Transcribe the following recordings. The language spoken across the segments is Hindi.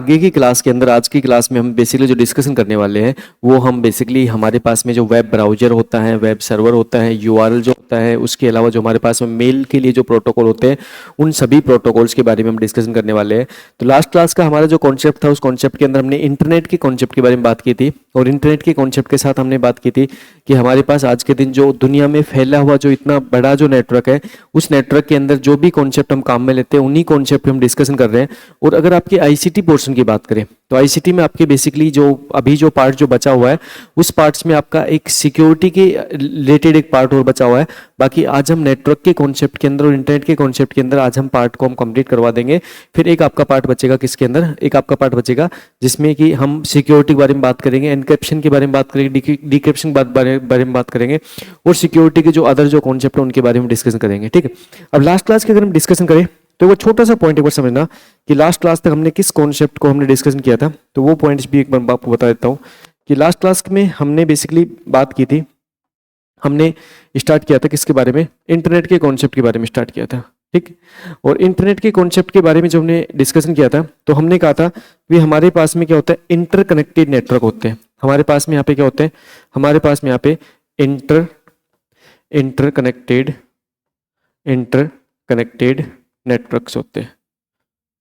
आगे की क्लास के अंदर, आज की क्लास में हम बेसिकली जो डिस्कशन करने वाले हैं वो हम बेसिकली हमारे पास में जो वेब ब्राउजर होता है, वेब सर्वर होता है, यूआरएल जो होता है, उसके अलावा जो हमारे पास में मेल के लिए जो प्रोटोकॉल होते हैं, उन सभी प्रोटोकॉल्स के बारे में हम डिस्कशन करने वाले हैं। तो लास्ट क्लास का हमारा जो कॉन्सेप्ट था, उस कॉन्सेप्ट के अंदर हमने इंटरनेट के कॉन्सेप्ट के बारे में बात की थी, और इंटरनेट के कॉन्सेप्ट के साथ हमने बात की थी कि हमारे पास आज के दिन जो दुनिया में फैला हुआ जो इतना बड़ा जो नेटवर्क है, उस नेटवर्क के अंदर जो भी कॉन्सेप्ट हम काम में लेते हैं उन्हीं कॉन्सेप्ट पे हम डिस्कशन कर रहे हैं। और अगर आपके आईसीटी पोर्शन की बात करें तो आईसीटी में आपके बेसिकली जो अभी जो पार्ट जो बचा हुआ है, उस पार्ट्स में आपका एक सिक्योरिटी के रिलेटेड एक पार्ट और बचा हुआ है। बाकी आज हम नेटवर्क के कॉन्सेप्ट के अंदर और इंटरनेट के कॉन्सेप्ट के अंदर आज हम पार्ट को हम कंप्लीट करवा देंगे। फिर एक आपका पार्ट बचेगा, किसके अंदर एक आपका पार्ट बचेगा जिसमें कि हम सिक्योरिटी के बारे में बात करेंगे, एनक्रिप्शन के बारे में बात करेंगे, डिक्रिप्शन के बारे में बात करेंगे, और सिक्योरिटी के जो अदर जो कॉन्सेप्ट है उनके बारे में डिस्कशन करेंगे। ठीक है, अब लास्ट क्लास की अगर हम डिस्कशन करें तो वो छोटा सा पॉइंट एक बार समझना कि लास्ट क्लास तक हमने किस कॉन्सेप्ट को हमने डिस्कशन किया था। तो वो पॉइंट्स भी एक बार आपको बता देता हूँ कि लास्ट क्लास में हमने बेसिकली बात की थी, हमने स्टार्ट किया था किसके बारे में, इंटरनेट के कॉन्सेप्ट के बारे में स्टार्ट किया था। ठीक, और इंटरनेट के कॉन्सेप्ट के बारे में जब हमने डिस्कशन किया था तो हमने कहा था कि हमारे पास में क्या होता है, इंटरकनेक्टेड नेटवर्क होते हैं। हमारे पास में यहाँ पे क्या होते हैं, हमारे पास में यहाँ पे इंटरकनेक्टेड नेटवर्क्स होते हैं,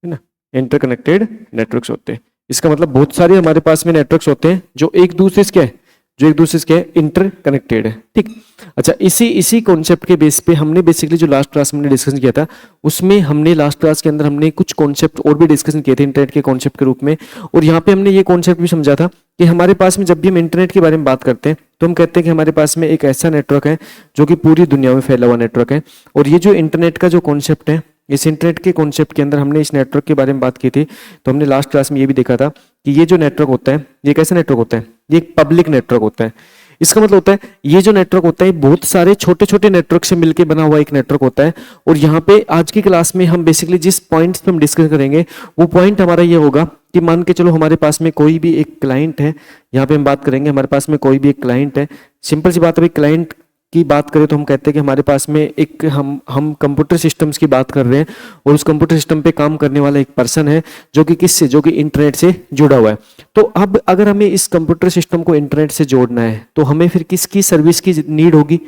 है ना, इंटरकनेक्टेड नेटवर्क्स होते हैं। इसका मतलब बहुत सारे हमारे पास में नेटवर्क्स होते हैं जो एक दूसरे से क्या है, जो एक दूसरे से क्या है, इंटरकनेक्टेड है। ठीक, अच्छा, इसी कॉन्सेप्ट के बेस पे हमने बेसिकली जो लास्ट क्लास में डिस्कशन किया था, उसमें हमने लास्ट क्लास के अंदर हमने कुछ कॉन्सेप्ट और भी डिस्कशन किए थे इंटरनेट के कॉन्सेप्ट के रूप में। और यहाँ पे हमने ये कॉन्सेप्ट भी समझा था कि हमारे पास में जब भी हम इंटरनेट के बारे में बात करते हैं तो हम कहते हैं कि हमारे पास में एक ऐसा नेटवर्क है जो कि पूरी दुनिया में फैला हुआ नेटवर्क है। और ये जो इंटरनेट का जो कॉन्सेप्ट है, इस इंटरनेट के कॉन्सेप्ट के अंदर हमने इस नेटवर्क के बारे में बात की थी। तो हमने लास्ट क्लास में ये भी देखा था कि ये जो नेटवर्क होता है, ये कैसा नेटवर्क होता है, ये एक पब्लिक नेटवर्क होता है। इसका मतलब होता है ये जो नेटवर्क होता है बहुत सारे छोटे छोटे नेटवर्क से मिलकर बना हुआ एक नेटवर्क होता है। और यहाँ पे आज की क्लास में हम बेसिकली जिस पॉइंट्स पे हम डिस्कस करेंगे वो पॉइंट हमारा ये होगा कि मान के चलो हमारे पास में कोई भी एक क्लाइंट है, यहाँ पे हम बात करेंगे हमारे पास में कोई भी एक क्लाइंट है। सिंपल सी बात है, क्लाइंट की बात करें तो हम कहते हैं कि हमारे पास में एक हम कंप्यूटर सिस्टम्स की बात कर रहे हैं, और उस कंप्यूटर सिस्टम पे काम करने वाला एक पर्सन है जो कि किससे, जो कि इंटरनेट से जुड़ा हुआ है। तो अब अगर हमें इस कंप्यूटर सिस्टम को इंटरनेट से जोड़ना है तो हमें फिर किसकी सर्विस की नीड होगी।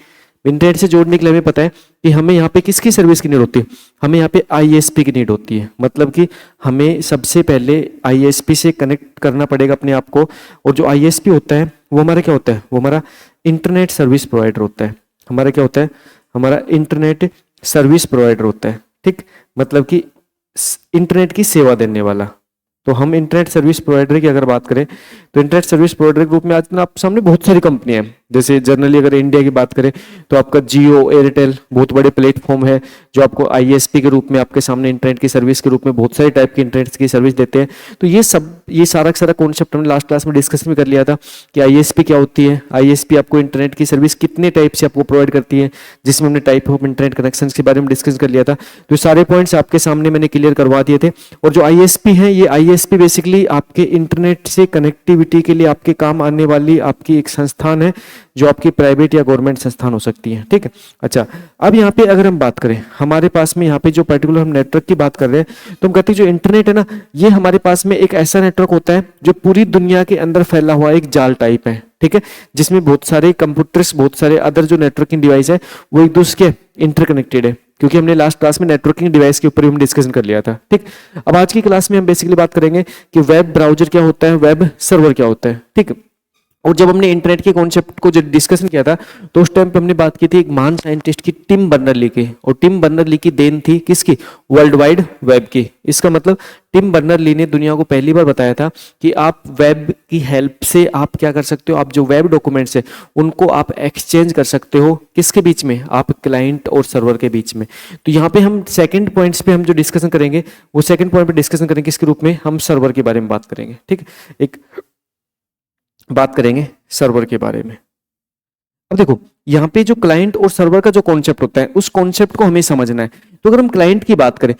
इंटरनेट से जोड़ने के लिए हमें पता है कि हमें यहाँ पे किसकी सर्विस की नीड होती है, हमें यहाँ पे आईएसपी की नीड होती है। मतलब कि हमें सबसे पहले आईएसपी से कनेक्ट करना पड़ेगा अपने आप को। और जो आईएसपी होता है वो हमारा क्या होता है, वो हमारा इंटरनेट सर्विस प्रोवाइडर होता है। हमारा क्या होता है, हमारा इंटरनेट सर्विस प्रोवाइडर होता है। ठीक, मतलब कि इंटरनेट की सेवा देने वाला। तो हम इंटरनेट सर्विस प्रोवाइडर की अगर बात करें तो इंटरनेट सर्विस प्रोवाइडर के रूप में आज आप सामने बहुत सारी कंपनियां हैं। जैसे जनरली अगर इंडिया की बात करें तो आपका जियो, एयरटेल बहुत बड़े प्लेटफॉर्म है जो आपको आईएसपी के रूप में आपके सामने इंटरनेट की सर्विस के रूप में बहुत सारे टाइप की इंटरनेट की सर्विस देते हैं। तो ये सारा कॉन्सेप्ट हमने लास्ट क्लास में डिस्कस भी कर लिया था कि आईएसपी क्या होती है, आईएसपी आपको इंटरनेट की सर्विस कितने टाइप से आपको प्रोवाइड करती है, जिसमें हमने टाइप ऑफ इंटरनेट कनेक्शन के बारे में डिस्कस कर लिया था। तो सारे पॉइंट्स आपके सामने मैंने क्लियर करवा दिए थे। और जो आईएसपी है, ये आईएसपी बेसिकली आपके इंटरनेट से कनेक्टिविटी के लिए आपके काम आने वाली आपकी एक संस्थान है जो आपकी प्राइवेट या गवर्नमेंट संस्थान हो सकती है। ठीक है, अच्छा, अब यहाँ पे अगर हम बात करें हमारे पास में यहाँ पे जो पर्टिकुलर हम नेटवर्क की बात कर रहे हैं तो हम कहते हैं जो इंटरनेट है ना, ये हमारे पास में एक ऐसा नेटवर्क होता है जो पूरी दुनिया के अंदर फैला हुआ एक जाल टाइप है। ठीक है, जिसमें बहुत सारे कंप्यूटर्स, बहुत सारे अदर जो नेटवर्किंग डिवाइस है वो एक दूसरे के इंटरकनेक्टेड है, क्योंकि हमने लास्ट क्लास में नेटवर्किंग डिवाइस के ऊपर हम डिस्कशन कर लिया था। ठीक, अब आज की क्लास में हम बेसिकली बात करेंगे कि वेब ब्राउजर क्या होता है, वेब सर्वर क्या होता है। ठीक, और जब हमने इंटरनेट के कॉन्सेप्ट को जब डिस्कशन किया था तो उस टाइम पे हमने बात की थी एक महान साइंटिस्ट की, टिम बर्नर-ली की। और टिम बर्नर-ली की देन थी किसकी, वर्ल्ड वाइड वेब की। इसका मतलब टिम बर्नर-ली ने दुनिया को पहली बार बताया था कि आप वेब की हेल्प से आप क्या कर सकते हो, आप जो वेब डॉक्यूमेंट्स है उनको आप एक्सचेंज कर सकते हो किसके बीच में, आप क्लाइंट और सर्वर के बीच में। तो यहाँ पे हम सेकंड पॉइंट्स पे हम जो डिस्कशन करेंगे वो सेकंड पॉइंट पे डिस्कशन करेंगे किसके रूप में, हम सर्वर के बारे में बात करेंगे। ठीक, एक बात करेंगे सर्वर के बारे में। अब देखो यहाँ पे जो क्लाइंट और सर्वर का जो कॉन्सेप्ट होता है उस कॉन्सेप्ट को हमें समझना है। तो अगर हम क्लाइंट की बात करें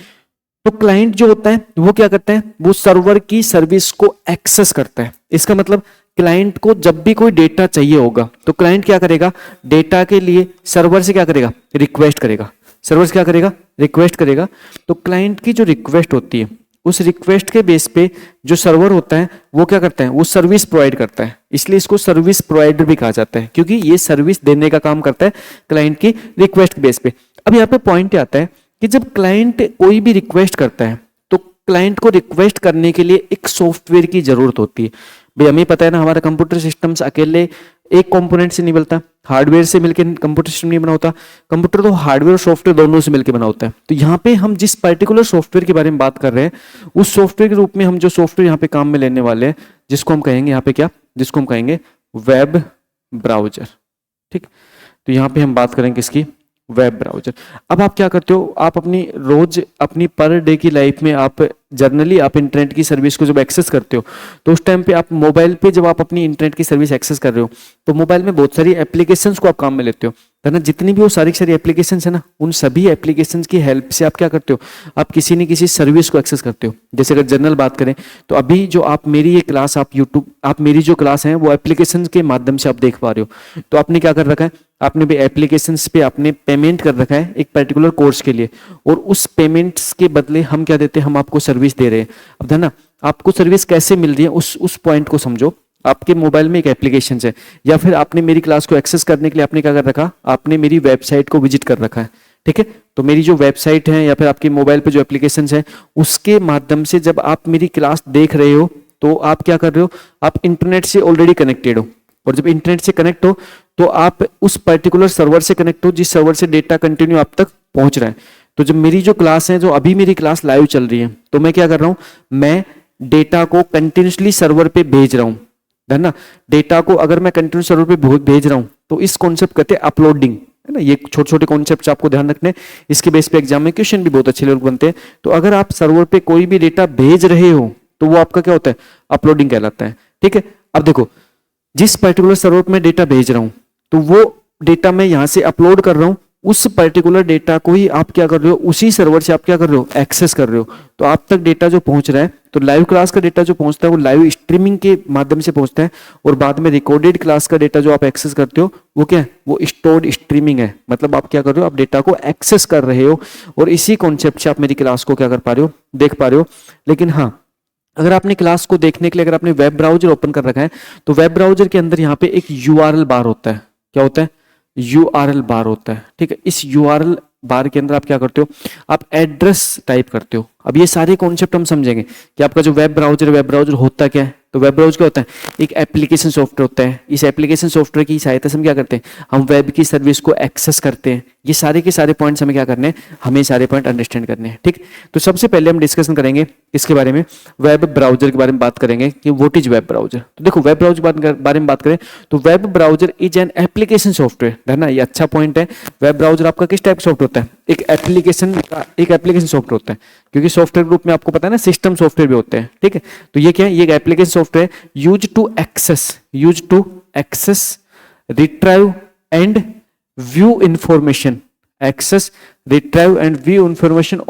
तो क्लाइंट जो होता है वो क्या करता है, वो सर्वर की सर्विस को एक्सेस करता है। इसका मतलब क्लाइंट को जब भी कोई डेटा चाहिए होगा तो क्लाइंट क्या करेगा, डेटा के लिए सर्वर से क्या करेगा, रिक्वेस्ट करेगा। सर्वर से क्या करेगा, रिक्वेस्ट करेगा। तो क्लाइंट की जो रिक्वेस्ट होती है उस रिक्वेस्ट के बेस पे जो सर्वर होता है वो क्या करता है, वो सर्विस प्रोवाइड करता है, इसलिए इसको सर्विस प्रोवाइडर भी कहा जाता है, क्योंकि ये सर्विस देने का काम करता है क्लाइंट की रिक्वेस्ट बेस पे। अब यहाँ पे पॉइंट आता है कि जब क्लाइंट कोई भी रिक्वेस्ट करता है तो क्लाइंट को रिक्वेस्ट करने के लिए एक सॉफ्टवेयर की जरूरत होती है। भाई हमें पता है ना, हमारा कंप्यूटर सिस्टम्स अकेले एक कंपोनेंट से नहीं बनता, हार्डवेयर से मिलकर कंप्यूटर सिस्टम नहीं बना होता, कंप्यूटर तो हार्डवेयर और सॉफ्टवेयर दोनों से मिलकर बना होता है। तो यहाँ पे हम जिस पर्टिकुलर सॉफ्टवेयर के बारे में बात कर रहे हैं, उस सॉफ्टवेयर के रूप में हम जो सॉफ्टवेयर यहाँ पे काम में लेने वाले हैं, जिसको हम कहेंगे यहाँ पे क्या, जिसको हम कहेंगे वेब ब्राउजर। ठीक, तो यहाँ पे हम बात करेंगे किसकी, वेब ब्राउजर। अब आप क्या करते हो, आप अपनी रोज अपनी पर डे की लाइफ में आप जनरली आप इंटरनेट की सर्विस को जब एक्सेस करते हो तो उस टाइम पे आप मोबाइल पे जब आप अपनी इंटरनेट की सर्विस एक्सेस कर रहे हो तो मोबाइल में बहुत सारी एप्लीकेशंस को आप काम में लेते हो, है ना। जितनी भी वो सारी एप्लीकेशंस है ना, उन सभी एप्लीकेशंस की हेल्प से आप क्या करते हो, आप किसी न किसी सर्विस को एक्सेस करते हो। जैसे अगर जनरल बात करें तो अभी जो आप मेरी ये क्लास आप यूट्यूब, आप मेरी जो क्लास है वो एप्लीकेशन के माध्यम से आप देख पा रहे हो। तो आपने क्या कर रखा है, आपने भी एप्लीकेशंस पे आपने पेमेंट कर रखा है एक पर्टिकुलर कोर्स के लिए, और उस पेमेंट्स के बदले हम क्या देते हैं, हम आपको सर्विस दे रहे हैं। अब है ना, आपको सर्विस कैसे मिल रही है उस पॉइंट को समझो। आपके मोबाइल में एक एप्लीकेशन है, या फिर आपने मेरी क्लास को एक्सेस करने के लिए आपने क्या कर रखा, आपने मेरी वेबसाइट को विजिट कर रखा है। ठीक है, तो मेरी जो वेबसाइट है या फिर आपके मोबाइल पे जो एप्लीकेशन है उसके माध्यम से जब आप मेरी क्लास देख रहे हो तो आप क्या कर रहे हो, आप इंटरनेट से ऑलरेडी कनेक्टेड हो, और जब इंटरनेट से कनेक्ट हो तो आप उस पर्टिकुलर सर्वर से कनेक्ट हो जिस सर्वर से डेटा कंटिन्यू आप तक पहुंच रहा है। तो जब मेरी जो क्लास है, जो अभी मेरी क्लास लाइव चल रही है, तो मैं क्या कर रहा हूं, मैं डेटा को कंटिन्यूसली सर्वर पे भेज रहा हूं, है ना। डेटा को अगर मैं कंटिन्यूस सर्वर पे भेज रहा हूं तो इस कॉन्सेप्ट कहते हैं अपलोडिंग, है ना। ये छोटे छोटे कॉन्सेप्ट आपको ध्यान रखने, इसके बेस पे एग्जाम में क्वेश्चन भी बहुत अच्छे लोग बनते हैं। तो अगर आप सर्वर पे कोई भी डेटा भेज रहे हो तो वो आपका क्या होता है, अपलोडिंग कहलाता है। ठीक है, अब देखो जिस पर्टिकुलर सर्वर पे मैं डेटा भेज रहा हूं तो वो डेटा मैं यहां से अपलोड कर रहा हूं, उस पर्टिकुलर डेटा को ही आप क्या कर रहे हो, उसी सर्वर से आप क्या कर रहे हो, एक्सेस कर रहे हो। तो आप तक डेटा जो पहुंच रहा है, तो लाइव क्लास का डेटा जो पहुंचता है वो लाइव स्ट्रीमिंग के माध्यम से पहुंचता है, और बाद में रिकॉर्डेड क्लास का डेटा जो आप एक्सेस करते हो वो क्या है, वो स्टोर्ड स्ट्रीमिंग है। मतलब आप क्या कर रहे हो, आप डेटा को एक्सेस कर रहे हो, और इसी कॉन्सेप्ट से आप मेरी क्लास को क्या कर पा रहे हो, देख पा रहे हो। लेकिन हाँ, अगर आपने क्लास को देखने के लिए अगर आपने वेब ब्राउजर ओपन कर रखा है तो वेब ब्राउजर के अंदर यहाँ पे एक यूआरएल बार होता है। क्या होता है, यूआरएल बार होता है। ठीक है, इस यूआरएल बार के अंदर आप क्या करते हो, आप एड्रेस टाइप करते हो। अब ये सारे कॉन्सेप्ट हम समझेंगे कि आपका जो वेब ब्राउजर होता क्या है। तो वेब ब्राउजर क्या होता है, एक एप्लीकेशन सॉफ्टवेयर होता है। इस एप्लीकेशन सॉफ्टवेयर की सहायता से हम क्या करते हैं, हम वेब की सर्विस को एक्सेस करते हैं। ये सारे के सारे पॉइंट्स हमें क्या करने हैं, हमें सारे पॉइंट अंडरस्टैंड करने हैं। ठीक, तो सबसे पहले हम डिस्कशन करेंगे इसके बारे में, वेब ब्राउजर के बारे में बात करेंगे कि व्हाट इज वेब ब्राउजर। तो देखो वेब ब्राउजर के बारे में बात करें तो web browser is an application software, है ना। ये अच्छा पॉइंट है। वेब ब्राउजर आपका किस टाइप सॉफ्टवेयर होता है, एक एप्लीकेशन सॉफ्टवेयर होता है, क्योंकि सॉफ्टवेयर ग्रुप में आपको पता है ना सिस्टम सॉफ्टवेयर भी होते हैं। ठीक है, तो ये क्या है, ये एक application software use to access retrieve and view information, access retrieve and view information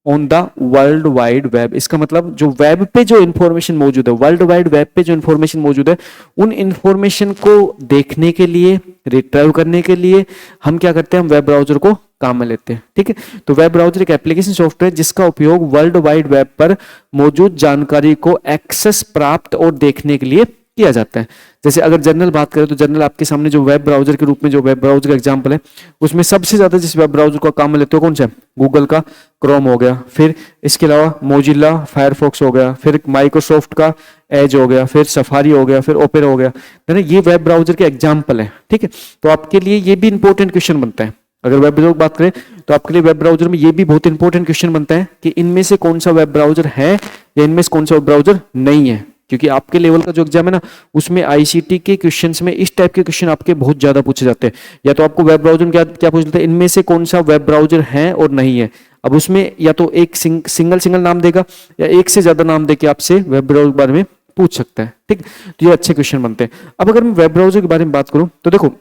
on the world wide web. इसका मतलब जो वेब पे जो इंफॉर्मेशन मौजूद है, वर्ल्ड वाइड वेब पे जो इंफॉर्मेशन मौजूद है, उन इंफॉर्मेशन को देखने के लिए, रिट्राइव करने के लिए हम क्या करते हैं, हम वेब ब्राउजर को काम में लेते हैं। ठीक है, तो वेब ब्राउजर एक एप्लीकेशन सॉफ्टवेयर जिसका उपयोग वर्ल्ड वाइड वेब पर मौजूद जानकारी को एक्सेस, प्राप्त और देखने के लिए किया जाता है। जैसे अगर जनरल बात करें तो जनरल आपके सामने जो वेब ब्राउजर के रूप में जो वेब ब्राउजर का एग्जांपल है, उसमें सबसे ज्यादा जिस वेब ब्राउजर को काम में लेते हो कौन सा है, गूगल का क्रोम हो गया, फिर इसके अलावा मोजिला फायरफॉक्स हो गया, फिर माइक्रोसॉफ्ट का एज हो गया, फिर सफारी हो गया, फिर ओपेरा हो गया, है ना। ये वेब ब्राउजर के एग्जाम्पल है। ठीक है, तो आपके लिए ये भी इंपॉर्टेंट क्वेश्चन बनता है। अगर वेब ब्राउजर की बात करें तो आपके लिए वेब ब्राउजर में ये भी बहुत इंपॉर्टेंट क्वेश्चन बनता है कि इनमें से कौन सा वेब ब्राउजर है या इनमें से कौन सा वेब ब्राउजर नहीं है। क्योंकि आपके लेवल का जो एग्जाम है ना, उसमें आईसीटी के क्वेश्चंस में इस टाइप के क्वेश्चन आपके बहुत ज्यादा पूछे जाते हैं। या तो आपको वेब ब्राउजर में क्या पूछ लेते हैं, इनमें से कौन सा वेब ब्राउजर है और नहीं है। अब उसमें या तो एक सिंगल नाम देगा या एक से ज्यादा नाम देके आपसे वेब ब्राउजर के बारे में पूछ सकता है। ठीक, तो ये अच्छे क्वेश्चन बनते हैं। अब अगर मैं वेब ब्राउजर के बारे में बात करूं तो देखो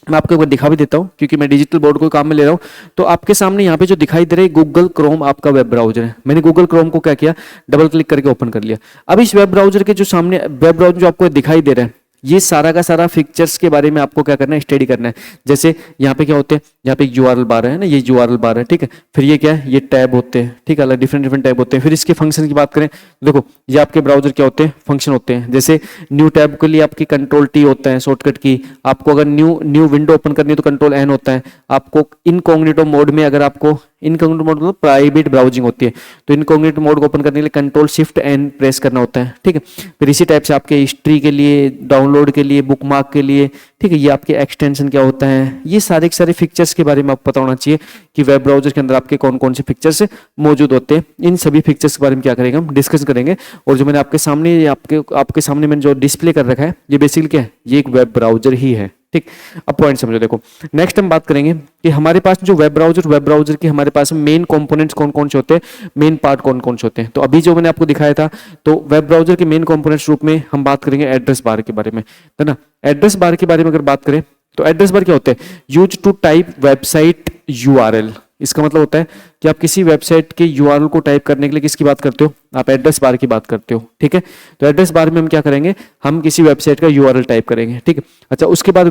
मैं आपको एक बार दिखा भी देता हूं, क्योंकि मैं डिजिटल बोर्ड को काम में ले रहा हूं। तो आपके सामने यहाँ पे जो दिखाई दे रहा है गूगल क्रोम आपका वेब ब्राउजर है। मैंने गूगल क्रोम को क्या किया, डबल क्लिक करके ओपन कर लिया। अब इस वेब ब्राउजर के जो सामने वेब ब्राउजर जो आपको दिखाई दे रहा है, ये सारा का सारा फीचर्स के बारे में आपको क्या करना है, स्टडी करना है। जैसे यहाँ पे क्या होते हैं, यहाँ पे यूआरएल बार है ना, ये यूआरएल बार है, ठीक है। फिर ये क्या है, ये टैब होते हैं, ठीक है, अलग डिफरेंट डिफरेंट टैब होते हैं। फिर इसके फंक्शन की बात करें, देखो ये आपके ब्राउजर क्या होते हैं, फंक्शन होते हैं। जैसे न्यू टैब के लिए आपकी कंट्रोल टी होता है शॉर्टकट की, आपको अगर न्यू विंडो ओपन करनी है तो कंट्रोल एन होता है। आपको इनकॉग्निटो मोड में, अगर आपको इनकॉग्निटो मोड मतलब प्राइवेट ब्राउजिंग होती है, तो इनकॉग्निटो मोड को ओपन करने के लिए कंट्रोल शिफ्ट एन प्रेस करना होता है, ठीक है। फिर इसी टाइप से आपके हिस्ट्री के लिए, डाउनलोड के लिए, बुकमार्क के लिए, ठीक है, ये आपके एक्सटेंशन क्या होता है, ये सारे के सारे फीचर्स के बारे में आपको पता होना चाहिए कि वेब ब्राउजर के अंदर आपके कौन कौन से फीचर्स मौजूद होते हैं। इन सभी फीचर्स के बारे में क्या करेंगे, हम डिस्कस करेंगे। और जो मैंने आपके सामने मैंने जो डिस्प्ले कर रखा है, ये बेसिकली क्या है, ये एक वेब ब्राउजर ही है, ठीक। अब पॉइंट समझो, देखो नेक्स्ट हम बात करेंगे कि हमारे पास जो वेब ब्राउजर के हमारे पास मेन कंपोनेंट्स कौन कौन से होते हैं, मेन पार्ट कौन कौन से होते हैं। तो अभी जो मैंने आपको दिखाया था, तो वेब ब्राउजर के मेन कंपोनेंट्स रूप में हम बात करेंगे एड्रेस बार के बारे में, है ना। एड्रेस बार के बारे में अगर बात करें तो एड्रेस बार क्या होता है, use to type website URL. इसका मतलब होता है कि आप किसी वेबसाइट के यूआरएल को टाइप करने के लिए किसकी बात करते हो, आप एड्रेस बार की बात करते हो, ठीक है। तो एड्रेस बार में हम क्या करेंगे, हम किसी वेबसाइट का यूआरएल टाइप करेंगे, ठीक है। अच्छा, उसके बाद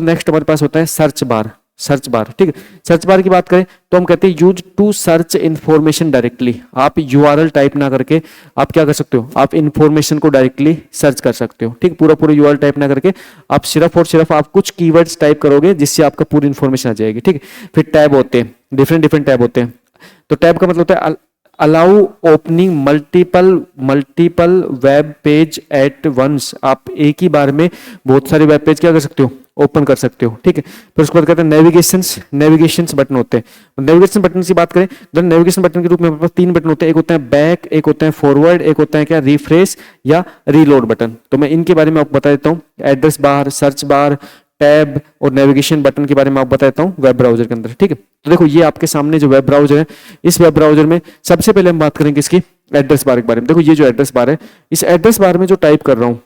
नेक्स्ट हमारे पास होता है सर्च बार, ठीक है। सर्च बार की बात करें तो हम कहते हैं use to search information directly. आप यूआरएल टाइप ना करके आप क्या कर सकते हो, आप इंफॉर्मेशन को डायरेक्टली सर्च कर सकते हो, ठीक। पूरा यूआरएल टाइप ना करके आप सिर्फ और सिर्फ आप कुछ कीवर्ड्स टाइप करोगे जिससे आपका पूरी इंफॉर्मेशन आ जाएगी, ठीक है। फिर टैब होते हैं, डिफरेंट टैब होते हैं। तो टैब का मतलब होता है allow opening multiple web page at once. आप एक ही बार में बहुत सारे वेब पेज क्या कर सकते हो, ओपन कर सकते हो, ठीक है। फिर उसके बाद कहते हैं नेविगेशंस बटन होते हैं। नेविगेशन बटन की बात करें तो नेविगेशन बटन के रूप में हमारे पास 3 बटन होते हैं, एक होता है बैक, एक होता है फॉरवर्ड, एक होता है क्या, रिफ्रेश या रीलोड बटन। तो मैं इनके बारे में आपको बता देता हूँ, address bar, search bar, tab और नेविगेशन बटन के बारे में आपको बताता हूँ वेब ब्राउजर के अंदर, ठीक है। तो देखो ये आपके सामने जो वेब ब्राउजर है, इस वेब ब्राउजर में सबसे पहले हम बात करेंगे इसकी एड्रेस बार के बारे में। देखो ये जो एड्रेस बार है, इस एड्रेस बार में जो टाइप कर रहा हूँ,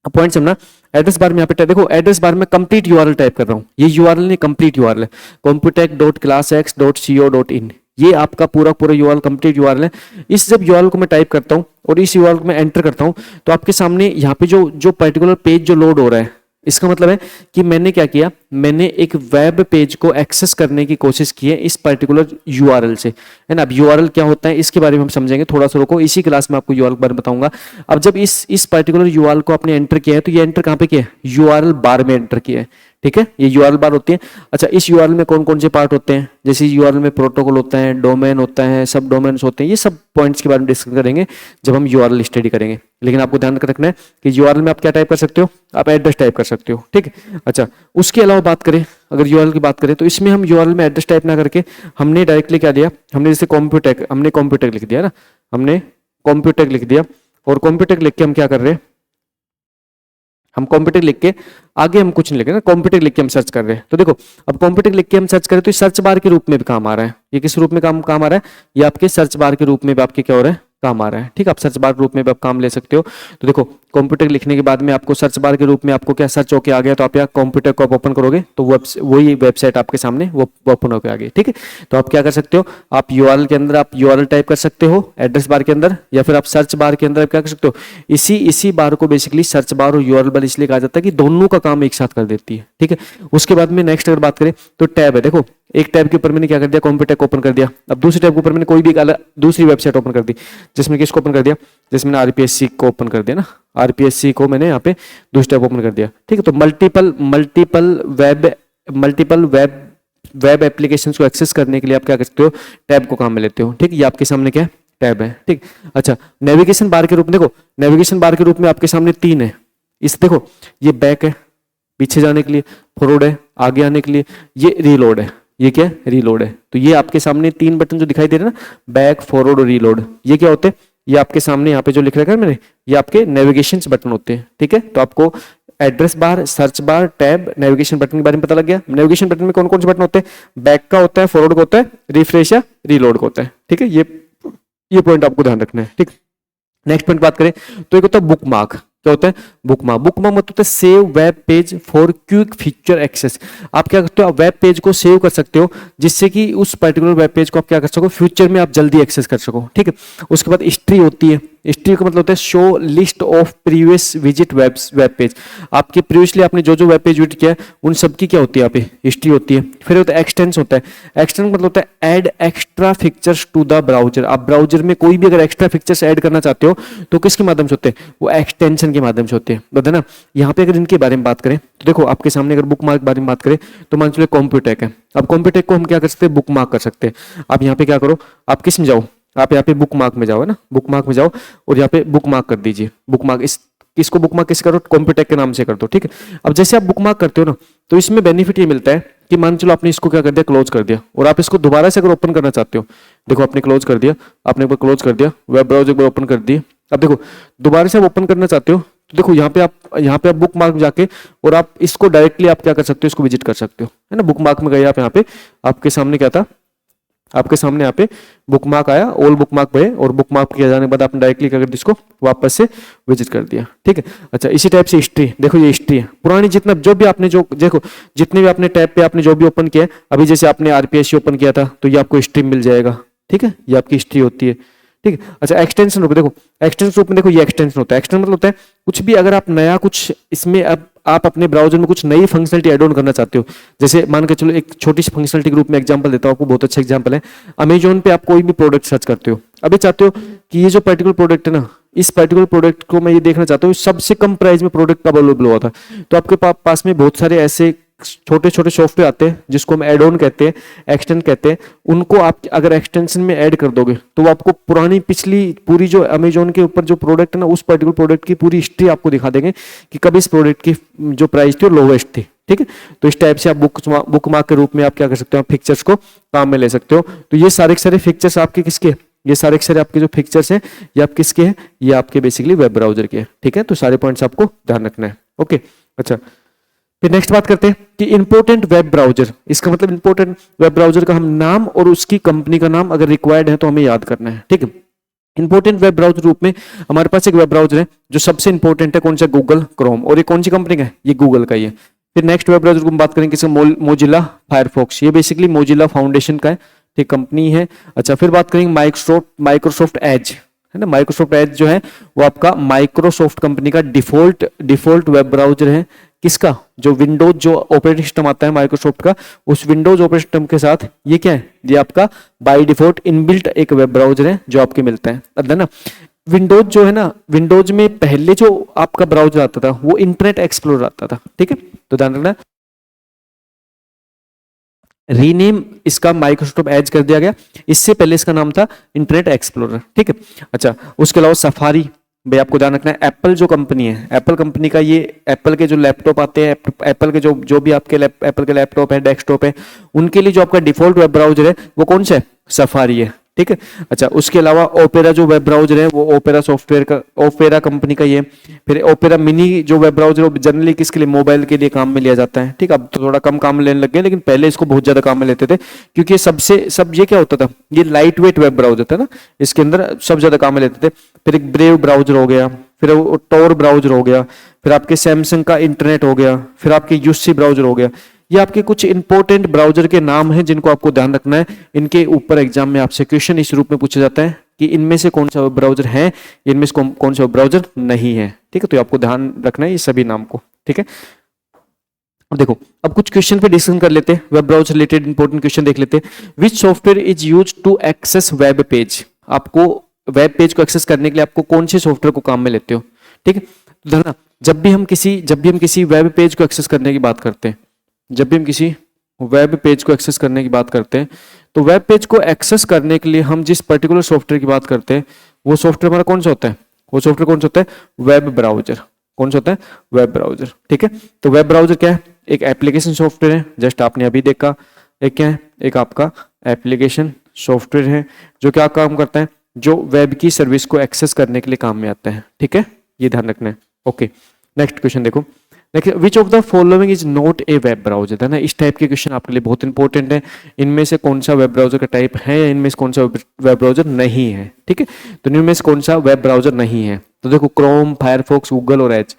पॉइंट समझना, एड्रेस बार में यहाँ पे देखो एड्रेस बार में कंप्लीट यूआरएल टाइप कर रहा हूँ। ये यूआरएल नहीं, कंप्लीट यूआरएल है, computec.classx.co.in। ये आपका पूरा यूआरएल कंप्लीट यूआरएल है। इस जब यूआरएल को मैं टाइप करता हूँ और इस यूआरएल को मैं एंटर करता हूँ, तो आपके सामने यहाँ पे जो पर्टिकुलर पेज जो लोड हो रहा है, इसका मतलब है कि मैंने क्या किया, मैंने एक वेब पेज को एक्सेस करने की कोशिश की है इस पर्टिकुलर यूआरएल से, है ना। अब यूआरएल क्या होता है इसके बारे में हम समझेंगे, थोड़ा सा रुको, इसी क्लास में आपको यूआरएल के बारे में बताऊंगा। अब जब इस पर्टिकुलर यूआरएल को आपने एंटर किया है, तो ये एंटर कहाँ पे किया है, यूआरएल बार में एंटर किया है, ठीक है। ये यूआरएल बार होती है। अच्छा, इस यूआरएल में कौन कौन से पार्ट होते हैं, जैसे यूआरएल में प्रोटोकॉल होता है, डोमेन होता है, सब डोमेन्स होते हैं, ये सब पॉइंट्स के बारे में डिस्कस करेंगे जब हम यूआरएल स्टडी करेंगे। लेकिन आपको ध्यान रखना है कि यूआरएल में आप क्या टाइप कर सकते हो, आप एड्रेस टाइप कर सकते हो, ठीक है। अच्छा, उसके अलावा बात करें, अगर यूआरएल की बात करें तो इसमें हम यूआरएल में एड्रेस टाइप ना करके हमने डायरेक्टली क्या दिया, हमने जैसे कॉम्प्यूटेक लिख दिया ना, हमने कॉम्प्यूटेक लिख दिया, और कॉम्प्यूटेक लिख के हम क्या कर रहे हैं, हम कॉम्प्यूटेक लिख के आगे हम कुछ नहीं लिख रहे ना, कॉम्प्यूटेक लिख के हम सर्च कर रहे हैं। तो देखो अब कॉम्प्यूटेक लिख के हम सर्च करें तो सर्च बार के रूप में भी काम आ रहा है। ये किस रूप में काम आ रहा है, ये आपके सर्च बार के रूप में भी आपके क्या हो रहा है, काम आ रहा है, ठीक है। आप सर्च बार रूप में भी आप काम ले सकते हो। तो देखो कंप्यूटर लिखने के बाद में आपको सर्च बार के रूप में आपको क्या सर्च होके आ गया, तो आप यहाँ कंप्यूटर को आप ओपन करोगे तो वही वेबसाइट आपके सामने वो ओपन होकर आ गई, ठीक है। तो आप क्या कर सकते हो, आप यूआरएल के अंदर आप यूआरएल टाइप कर सकते हो एड्रेस बार के अंदर, या फिर आप सर्च बार के अंदर आप क्या कर सकते हो, इसी बार को बेसिकली सर्च बार और यूआरएल बार इसलिए कहा जाता है कि दोनों का काम एक साथ कर देती है, ठीक है। उसके बाद में नेक्स्ट अगर बात करें तो टैब है। देखो एक टैब के ऊपर मैंने क्या कर दिया, कंप्यूटर ओपन कर दिया। अब दूसरे टैब के ऊपर मैंने कोई भी दूसरी वेबसाइट ओपन कर दी, जिसमें किसको ओपन कर दिया, जिसमें आरपीएससी को ओपन कर दिया ना, आरपीएससी को मैंने यहाँ पे दूसरे टैब ओपन कर दिया, ठीक है। तो मल्टीपल वेब एप्लीकेशंस को एक्सेस करने के लिए आप क्या कर सकते हो, टैब को काम में लेते हो, ठीक। ये आपके सामने क्या है, टैब है, ठीक। अच्छा, नेविगेशन बार के रूप में देखो, नेविगेशन बार के रूप में आपके सामने 3 है। इस देखो ये बैक है, पीछे जाने के लिए, फॉरवर्ड है, आगे आने के लिए, ये रीलोड है, ये क्या है, रीलोड है। तो ये आपके सामने 3 बटन जो दिखाई दे रहे हैं ना, बैक, फॉरवर्ड और रीलोड, ये क्या होते हैं, ये आपके सामने यहाँ पे जो लिख रखा है मैंने, ये आपके नेविगेशन बटन होते हैं, ठीक है। तो आपको address bar, search bar, tab, navigation button के बारे में पता लग गया। नेविगेशन बटन में कौन कौन से बटन होते हैं, बैक का होता है, फॉरवर्ड का होता है, रिफ्रेश या रीलोड का होता है, ठीक है। ये पॉइंट आपको ध्यान रखना है, ठीक। नेक्स्ट पॉइंट बात करें तो एक होता है बुकमार्क। क्या होता है बुकमार्क, मतलब होता है save web page for quick feature access. आप क्या करते हो, आप वेब पेज को सेव कर सकते हो जिससे कि उस पर्टिकुलर वेब पेज को आप क्या कर सको, फ्यूचर में आप जल्दी एक्सेस कर सको, ठीक है। उसके बाद हिस्ट्री होती है, हिस्ट्री का मतलब होता है show list of previous visit web page. आपके प्रीवियसली आपने जो जो वेब पेज विजिट किया है उन सब की क्या होती है यहाँ पे हिस्ट्री होती है। फिर होता है एक्सटेंस होता है। एक्सटेंस मतलब होता है add extra pictures to the browser. आप ब्राउजर में कोई भी अगर एक्स्ट्रा पिक्चर्स ऐड करना चाहते हो तो किसके माध्यम से होते हैं, वो एक्सटेंशन के माध्यम से होते हैं, बता ना। यहाँ पे अगर इनके बारे में बात करें तो देखो आपके सामने अगर बुक मार्क के बारे में बात करें तो मान चलो कॉम्प्यूटेक है। अब कॉम्प्यूटेक को हम क्या कर सकते हैं, बुक मार्क कर सकते हैं। आप यहाँ पे क्या करो, आप किस में जाओ, आप यहाँ पे बुक मार्क में जाओ, है ना, बुक मार्क में जाओ और यहाँ पे बुक मार्क कर दीजिए। बुक मार्क इसको बुक मार्क किस करो, कॉम्प्यूटेक के नाम से कर दो, ठीक है। अब जैसे आप बुक मार्क करते हो ना तो इसमें बेनिफिट ये मिलता है कि मान चलो आपने इसको क्या कर दिया, क्लोज कर दिया, और आप इसको दोबारा से अगर ओपन करना चाहते हो, देखो आपने क्लोज कर दिया, आपने एक बार क्लोज कर दिया, वेब ब्राउजर पर ओपन कर दिए। अब देखो दोबारा से आप ओपन करना चाहते हो तो देखो यहाँ पे आप बुक मार्क जाके और आप इसको डायरेक्टली आप क्या कर सकते हो, इसको विजिट कर सकते हो, है ना। बुक मार्क में गए आप, यहाँ पे आपके सामने क्या था, आपके सामने यहाँ पे बुक मार्क आया, ऑल बुक मार्क पे, और बुक मार्क किया जाने के बाद आपने डायरेक्टली क्या कर दिया, इसको वापस से विजिट कर दिया, ठीक है। अच्छा इसी टाइप से हिस्ट्री, देखो ये हिस्ट्री है पुरानी, जितना जो भी आपने जो देखो जितने भी आपने टैब पे आपने जो भी ओपन किया, अभी जैसे आपने आरपीएससी ओपन किया था तो ये आपको हिस्ट्री मिल जाएगा, ठीक है, ये आपकी हिस्ट्री होती है, ठीक है। अच्छा एक्सटेंशन रूप, देखो एक्सटेंशन रूप में देखो ये एक्सटेंशन होता है। एक्सटेंशन मतलब होता है कुछ भी अगर आप नया कुछ इसमें अब आप अपने ब्राउजर में कुछ नई फंक्शनलिटी ऐड ऑन करना चाहते हो, जैसे मान के चलो एक छोटी सी फंक्शनलिटी के रूप में एग्जांपल देता हूं आपको, बहुत अच्छा एग्जांपल है। अमेजोन पे आप कोई भी प्रोडक्ट सर्च करते हो, अभी चाहते हो कि ये जो पर्टिकुलर प्रोडक्ट है ना, इस पर्टिकुलर प्रोडक्ट को मैं ये देखना चाहता हूँ सबसे कम प्राइस में प्रोडक्ट कब अवेलेबल हुआ था, तो आपके पास में बहुत सारे ऐसे छोटे छोटे सॉफ्टवेयर आते हैं जिसको हम एड ऑन कहते हैं, एक्सटेंड कहते हैं। उनको आप अगर एक्सटेंशन में ऐड कर दोगे तो वो आपको पुरानी पिछली पूरी जो अमेजोन के ऊपर जो प्रोडक्ट है ना, उस पर्टिकुलर प्रोडक्ट की पूरी हिस्ट्री आपको दिखा देंगे कि कब इस प्रोडक्ट की जो प्राइस थी वो लोवेस्ट थी, ठीक है। तो इस टाइप से आप बुक मार्क के रूप में आप क्या कर सकते हो, पिक्चर्स को काम में ले सकते हो। तो ये सारे पिक्चर्स आपके किसके, ये सारे आपके जो पिक्चर्स हैं ये आप किसके हैं, ये आपके बेसिकली वेब ब्राउजर के हैं, ठीक है। तो सारे पॉइंट्स आपको ध्यान रखना है, ओके। अच्छा फिर नेक्स्ट बात करते हैं कि इंपोर्टेंट वेब ब्राउजर, इसका मतलब इंपोर्टेंट वेब ब्राउजर का हम नाम और उसकी कंपनी का नाम अगर रिक्वायर्ड है तो हमें याद करना है, ठीक है। इंपोर्टेंट वेब ब्राउजर रूप में हमारे पास एक वेब ब्राउजर है जो सबसे इंपॉर्टेंट है, कौन सा, गूगल क्रोम, और ये कौन सी कंपनी का है, ये गूगल का ही है। फिर नेक्स्ट वेब ब्राउजर को हम बात करेंगे मोजिला फायरफॉक्स, ये बेसिकली मोजिला फाउंडेशन का है, ठीक, कंपनी है। अच्छा फिर बात करेंगे माइक्रोसॉफ्ट एज, है ना। माइक्रोसॉफ्ट एज जो है वो आपका माइक्रोसॉफ्ट कंपनी का डिफॉल्ट वेब ब्राउजर है, किसका, जो विंडोज जो ऑपरेटिंग सिस्टम आता है माइक्रोसॉफ्ट का, उस विंडोज ऑपरेटिंग सिस्टम के साथ ये क्या है, ये आपका बाय डिफॉल्ट इनबिल्ट एक वेब ब्राउजर है जो आपके मिलता है, मतलब ना। विंडोज जो है ना, विंडोज में पहले जो आपका ब्राउजर आता था वो इंटरनेट एक्सप्लोरर आता था, ठीक है, तो ध्यान रखना। रीनेम इसका माइक्रोसॉफ्ट एज कर दिया गया, इससे पहले इसका नाम था इंटरनेट एक्सप्लोरर, ठीक है। अच्छा उसके अलावा सफारी, भाई आपको ध्यान रखना है, एप्पल जो कंपनी है, एप्पल कंपनी का ये एप्पल के जो लैपटॉप आते हैं, एप्पल के जो भी आपके एप्पल के लैपटॉप है, डेस्कटॉप है, उनके लिए जो आपका डिफॉल्ट वेब ब्राउजर है वो कौन सा है, सफारी है, ठीक है। अच्छा उसके अलावा ओपेरा जो वेब ब्राउजर है वो ओपेरा सॉफ्टवेयर का, ओपेरा कंपनी का ये। फिर ओपेरा मिनी जो वेब ब्राउजर है वो जनरली किसके लिए, मोबाइल के लिए काम में लिया जाता है, ठीक है। अब तो थोड़ा कम काम में लेने लग गए, लेकिन पहले इसको बहुत ज्यादा काम में लेते थे, क्योंकि ये क्या होता था, ये लाइट वेट वेब ब्राउजर था ना, इसके अंदर सब ज्यादा काम में लेते थे। फिर एक ब्रेव ब्राउजर हो गया, फिर टोर ब्राउजर हो गया, फिर आपके सैमसंग का इंटरनेट हो गया, फिर आपके यूसी ब्राउजर हो गया। ये आपके कुछ इंपॉर्टेंट ब्राउजर के नाम हैं जिनको आपको ध्यान रखना है। इनके ऊपर एग्जाम में आपसे क्वेश्चन इस रूप में पूछा जाता है कि इनमें से कौन सा वेब ब्राउजर है, इनमें से कौन सा वेब ब्राउजर नहीं है, ठीक है। तो आपको ध्यान रखना है ये सभी नाम को, ठीक है। अब देखो अब कुछ क्वेश्चन पे डिस्कशन कर लेते हैं, web browser related important question देख लेते हैं। Which software is use to access web page, आपको वेब पेज को एक्सेस करने के लिए आपको कौन से सॉफ्टवेयर को काम में लेते हो, ठीक है। तो ध्यान, जब भी हम किसी वेब पेज को एक्सेस करने की बात करते हैं, जब भी हम किसी वेब पेज को एक्सेस करने की बात करते हैं, तो वेब पेज को एक्सेस करने के लिए हम जिस पर्टिकुलर सॉफ्टवेयर की बात करते हैं वो सॉफ्टवेयर हमारा कौन सा होता है, वो सॉफ्टवेयर कौन सा होता है, वेब ब्राउजर, कौन सा होता है, वेब ब्राउजर, ठीक है। तो वेब ब्राउजर क्या है, एक एप्लीकेशन सॉफ्टवेयर है, जस्ट आपने अभी देखा, एक क्या है, एक आपका एप्लीकेशन सॉफ्टवेयर है जो क्या काम करता है, जो वेब की सर्विस को एक्सेस करने के लिए काम में आता है, ठीक है, ये ध्यान रखना है, ओके। नेक्स्ट क्वेश्चन देखो, which of the following is not a web browser, है ना। इस टाइप के क्वेश्चन आपके लिए बहुत इंपॉर्टेंट है, इनमें से कौन सा वेब ब्राउजर का टाइप है या इनमें से कौन सा वेब ब्राउजर नहीं है, ठीक है। तो इनमें से कौन सा वेब ब्राउजर नहीं है, तो देखो क्रोम, फायरफॉक्स, गूगल और एज।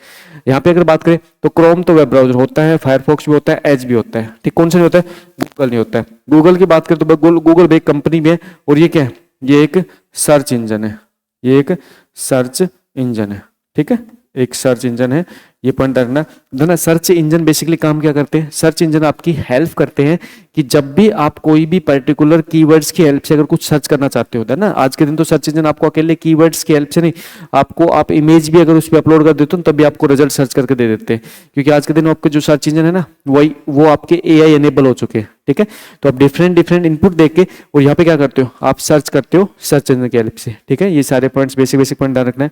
यहाँ पे अगर बात करें तो क्रोम तो वेब ब्राउजर होता है, फायरफॉक्स भी होता है, एज भी होता है, ठीक। कौन सा नहीं होता है, गूगल नहीं होता है। गूगल की बात करें तो गूगल भी एक कंपनी भी है, और ये क्या है, ये एक सर्च इंजन है, ये एक सर्च इंजन है, ठीक है, एक सर्च इंजन है, ये पॉइंट रखना। ना सर्च इंजन बेसिकली काम क्या करते हैं, सर्च इंजन आपकी हेल्प करते हैं कि जब भी आप कोई भी पर्टिकुलर कीवर्ड्स की हेल्प से अगर कुछ सर्च करना चाहते हो, है ना, आज के दिन तो सर्च इंजन आपको अकेले कीवर्ड्स की हेल्प से नहीं, आपको आप इमेज भी अगर उस पर अपलोड कर देते हो तब भी आपको रिजल्ट सर्च करके दे देते हैं, क्योंकि आज के दिन आपके जो सर्च इंजन है ना वही वो आपके एआई एनेबल हो चुके हैं, ठीक है। तो आप डिफरेंट डिफरेंट इनपुट देख के और यहाँ पे क्या करते हो, आप सर्च करते हो सर्च इंजन की हेल्प से, ठीक है। ये सारे पॉइंट्स बेसिक बेसिक पॉइंट ध्यान रखना है।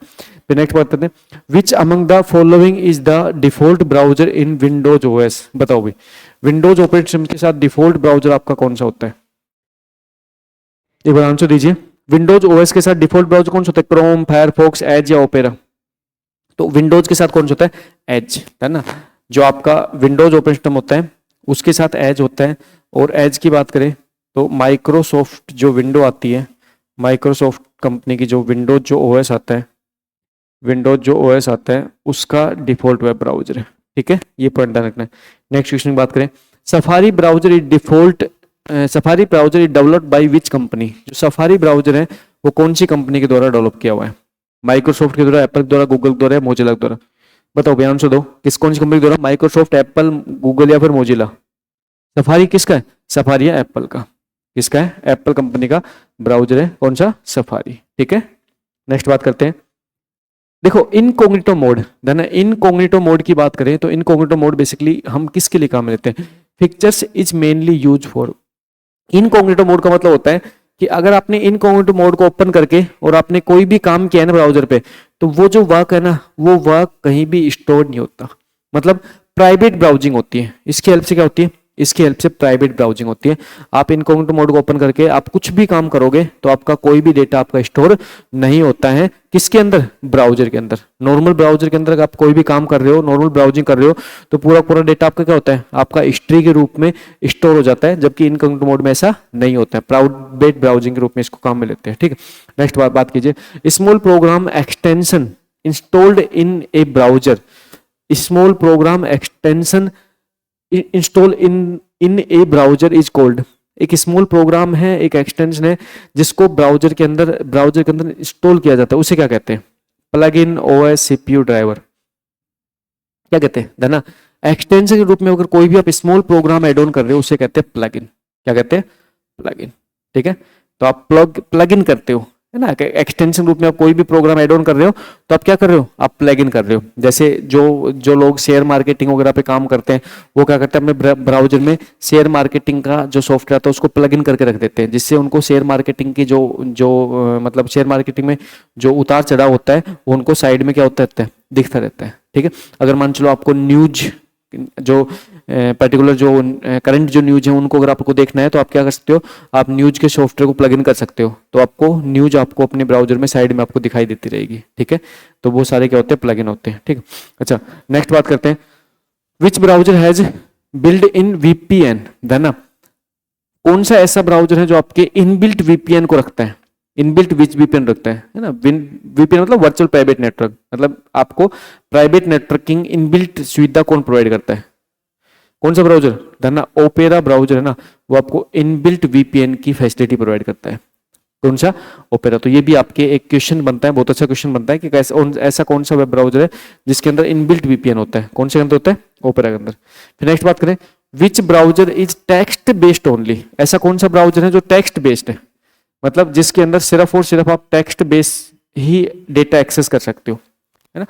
फिर नेक्स्ट बात करते हैं, which among the following is the default browser in Windows OS. बताओ भाई, विंडोज ऑपरेटिंग सिस्टम के साथ डिफॉल्ट ब्राउजर आपका कौन सा होता है, एक बार आंसर दीजिए। विंडोज ओएस के साथ डिफॉल्ट ब्राउजर कौन सा होता है, क्रोम, फायरफॉक्स, एज या ओपेरा। तो विंडोज के साथ कौन सा होता है, एज, है ना। जो आपका विंडोज ऑपरेटिंग सिस्टम होता है उसके साथ एज होता है। और एज की बात करें तो माइक्रोसॉफ्ट जो विंडो आती है, माइक्रोसॉफ्ट कंपनी की जो विंडोज जो ओएस आता है, विंडोज जो ओएस आता है उसका डिफॉल्ट वेब ब्राउजर है, ठीक है, ये पॉइंट ध्यान रखना है। नेक्स्ट क्वेश्चन की बात करें, safari browser is default, safari browser is developed by which company. जो सफारी ब्राउजर है वो कौन सी कंपनी के द्वारा डेवलप किया हुआ है, माइक्रोसॉफ्ट के द्वारा, एप्पल के द्वारा, गूगल के द्वारा या मोजिला के द्वारा। बताओ भैया आंसर दो, किस कौन सी कंपनी के द्वारा, माइक्रोसॉफ्ट, एप्पल, गूगल या फिर मोजिला। सफारी किसका है, सफारी है एप्पल का, किसका है, एप्पल कंपनी का ब्राउजर है कौन सा, सफारी, ठीक है। नेक्स्ट बात करते हैं, देखो incognito mode, then incognito mode की बात करें तो इनकॉग्निटो मोड बेसिकली हम किसके लिए काम में लेते हैं, pictures is mainly use for. Incognito mode का मतलब होता है कि अगर आपने इनकॉग्निटो मोड को ओपन करके और आपने कोई भी काम किया है ना ब्राउजर पे, तो वो जो वर्क है ना वो वर्क कहीं भी स्टोर नहीं होता, मतलब प्राइवेट ब्राउजिंग होती है। इसकी हेल्प से क्या होती है, इसकी हेल्प से प्राइवेट ब्राउजिंग होती है। आप इनकॉग्निटो मोड को ओपन करके आप कुछ भी काम करोगे तो आपका कोई भी डेटा आपका स्टोर नहीं होता है, किसके अंदर, ब्राउजर के अंदर। नॉर्मल ब्राउजर के अंदर आप कोई भी काम कर रहे हो, नॉर्मल ब्राउजिंग कर रहे हो, तो पूरा पूरा डेटा आपका क्या होता है, आपका हिस्ट्री के रूप में स्टोर हो जाता है, जबकि इनकॉग्निटो मोड में ऐसा नहीं होता है, प्राइवेट ब्राउजिंग के रूप में इसको काम में लेते हैं, ठीक है। नेक्स्ट बात कीजिए, small program extension installed in a browser, small program extension install in a browser is called. एक स्मॉल प्रोग्राम है, एक एक्सटेंशन है जिसको ब्राउजर के अंदर इंस्टॉल किया जाता है, उसे क्या कहते हैं, plug in OS CPU driver, क्या कहते हैं, है ना। एक्सटेंशन के रूप में अगर कोई भी आप स्मॉल प्रोग्राम एड ऑन कर रहे हो उसे कहते हैं प्लग इन, क्या कहते हैं, प्लग इन, ठीक है। तो आप प्लग इन करते हो, है ना, एक्सटेंशन रूप में आप कोई भी प्रोग्राम एड ऑन कर रहे हो तो आप क्या कर रहे हो, आप प्लग इन कर रहे हो। जैसे जो लोग शेयर मार्केटिंग वगैरह पे काम करते हैं वो क्या करते हैं, अपने ब्राउजर में शेयर मार्केटिंग का जो सॉफ्टवेयर आता है उसको प्लग इन करके रख देते हैं, जिससे उनको शेयर मार्केटिंग की मतलब शेयर मार्केटिंग में जो उतार चढ़ाव होता है वो उनको साइड में क्या होता रहता है, दिखता रहता है, ठीक है। अगर मान चलो आपको न्यूज जो पर्टिकुलर जो करंट जो न्यूज है उनको अगर आपको देखना है तो आप क्या कर सकते हो, आप न्यूज के सॉफ्टवेयर को प्लग इन कर सकते हो, तो आपको न्यूज आपको अपने ब्राउजर में साइड में आपको दिखाई देती रहेगी, ठीक है। तो वो सारे क्या होते हैं, प्लग इन होते हैं, ठीक है। अच्छा नेक्स्ट बात करते हैं, which browser has built in VPN, है ना। कौन सा ऐसा ब्राउजर है जो आपके इनबिल्ट वीपीएन को रखता है, इनबिल्ट विच वीपीएन रखता है ना। वीपीएन मतलब वर्चुअल प्राइवेट नेटवर्क, मतलब आपको प्राइवेट नेटवर्किंग इनबिल्ट सुविधा कौन प्रोवाइड करता है, कौन सा ब्राउजर, धरना ओपेरा ब्राउजर है ना, वो आपको इनबिल्ट वीपीएन की फैसिलिटी प्रोवाइड करता है, कौन सा, ओपेरा। तो ये भी आपके एक क्वेश्चन बनता है, बहुत अच्छा क्वेश्चन बनता है कि ऐसा कौन सा वेब ब्राउजर है जिसके अंदर इनबिल्ट वीपीएन होता है, कौन से के अंदर होता है, ओपेरा के अंदर। फिर नेक्स्ट बात करें, which browser is text based only, ऐसा कौन सा ब्राउजर है जो टेक्स्ट बेस्ड है, मतलब जिसके अंदर सिर्फ और सिर्फ आप टेक्स्ट बेस ही डेटा एक्सेस कर सकते हो, है ना।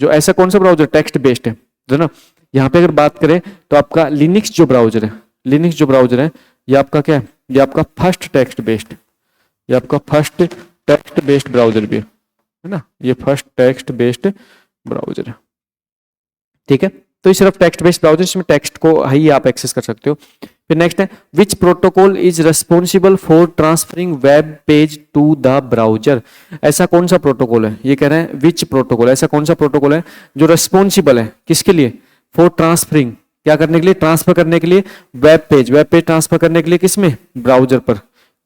जो ऐसा कौन सा ब्राउजर टेक्स्ट बेस्ड है ना। यहाँ पे अगर बात करें तो आपका लिनक्स जो ब्राउजर है, लिनक्स जो ब्राउजर है ये आपका क्या है, ये आपका फर्स्ट टेक्स्ट बेस्ड, ये आपका फर्स्ट टेक्स्ट बेस्ड ब्राउजर भी है ना, ये फर्स्ट टेक्स्ट बेस्ड ब्राउजर है, ठीक है। तो ये सिर्फ टेक्स्ट बेस्ड ब्राउजर, इसमें टेक्स्ट को ही आप एक्सेस कर सकते हो। फिर नेक्स्ट है, which protocol is responsible for transferring web page to the browser, ऐसा कौन सा प्रोटोकॉल है, ये कह रहे हैं विच प्रोटोकॉल, ऐसा कौन सा प्रोटोकॉल है जो रेस्पॉन्सिबल है किसके लिए, फॉर ट्रांसफरिंग, क्या करने के लिए, ट्रांसफर करने के लिए वेब पेज ट्रांसफर करने के लिए किसमें, ब्राउजर पर।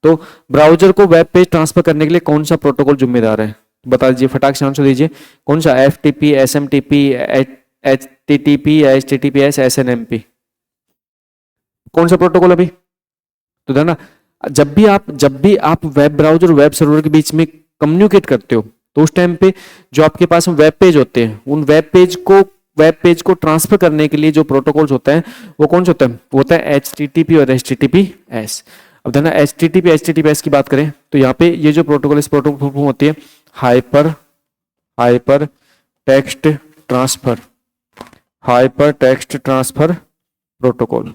तो ब्राउजर को वेब पेज ट्रांसफर करने के लिए कौन सा प्रोटोकॉल जिम्मेदार है, बता दीजिए, फटाक से आंसर दीजिए, कौन सा, FTP, SMTP, HTTP, HTTPS, SNMP, कौन सा प्रोटोकॉल अभी। तो है ना, जब भी आप वेब ब्राउजर वेब सर्वर के बीच में कम्युनिकेट करते हो तो उस टाइम पे जो आपके पास वेब पेज होते हैं, उन वेब पेज को ट्रांसफर करने के लिए जो प्रोटोकॉल्स होता है वो कौन सा होता है? वो होता है HTTP और HTTPS। अब देखना HTTPS की बात करें तो यहाँ पे ये जो प्रोटोकॉल, इस प्रोटोकॉल फॉर्म होती है hyper text transfer protocol,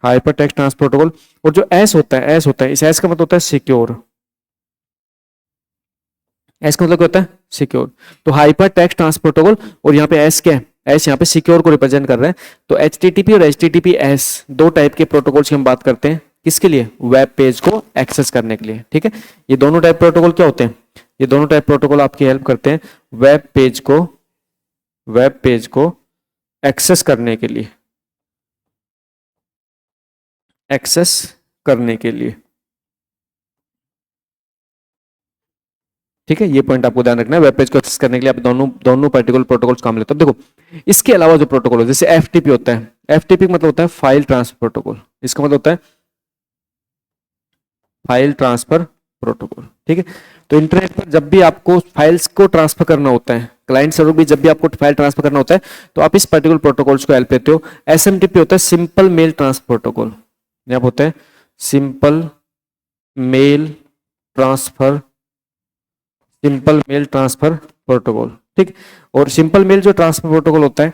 hyper text transfer protocol. और जो एस होता है इस एस का मतलब होता है सिक्योर, एस का मतलब क्या होता है? सिक्योर। तो हाइपर टेक्स्ट ट्रांसफर प्रोटोकॉल, और यहाँ पे एस क्या है? एस यहाँ पे सिक्योर को रिप्रेजेंट कर रहा है। तो HTTP और HTTPS दो टाइप के प्रोटोकॉल्स की हम बात करते हैं, किसके लिए? वेब पेज को एक्सेस करने के लिए, ठीक है। ये दोनों टाइप प्रोटोकॉल क्या होते हैं? ये दोनों टाइप प्रोटोकॉल आपकी हेल्प करते हैं वेब पेज को एक्सेस करने के लिए, ठीक है। ये पॉइंट आपको ध्यान रखना है, वेब पेज को एक्सेस करने के लिए आप दोनों पर्टिकुलर प्रोटोकॉल्स काम लेते हैं। देखो इसके अलावा जो प्रोटोकॉल जैसे FTP होता है, FTP मतलब होता है फाइल ट्रांसफर प्रोटोकॉल, इसका मतलब होता है फाइल ट्रांसफर प्रोटोकॉल, ठीक है। तो इंटरनेट पर जब भी आपको फाइल्स को ट्रांसफर करना होता है, क्लाइंट सर्वर भी जब भी आपको फाइल ट्रांसफर करना होता है, तो आप इस पर्टिकुलर प्रोटोकॉल्स को हेल्प लेते हो। SMTP होता है सिंपल मेल ट्रांसफर प्रोटोकॉल, यहाँ होता है सिंपल मेल ट्रांसफर प्रोटोकॉल, ठीक। और सिंपल मेल जो ट्रांसफर प्रोटोकॉल होता है,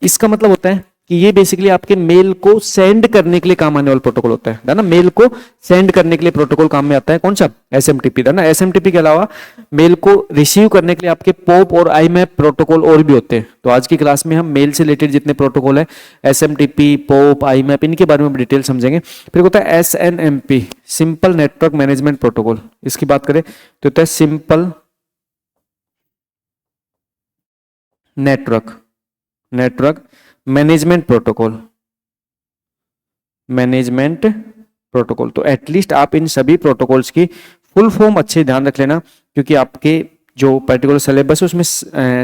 इसका मतलब होता है कि ये बेसिकली आपके मेल को सेंड करने के लिए काम आने वाला प्रोटोकॉल होता है ना। मेल को सेंड करने के लिए प्रोटोकॉल काम में आता है, कौन सा? SMTP ना। SMTP के अलावा मेल को रिसीव करने के लिए आपके POP और IMAP प्रोटोकॉल और भी होते हैं। तो आज की क्लास में हम मेल से रिलेटेड जितने प्रोटोकॉल है, SMTP, POP, IMAP, इनके बारे में डिटेल समझेंगे। फिर होता है SNMP, simple network management protocol. इसकी बात करें तो होता है सिंपल नेटवर्क मैनेजमेंट प्रोटोकॉल। तो एटलीस्ट आप इन सभी प्रोटोकॉल्स की फुल फॉर्म अच्छे ध्यान रख लेना, क्योंकि आपके जो पर्टिकुलर सिलेबस है उसमें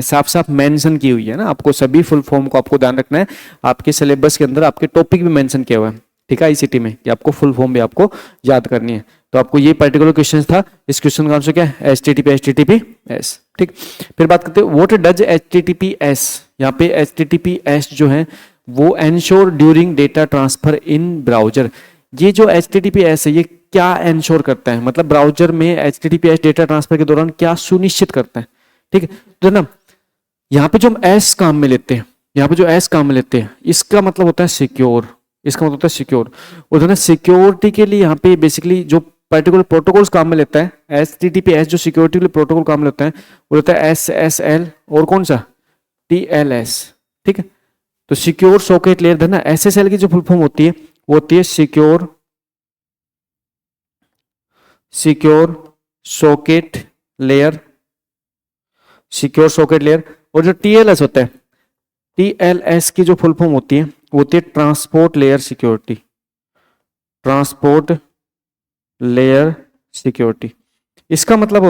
साफ साफ मेंशन की हुई है ना। आपको सभी फुल फॉर्म को आपको ध्यान रखना है, आपके सिलेबस के अंदर आपके टॉपिक भी मेंशन किया हुआ है, ठीक है, ICT में, कि आपको फुल फॉर्म भी आपको याद करनी है। तो आपको ये पर्टिकुलर क्वेश्चन था, इस क्वेश्चन का आंसर क्या है? HTTPS, ठीक। फिर बात करते हैं व्हाट डज HTTPS। यहाँ पे HTTPS जो है वो एंश्योर ड्यूरिंग डेटा ट्रांसफर इन ब्राउजर। ये जो HTTPS है ये क्या एंश्योर करता है, मतलब ब्राउजर में HTTPS डेटा ट्रांसफर के दौरान क्या सुनिश्चित करता है, ठीक है। तो ना यहाँ पे जो हम S काम में लेते हैं, इसका मतलब होता है सिक्योर, और सिक्योरिटी के लिए यहाँ पे बेसिकली जो पर्टिकुलर प्रोटोकॉल्स काम में लेता है HTTPS, जो सिक्योरिटी के लिए प्रोटोकॉल काम में लेता है वो होता है SSL और कौन सा? TLS, ठीक है। तो सिक्योर सॉकेट लेयर है ना, SSL की जो फुल फॉर्म होती है वो होती है सिक्योर सॉकेट लेयर, और जो TLS होता है, TLS की जो फुल फॉर्म होती है वो होती है ट्रांसपोर्ट लेयर सिक्योरिटी। इसका मतलब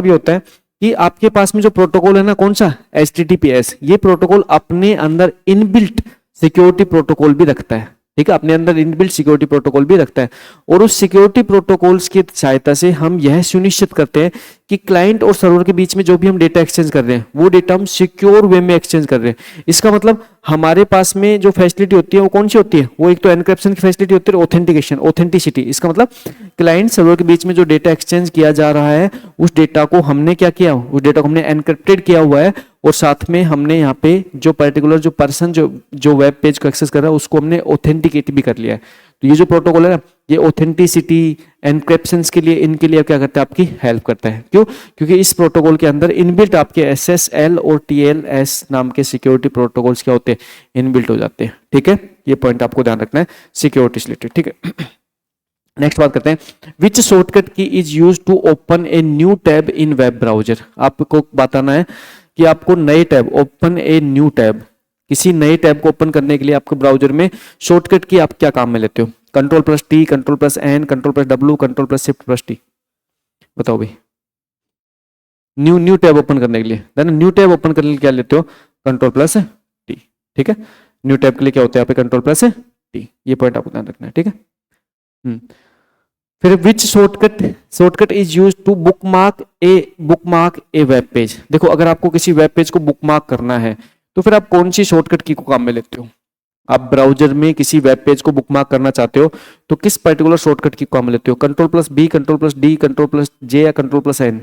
ये होता है कि आपके पास में जो प्रोटोकॉल है ना, कौन सा? HTTPS, ये प्रोटोकॉल अपने अंदर इनबिल्ट सिक्योरिटी प्रोटोकॉल भी रखता है, ठीक है, अपने अंदर इनबिल्ट सिक्योरिटी प्रोटोकॉल भी रखता है। और उस सिक्योरिटी प्रोटोकॉल्स की सहायता से हम यह सुनिश्चित करते हैं कि क्लाइंट और सर्वर के बीच में जो भी हम डेटा एक्सचेंज कर रहे हैं वो डेटा हम सिक्योर वे में एक्सचेंज कर रहे हैं। इसका मतलब हमारे पास में जो फैसिलिटी होती है वो कौन सी होती है? वो एक तो एनक्रिप्शन की फैसिलिटी होती है, ऑथेंटिसिटी। इसका मतलब क्लाइंट सर्वर के बीच में जो डेटा एक्सचेंज किया जा रहा है उस डेटा को हमने क्या किया? उस डेटा को हमने एनक्रिप्टेड किया हुआ है, और साथ में हमने यहाँ पे जो पर्टिकुलर जो पर्सन जो वेब पेज को एक्सेस कर रहा है उसको हमने ऑथेंटिकेट भी कर लिया है। तो ये जो प्रोटोकॉल है ना, ये ऑथेंटिसिटी, एनक्रिप्शंस के लिए, इनके लिए क्या करता है? आपकी हेल्प करता है। क्यों? क्योंकि इस प्रोटोकॉल के अंदर इनबिल्ट आपके SSL और TLS नाम के सिक्योरिटी प्रोटोकॉल्स क्या होते हैं? इनबिल्ट हो जाते हैं, ठीक है। ये पॉइंट आपको ध्यान रखना है सिक्योरिटी से रिलेटेड, ठीक है। नेक्स्ट बात करते हैं, which shortcut key is use to open a new tab in web browser. आपको बताना है कि आपको नए tab, open a new tab, किसी नए टैब को ओपन करने के लिए आपके ब्राउजर में शॉर्टकट की आप क्या काम में लेते हो? Ctrl+T, Ctrl+N, Ctrl+W, Ctrl+Shift+T। बताओ भाई, न्यू टैब ओपन करने के लिए, न्यू टैब ओपन करने के लिए क्या लेते हो? Ctrl+T, ठीक है। न्यू टैब के लिए क्या होता है यहाँ पे? Ctrl+T। ये पॉइंट आपको ध्यान रखना है, ठीक है। फिर which shortcut is use to bookmark a web page. देखो अगर आपको किसी वेब पेज को बुकमार्क करना है तो फिर आप कौन सी शॉर्टकट की को काम में लेते हो? आप ब्राउजर में किसी वेब पेज को बुकमार्क करना चाहते हो तो किस पर्टिकुलर शॉर्टकट की काम में लेते हो? Ctrl+B, Ctrl+D, Ctrl+J या Ctrl+N?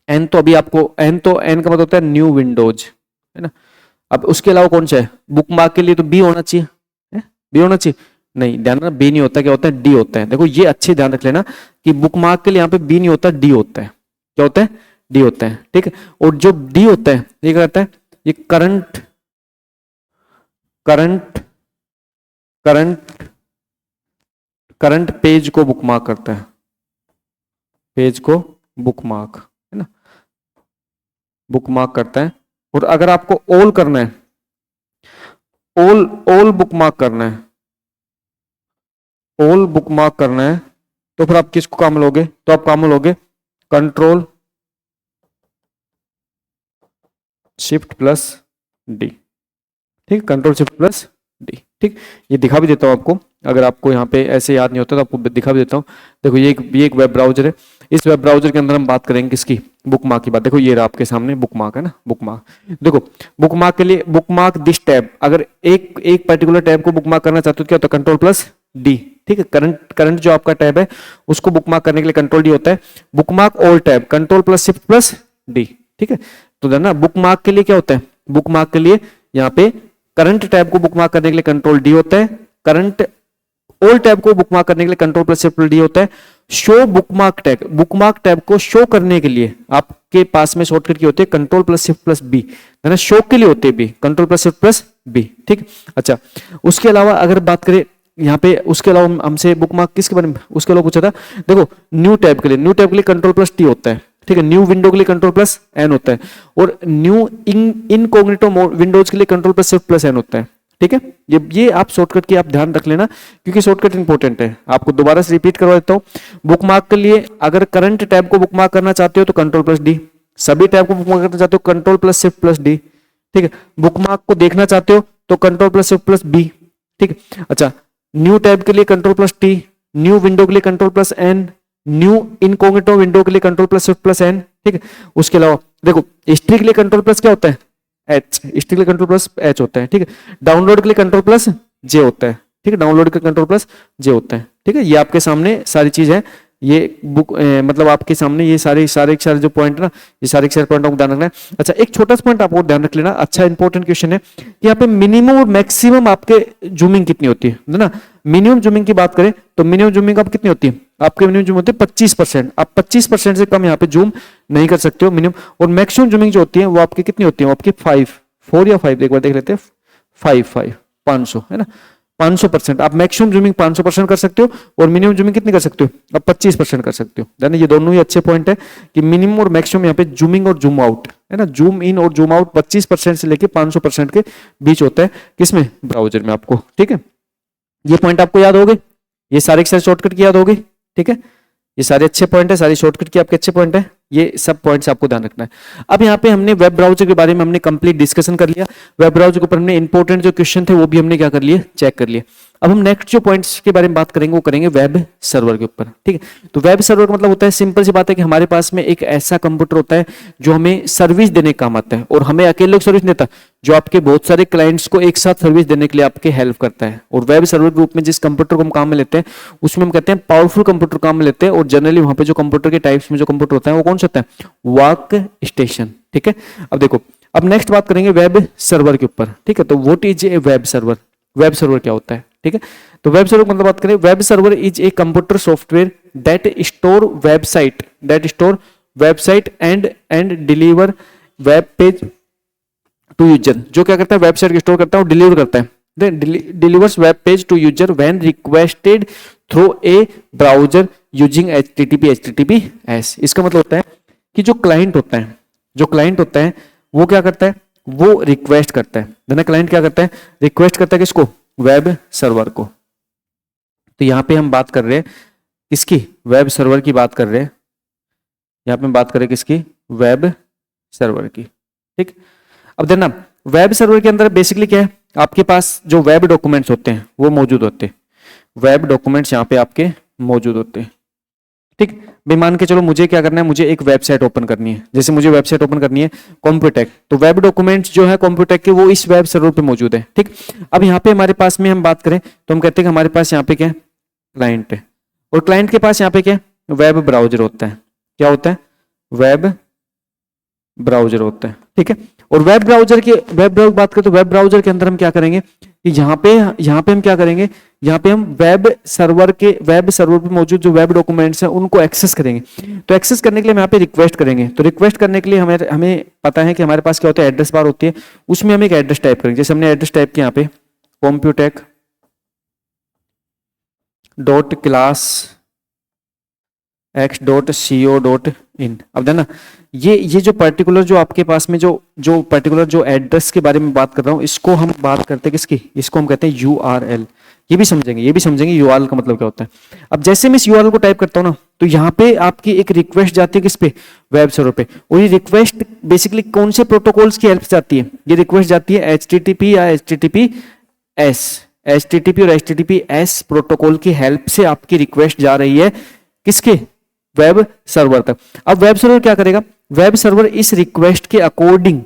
एन तो अभी आपको एन का मतलब होता है न्यू विंडोज, है ना। अब उसके अलावा कौन सा है? बुकमार्क के लिए तो बी होना चाहिए, बी होना चाहिए। नहीं, ध्यान रखना बी नहीं होता, क्या होता है? डी होता है। देखो ये अच्छे ध्यान रख लेना कि बुकमार्क के लिए यहाँ पे बी नहीं होता, डी होता है। क्या होता है? डी होता है, ठीक है। और जो डी होता है ये क्या कहता है? ये करंट पेज को बुकमार्क करता है, पेज को बुकमार्क, है ना, बुकमार्क करता है। और अगर आपको ऑल करना है, ऑल बुकमार्क करना है, ऑल बुकमार्क करना है तो फिर आप किसको काम लोगे? तो आप काम लोगे Ctrl+Shift+D, ठीक, Ctrl+Shift+D, ठीक। ये दिखा भी देता हूं आपको, अगर आपको यहाँ पे ऐसे याद नहीं होता तो आपको दिखा भी देता हूँ। देखो ये एक वेब ब्राउजर है, इस वेब ब्राउजर के अंदर हम बात करेंगे किसकी? बुकमार्क की बात। देखो ये रहा आपके सामने बुकमार्क, है ना, बुकमार्क। देखो बुकमार्क के लिए बुकमार्क दिस टैब, अगर एक पर्टिकुलर टैब को बुकमार्क करना चाहते हो क्या होता है? Ctrl+D, ठीक है। करंट जो आपका टैब है उसको बुकमार्क करने के लिए Ctrl+D होता है। बुकमार्क ऑल टैब Ctrl+Shift+D, ठीक है। तो ना बुकमार्क के लिए क्या होता है? बुकमार्क के लिए यहाँ पे करंट टैब को बुकमार्क करने के लिए Ctrl+D होता है, करंट ऑल टैब को बुकमार्क करने के लिए Ctrl+Shift+D होता है। Show bookmark tab, bookmark tab को शो करने के लिए आपके पास में शॉर्टकट की होती है Ctrl+Shift+B, है ना, शो के लिए होते हैं भी Ctrl+Shift+B, ठीक। अच्छा, उसके अलावा अगर बात करें यहाँ पे, उसके अलावा हमसे बुकमार्क किसके बारे में उसके अलावा पूछा था? देखो न्यू टैब के लिए Ctrl+T होता है, ठीक है। न्यू विंडो के लिए Ctrl+N होता है, और न्यू इनकॉग्निटो विंडोज के लिए Ctrl+Shift+N होता है, ठीक है। ये आप शॉर्टकट की आप ध्यान रख लेना क्योंकि शॉर्टकट इंपॉर्टेंट है। आपको दोबारा से रिपीट करवा देता हूँ। बुकमार्क के लिए अगर करंट टैब को बुकमार्क करना चाहते हो तो Ctrl+D, सभी टैब को बुकमार्क करना चाहते हो Ctrl+Shift+D, ठीक है। बुकमार्क को देखना चाहते हो तो Ctrl+Shift+B, ठीक है। अच्छा, न्यू टैब के लिए Ctrl+T, न्यू विंडो के लिए Ctrl+N, न्यू इनकॉग्निटो विंडो के लिए Ctrl+Shift+N, ठीक है। उसके अलावा देखो हिस्ट्री के लिए Ctrl+ क्या होता है? H, हिस्ट्री के लिए Ctrl+H होता है, ठीक है। डाउनलोड के लिए Ctrl+J होता है, ठीक है। डाउनलोड के लिए Ctrl+J होता है, ठीक है। ये आपके सामने सारी चीज है, ये बुक मतलब आपके सामने ये सारे जो पॉइंट है ना, ये सारे पॉइंट आपको ध्यान रखना है। अच्छा, एक छोटा सा पॉइंट आपको ध्यान रख लेना, अच्छा इंपॉर्टेंट क्वेश्चन है कि यहाँ पे मिनिमम और मैक्सिमम आपके जूमिंग कितनी होती है ना। मिनिमम जूमिंग की बात करें तो मिनिमम जूमिंग आप कितनी होती है? आपके मिनिमम जूम होती है 25%। आप 25% से कम यहाँ पे जूम नहीं कर सकते हो मिनिमम। और मैक्सिमम जूमिंग जो होती है वो आपकी कितनी होती है? वो आपकी 4 या 5, एक बार देख लेते हैं। 500, है ना, 500%। आप मैक्सिमम जूमिंग 500% कर सकते हो और मिनिमम जूमिंग कितनी कर सकते हो? आप 25% कर सकते हो। यानी ये दोनों ही अच्छे पॉइंट है कि मिनिमम और मैक्सिमम यहाँ पे जूमिंग और जूम आउट, है ना, जूम इन और जूम आउट 25% से लेके 500% के बीच होता है। किसमें? ब्राउजर में आपको, ठीक है। ये पॉइंट आपको याद हो गए, ये सारे शॉर्टकट की याद हो गई, ठीक है। ये सारे अच्छे पॉइंट है, सारी शॉर्टकट की आपके अच्छे पॉइंट है, ये सब पॉइंट्स आपको ध्यान रखना है। अब यहाँ पे हमने वेब ब्राउजर के बारे में हमने कंप्लीट डिस्कशन कर लिया। वेब ब्राउजर के ऊपर हमने इंपॉर्टेंट जो क्वेश्चन थे वो भी हमने क्या कर लिए? चेक कर लिए। अब हम नेक्स्ट जो पॉइंट्स के बारे में बात करेंगे वो करेंगे वेब सर्वर के ऊपर, ठीक है। तो वेब सर्वर का मतलब होता है, सिंपल सी बात है कि हमारे पास में एक ऐसा कंप्यूटर होता है जो हमें सर्विस देने का काम आता है, और हमें अकेले लोग सर्विस देता, जो आपके बहुत सारे क्लाइंट्स को एक साथ सर्विस देने के लिए आपके हेल्प करता है। और वेब सर्वर के रूप में जिस कंप्यूटर को हम काम में लेते हैं उसमें हम कहते हैं पावरफुल कंप्यूटर काम में लेते हैं। और जनरली वहां पे जो कंप्यूटर के टाइप्स में जो कंप्यूटर होता है वो कौन सा होता है? वर्क स्टेशन, ठीक है। अब देखो, अब नेक्स्ट बात करेंगे वेब सर्वर के ऊपर, ठीक है। तो what is a web server? Web server क्या होता है, ठीक है। तो वेब सर्वर मतलब बात करें, web server is a computer software that store website and deliver web page to user. जो क्या करता है? वेबसाइट स्टोर करता है और डिलीवर करता है, delivers web page to user when requested through a browser using HTTPS। इसका मतलब होता है कि जो क्लाइंट होता है वो क्या करता है? वो रिक्वेस्ट करता है। क्लाइंट क्या करता है? रिक्वेस्ट करता है किसको? वेब सर्वर को। तो यहां पे हम बात कर रहे हैं किसकी? वेब सर्वर की बात कर रहे हैं। यहां पे हम बात कर रहे हैं किसकी? वेब सर्वर की, ठीक। अब देखना, वेब सर्वर के अंदर बेसिकली क्या है? आपके पास जो वेब डॉक्यूमेंट्स होते हैं वो मौजूद होते हैं। वेब डॉक्यूमेंट्स यहाँ पे आपके मौजूद होते हैं। ठीक, भाई मान के चलो मुझे क्या करना है, मुझे एक वेबसाइट ओपन करनी है, जैसे मुझे वेबसाइट ओपन करनी है कॉम्प्यूटेक, तो वेब डॉक्यूमेंट्स जो है कॉम्प्यूटेक के वो इस वेब सर्वर पे मौजूद है। ठीक, अब यहाँ पे हमारे पास में हम बात करें तो हम कहते हैं कि हमारे पास यहाँ पे क्या है, क्लाइंट है, और क्लाइंट के पास यहाँ पे क्या है, वेब ब्राउजर होता है। क्या होता है, वेब ब्राउजर होता है। ठीक है, और वेब ब्राउजर बात करें तो वेब ब्राउजर के अंदर हम क्या करेंगे कि यहाँ पे हम क्या करेंगे, यहाँ पे हम वेब सर्वर पे मौजूद जो वेब डॉक्यूमेंट्स हैं उनको एक्सेस करेंगे। तो एक्सेस करने के लिए हम यहाँ पे रिक्वेस्ट करेंगे, तो रिक्वेस्ट करने के लिए हमें पता है कि हमारे पास क्या होता है, एड्रेस बार होती है, उसमें हम एक एड्रेस टाइप करेंगे। जैसे हमने एड्रेस टाइप किया यहाँ पे कॉम्प्यूटेक .class x.co.in। अब देना ये जो पर्टिकुलर जो आपके पास में जो पर्टिकुलर जो एड्रेस के बारे में बात कर रहा हूँ, इसको हम बात करते हैं किसकी, इसको हम कहते हैं URL। ये भी समझेंगे URL का मतलब क्या होता है। अब जैसे मैं इस URL को टाइप करता हूँ ना, तो यहाँ पे आपकी एक रिक्वेस्ट जाती है किस पे, वेब सर्वर पे, और ये रिक्वेस्ट बेसिकली कौन से प्रोटोकॉल्स की हेल्प से जाती है, ये रिक्वेस्ट जाती है HTTP या HTTP और HTTPS प्रोटोकॉल की हेल्प से आपकी रिक्वेस्ट जा रही है किसके, वेब सर्वर तक। अब वेब सर्वर क्या करेगा, वेब सर्वर इस रिक्वेस्ट के अकॉर्डिंग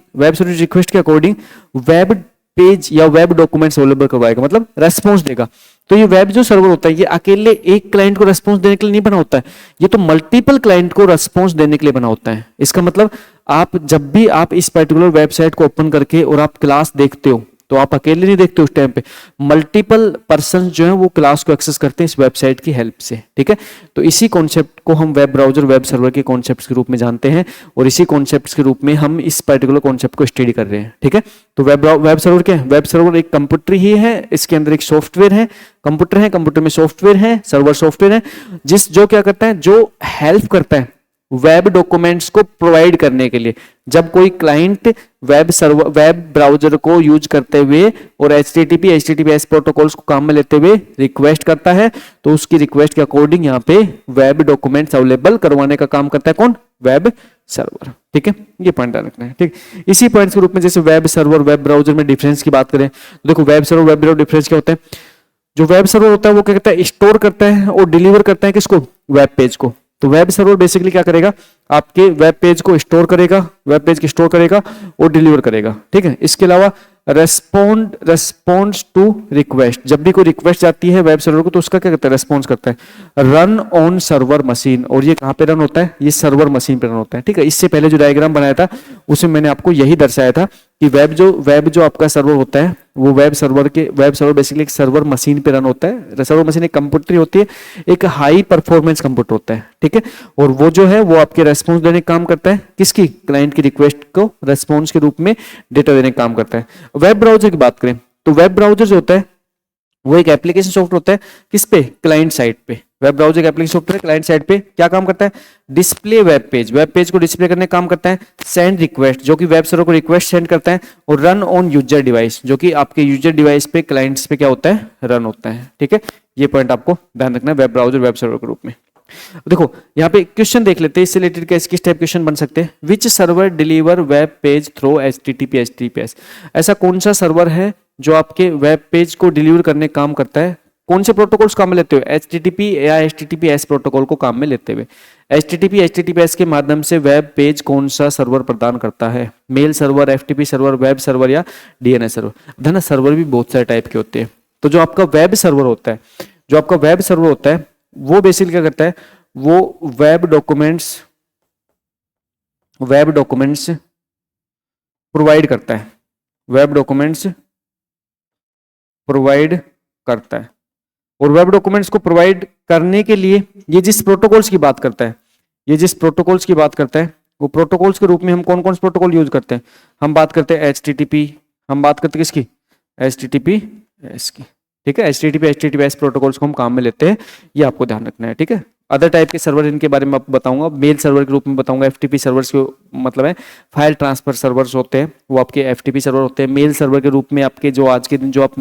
वेब पेज या वेब डॉक्यूमेंट्स अवेलेबल करवाएगा, मतलब रेस्पॉन्स देगा। तो ये वेब जो सर्वर होता है ये अकेले एक क्लाइंट को रेस्पॉन्स देने के लिए नहीं बना होता है, ये तो मल्टीपल क्लाइंट को रेस्पॉन्स देने के लिए बना होता है। इसका मतलब आप जब भी आप इस पर्टिकुलर वेबसाइट को ओपन करके और आप क्लास देखते हो तो आप अकेले नहीं देखते, उस टाइम पे मल्टीपल पर्सन जो है वो क्लास को एक्सेस करते हैं इस वेबसाइट की हेल्प से। ठीक है, तो इसी कॉन्सेप्ट को हम वेब ब्राउजर वेब सर्वर के कॉन्सेप्ट्स के रूप में जानते हैं, और इसी कॉन्सेप्ट्स के रूप में हम इस पर्टिकुलर कॉन्सेप्ट को स्टडी कर रहे हैं। ठीक है, तो वेब सर्वर क्या है, वेब सर्वर एक कंप्यूटर ही है, इसके अंदर एक सॉफ्टवेयर है, कंप्यूटर में सॉफ्टवेयर है, सर्वर सॉफ्टवेयर है, जो क्या करता है, जो हेल्प करता है वेब डॉक्यूमेंट्स को प्रोवाइड करने के लिए। जब कोई क्लाइंट वेब ब्राउजर को यूज करते हुए और HTTPS प्रोटोकॉल्स को काम में लेते हुए रिक्वेस्ट करता है, तो उसकी रिक्वेस्ट के अकॉर्डिंग यहाँ पे वेब डॉक्यूमेंट्स अवेलेबल करवाने का काम करता है कौन, वेब सर्वर। ठीक है, ये पॉइंट रखना है। ठीक, इसी पॉइंट के रूप में जैसे वेब सर्वर वेब ब्राउजर में डिफरेंस की बात करें तो देखो web server web browser difference क्या होता है, जो वेब सर्वर होता है वो क्या करता है, स्टोर करता है और डिलीवर करता है किसको, वेब पेज को। तो वेब सर्वर बेसिकली क्या करेगा, आपके वेब पेज को स्टोर करेगा और डिलीवर करेगा। ठीक है, इसके अलावा रेस्पॉन्स टू रिक्वेस्ट, जब भी कोई रिक्वेस्ट जाती है वेब सर्वर को तो उसका क्या करता है, रेस्पॉन्स करता है। रन ऑन सर्वर मशीन, और ये कहाँ पे रन होता है, ये सर्वर मशीन पे रन होता है। ठीक है, इससे पहले जो डायग्राम बनाया था उसमें मैंने आपको यही दर्शाया था कि वेब जो आपका सर्वर होता है वो वेब सर्वर बेसिकली एक सर्वर मशीन पे रन होता है। सर्वर मशीन एक कंप्यूटर होती है, एक हाई परफॉर्मेंस कंप्यूटर होता है। ठीक है, और वो जो है वो आपके रेस्पॉन्स देने का काम करता है, किसकी, क्लाइंट की रिक्वेस्ट को रेस्पॉन्स के रूप में डेटा देने का काम करता है। वेब ब्राउजर की बात करें तो वेब ब्राउजर जो होता है वो एक एप्लीकेशन सॉफ्टवेयर होता है किस पे, क्लाइंट साइड पे। वेब ब्राउजर एक एप्लीकेशन सॉफ्टवेयर क्लाइंट साइड पे क्या काम करता है, डिस्प्ले वेब पेज को डिस्प्ले करने का काम करता है। सेंड रिक्वेस्ट, जो कि वेब सर्वर को रिक्वेस्ट सेंड करता है, और रन ऑन यूजर डिवाइस, जो कि आपके यूजर डिवाइस पे क्लाइंट्स पे क्या होता है, रन होता है। ठीक है, ये पॉइंट आपको ध्यान रखना है वेब ब्राउजर वेब सर्वर के रूप में। देखो यहाँ पे क्वेश्चन देख लेते हैं, इससे रिलेटेड किस टाइप क्वेश्चन बन सकते हैं। Which server deliver web page through HTTPS। ऐसा कौन सा सर्वर है जो आपके वेब पेज को डिलीवर करने काम करता है, कौन से प्रोटोकॉल्स काम में लेते हुए, HTTP या HTTPS प्रोटोकॉल को काम में लेते हुए। HTTPS के माध्यम से वेब पेज कौन सा सर्वर प्रदान करता है, mail server, FTP server, web server या DNS सर्वर। धना सर्वर भी बहुत सारे टाइप के होते हैं। तो जो आपका वेब सर्वर होता है वो बेसिकली क्या करता है, वो वेब डॉक्यूमेंट्स प्रोवाइड करता है, और वेब डॉक्यूमेंट्स को प्रोवाइड करने के लिए ये जिस प्रोटोकॉल्स की बात करता है वो प्रोटोकॉल्स के रूप में हम कौन कौन से प्रोटोकॉल यूज करते हैं, हम बात करते हैं HTTP, हम बात करते हैं किसकी, HTTPS की। ठीक है, HTTPS प्रोटोकॉल्स को हम काम में लेते हैं, ये आपको ध्यान रखना है। ठीक है, अदर टाइप के सर्वर इनके बारे में आपको बताऊंगा, मेल सर्वर के रूप में बताऊंगा। FTP सर्वर्स के मतलब है फाइल ट्रांसफर सर्वर्स होते हैं, वो आपके FTP सर्वर होते हैं। मेल सर्वर के रूप में आपके जो आज के दिन जो आप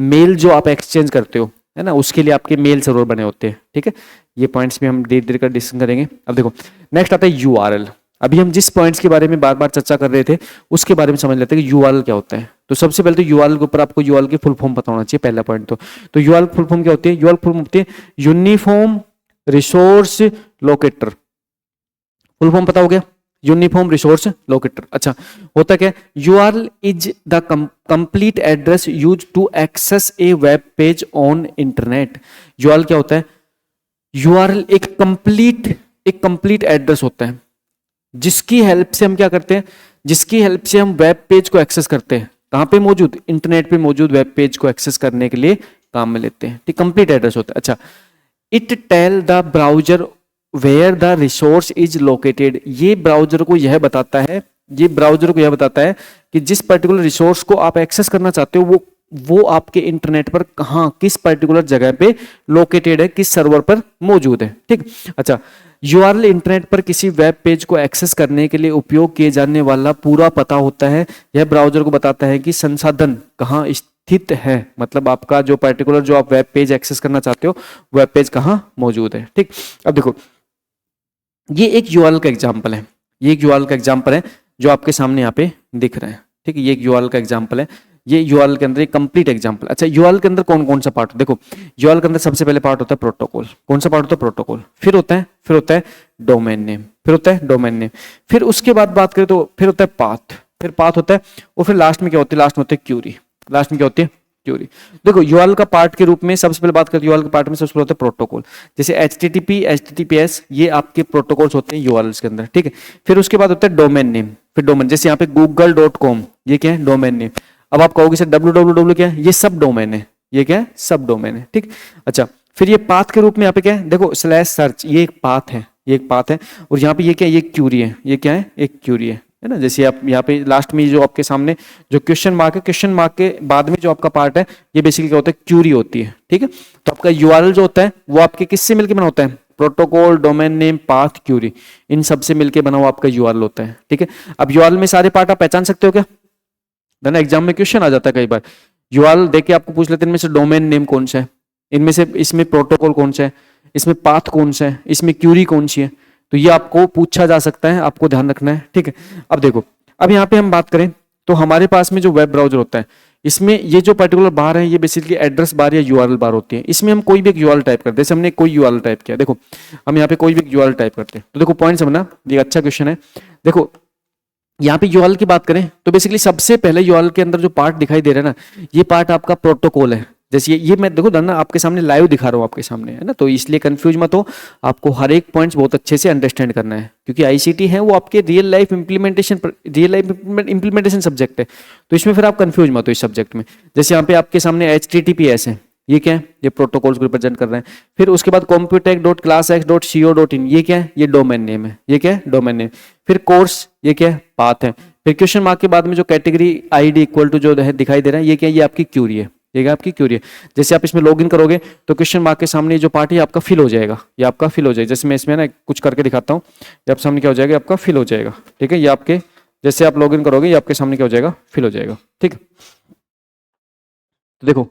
मेल जो आप एक्सचेंज करते हो है ना, उसके लिए आपके मेल सर्वर बने होते हैं। ठीक है, ये पॉइंट्स भी हम धीरे धीरे कर डिस्कस करेंगे। अब देखो नेक्स्ट आता है URL। अभी हम जिस पॉइंट्स के बारे में बार बार चर्चा कर रहे थे उसके बारे में समझ लेते हैं कि यूआरएल क्या होता है। तो सबसे पहले तो यूआरएल के ऊपर आपको यूआरएल की फुल फॉर्म पता होना चाहिए, पहला पॉइंट। तो यूआरएल फुल फॉर्म क्या होती है? यूआरएल फुल फॉर्म होती है uniform resource locator. Full form पता हो गया? Uniform resource locator. अच्छा, होता क्या? URL is the complete address use to access a web page on internet. URL क्या होता है? यूआरएल एक कंप्लीट एड्रेस होता है जिसकी हेल्प से हम क्या करते हैं? जिसकी हेल्प से हम वेब पेज को एक्सेस करते हैं। कहां पे मौजूद? इंटरनेट पे मौजूद वेब पेज को एक्सेस करने के लिए काम में लेते हैं। ठीक, कंप्लीट एड्रेस होता है। अच्छा, it tell the browser where the resource is located. ये ब्राउजर को यह बताता है कि जिस पर्टिकुलर रिसोर्स को आप एक्सेस करना चाहते हो वो आपके इंटरनेट पर कहां, किस पर्टिकुलर जगह पे लोकेटेड है, किस सर्वर पर मौजूद है। ठीक, अच्छा, यूआरएल इंटरनेट पर किसी वेब पेज को एक्सेस करने के लिए उपयोग किए जाने वाला पूरा पता होता है। यह ब्राउजर को बताता है कि संसाधन कहां स्थित है, मतलब आपका जो पर्टिकुलर जो आप वेब पेज एक्सेस करना चाहते हो वेब पेज कहां मौजूद है। ठीक, अब देखो ये एक यूआरएल का एग्जांपल है, जो आपके सामने यहाँ पे दिख रहा है। ठीक है, ये एक यूआरएल का एग्जांपल है। ये यूआरएल के अंदर एक कंप्लीट एग्जांपल। अच्छा, यूआरएल के अंदर कौन कौन सा पार्ट? देखो, यूआरएल के अंदर सबसे पहले पार्ट होता है प्रोटोकॉल। कौन सा पार्ट होता है? प्रोटोकॉल। फिर होता है डोमेन नेम। फिर उसके बाद बात करें तो फिर होता है पाथ होता है। और फिर लास्ट में क्या होती है? लास्ट में होती है क्यूरी। देखो, यूआरएल का पार्ट के रूप में सबसे पहले बात करते हैं, यूआरएल के पार्ट में सबसे पहले होता है प्रोटोकॉल। जैसे HTTP, HTTPS, ये आपके प्रोटोकॉल्स होते हैं यूआरएल के अंदर। ठीक है, फिर उसके बाद होता है डोमेन नेम। फिर डोमेन, जैसे यहाँ पे google.com, ये क्या है? Domain name. अब आप कहोगे सर www क्या है? ये सब डोमेन है। ये क्या है? सब डोमेन है। ठीक, अच्छा, फिर ये पाथ के रूप में यहाँ पे क्या है? देखो /search, ये एक पाथ है। और यहाँ पे ये क्या है? ये क्यूरी है। ये क्या है? एक क्यूरी है ना। जैसे आप यहाँ पे लास्ट में जो आपके सामने जो क्वेश्चन मार्क है, क्वेश्चन मार्क के बाद में जो आपका पार्ट है, ये बेसिकली क्या होता है? क्यूरी होती है। ठीक है, तो आपका यूआरएल जो होता है वो आपके किससे मिलकर बना होता है? Protocol, domain name, path, query, इन सब से मिलकर बना हुआ आपका यूआरएल होता है। ठीक है, अब यूआरएल में सारे पार्ट आप पहचान सकते हो क्या? ना, एग्जाम में क्वेश्चन आ जाता है कई बार, यूआरएल देके आपको पूछ लेते हैं इनमें से डोमेन नेम कौन सा है, इनमें से इसमें प्रोटोकॉल कौन सा है, इसमें पाथ कौन सा है, इसमें क्यूरी कौन सी है। तो ये आपको पूछा जा सकता है, आपको ध्यान रखना है। ठीक है, अब देखो, अब यहाँ पे हम बात करें तो हमारे पास में जो वेब ब्राउजर होता है, इसमें ये जो पर्टिकुलर बार है ये बेसिकली एड्रेस बार या यूआरएल बार होती है। इसमें हम कोई भी एक यूआरएल टाइप करते हैं। जैसे हमने कोई यूआरएल टाइप किया, देखो हम यहाँ पे कोई भी एक यूआरएल टाइप करते हैं, तो देखो पॉइंट समझना, ये अच्छा क्वेश्चन है। देखो यहाँ पे यूआरएल की बात करें तो बेसिकली सबसे पहले यूआरएल के अंदर जो पार्ट दिखाई दे रहा है ना, ये पार्ट आपका प्रोटोकॉल है। जैसे ये मैं देखो ना आपके सामने लाइव दिखा रहा हूँ आपके सामने, है ना, तो इसलिए कंफ्यूज मत हो, आपको हर एक पॉइंट्स बहुत अच्छे से अंडरस्टैंड करना है, क्योंकि आईसीटी है वो आपके रियल लाइफ इंप्लीमेंटेशन सब्जेक्ट है, तो इसमें फिर आप कंफ्यूज मत हो इस सब्जेक्ट में। जैसे यहाँ पे आपके सामने HTTPS है, ये क्या है? ये प्रोटोकॉल्स को रिप्रेजेंट कर रहे हैं। फिर उसके बाद computex.classx.co.in, ये क्या है? ये डोमेन नेम है। ये क्या है? Domain name. फिर कोर्स, ये क्या है? पाथ है। फिर क्वेश्चन मार्क के बाद में जो कैटेगरी ID इक्वल टू जो है दिखाई दे रहा है, ये क्या है? ये आपकी क्यूरी है। ये क्या आपकी क्यूरी है? जैसे आप इसमें लॉगिन करोगे तो क्वेश्चन मार्क के सामने जो पार्ट है आपका फिल हो जाएगा, ये आपका फिल हो जाएगा। जैसे मैं इसमें ना कुछ करके दिखाता हूँ, ये आप सामने क्या हो जाएगा? आपका फिल हो जाएगा। ठीक है, ये आपके जैसे आप लॉगिन करोगे ये आपके सामने क्या हो जाएगा? फिल हो जाएगा। ठीक है, तो देखो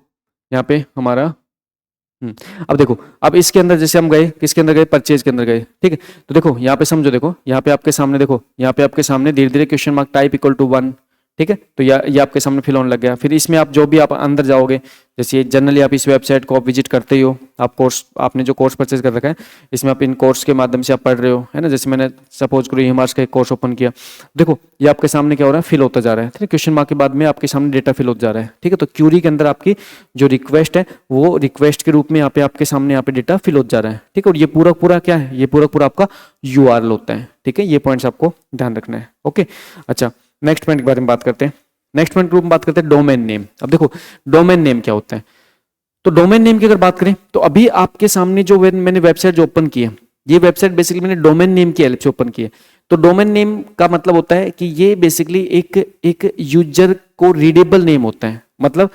यहाँ पे हमारा अब देखो, अब इसके अंदर जैसे हम गए, किसके अंदर गए? परचेज के अंदर गए। ठीक है, तो देखो यहाँ पे समझो, देखो यहाँ पे आपके सामने, देखो यहाँ पे आपके सामने धीरे धीरे question mark type equal to 1, ठीक है, तो ये आपके सामने फिल होने लग गया। फिर इसमें आप जो भी आप अंदर जाओगे, जैसे जनरली आप इस वेबसाइट को आप विजिट करते ही हो, आप कोर्स, आपने जो कोर्स परचेज कर रखा है इसमें आप इन कोर्स के माध्यम से आप पढ़ रहे हो, है ना। जैसे मैंने सपोज करो हिमार्स का एक कोर्स ओपन किया, देखो ये आपके सामने क्या हो रहा है? फिल होता जा रहा है। ठीक है, क्वेश्चन मार्क के बाद में आपके सामने डेटा फिल होता जा रहा है। ठीक है, तो क्यूरी के अंदर आपकी जो रिक्वेस्ट है वो रिक्वेस्ट के रूप में यहाँ पे आपके सामने यहाँ पे डेटा फिल होता जा रहा है। ठीक है, और ये पूरा क्या है? ये पूरा आपका यूआरएल होता है। ठीक है, ये पॉइंट्स आपको ध्यान रखना है। ओके, अच्छा, नेक्स्ट पॉइंट के बारे में बात करते हैं। नेक्स्ट पॉइंट ग्रुप में बात करते हैं डोमेन नेम। अब देखो डोमेन नेम क्या होता है, तो डोमेन नेम की अगर बात करें तो अभी आपके सामने जो मैंने वेबसाइट जो ओपन की है, ये वेबसाइट बेसिकली मैंने डोमेन नेम की हेल्प से ओपन की है। तो डोमेन नेम का मतलब होता है कि ये बेसिकली एक यूजर को रीडेबल नेम होता है। मतलब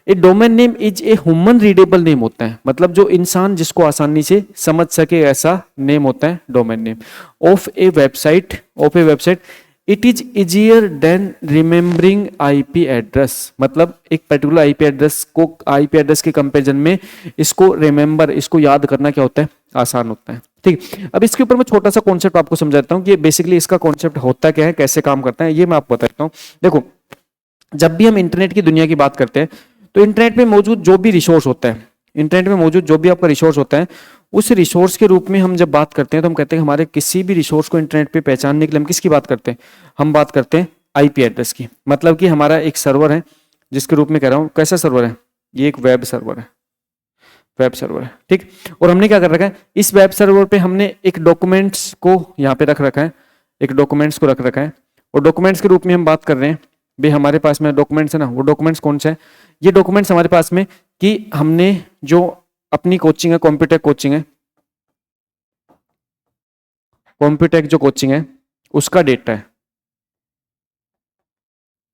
a domain name is a human readable name होता है, मतलब जो इंसान जिसको आसानी से समझ सके ऐसा नेम होता है domain name of A website. It is easier than remembering IP address, मतलब एक पर्टिकुलर IP एड्रेस के कंपैरिजन में इसको रिमेम्बर, इसको याद करना क्या होता है? आसान होता है। ठीक, अब इसके ऊपर मैं छोटा सा कॉन्सेप्ट आपको समझा देता हूँ कि बेसिकली इसका कॉन्सेप्ट होता क्या है, कैसे काम करता है, ये मैं आपको बता देता हूँ। देखो, जब भी हम इंटरनेट की दुनिया की बात करते हैं तो इंटरनेट में मौजूद जो भी रिसोर्स होता है, इंटरनेट में मौजूद जो भी आपका रिसोर्स होता है, उस रिसोर्स के रूप में हम जब बात करते हैं तो हम कहते हैं हमारे किसी भी रिसोर्स को इंटरनेट पे पहचानने के लिए हम किसकी बात करते हैं, हम बात करते हैं आईपी एड्रेस की। मतलब कि हमारा एक सर्वर है, जिसके रूप में कह रहा हूँ, कैसा सर्वर है, ये एक वेब सर्वर है, वेब सर्वर है। ठीक, और हमने क्या कर रखा है, इस वेब सर्वर पे हमने एक डॉक्यूमेंट्स को यहाँ पे रख रखा है, एक डॉक्यूमेंट्स को रख रखा है, और डॉक्यूमेंट्स के रूप में हम बात कर रहे हैं भाई हमारे पास में डॉक्यूमेंट्स है ना, वो डॉक्यूमेंट्स कौन से है, ये डॉक्यूमेंट्स हमारे पास में कि हमने जो अपनी कोचिंग है, कॉम्प्यूटेक कोचिंग है, कॉम्प्यूटेक जो कोचिंग है उसका डेटा है,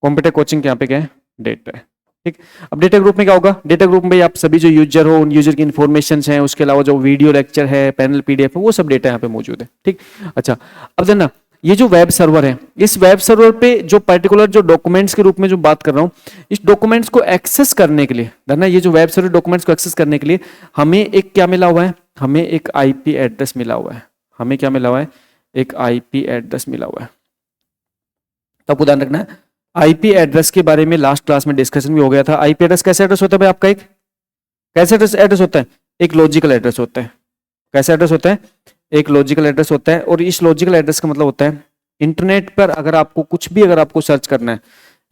कॉम्प्यूटेक कोचिंग के यहाँ पे क्या है, डेटा है। ठीक, अब डेटा ग्रुप में क्या होगा, डेटा ग्रुप में भाई आप सभी जो यूजर हो, उन यूजर की इन्फॉर्मेशन हैं, उसके अलावा जो वीडियो लेक्चर है, पैनल पीडीएफ है, वो सब डेटा यहाँ पे मौजूद है। ठीक, अच्छा, अब देखना ये जो वेब सर्वर है, इस वेब सर्वर पे जो पर्टिकुलर जो डॉक्यूमेंट्स के रूप में जो बात कर रहा हूँ, इस डॉक्यूमेंट्स को एक्सेस करने के लिए, देखना ये जो वेब सर्वर डॉक्यूमेंट्स को एक्सेस करने के लिए हमें एक क्या मिला हुआ है, हमें एक आईपी एड्रेस मिला हुआ है, हमें क्या मिला हुआ है, एक आईपी एड्रेस मिला हुआ है। तो आपको ध्यान रखना है, आईपी एड्रेस के बारे में लास्ट क्लास में डिस्कशन भी हो गया था। आईपी एड्रेस कैसा एड्रेस होता है भाई आपका, एक कैसा एड्रेस होता है, एक लॉजिकल एड्रेस होता है। कैसा एड्रेस होता है, एक लॉजिकल एड्रेस होता है, और इस लॉजिकल एड्रेस का मतलब होता है इंटरनेट पर अगर आपको कुछ भी, अगर आपको सर्च करना है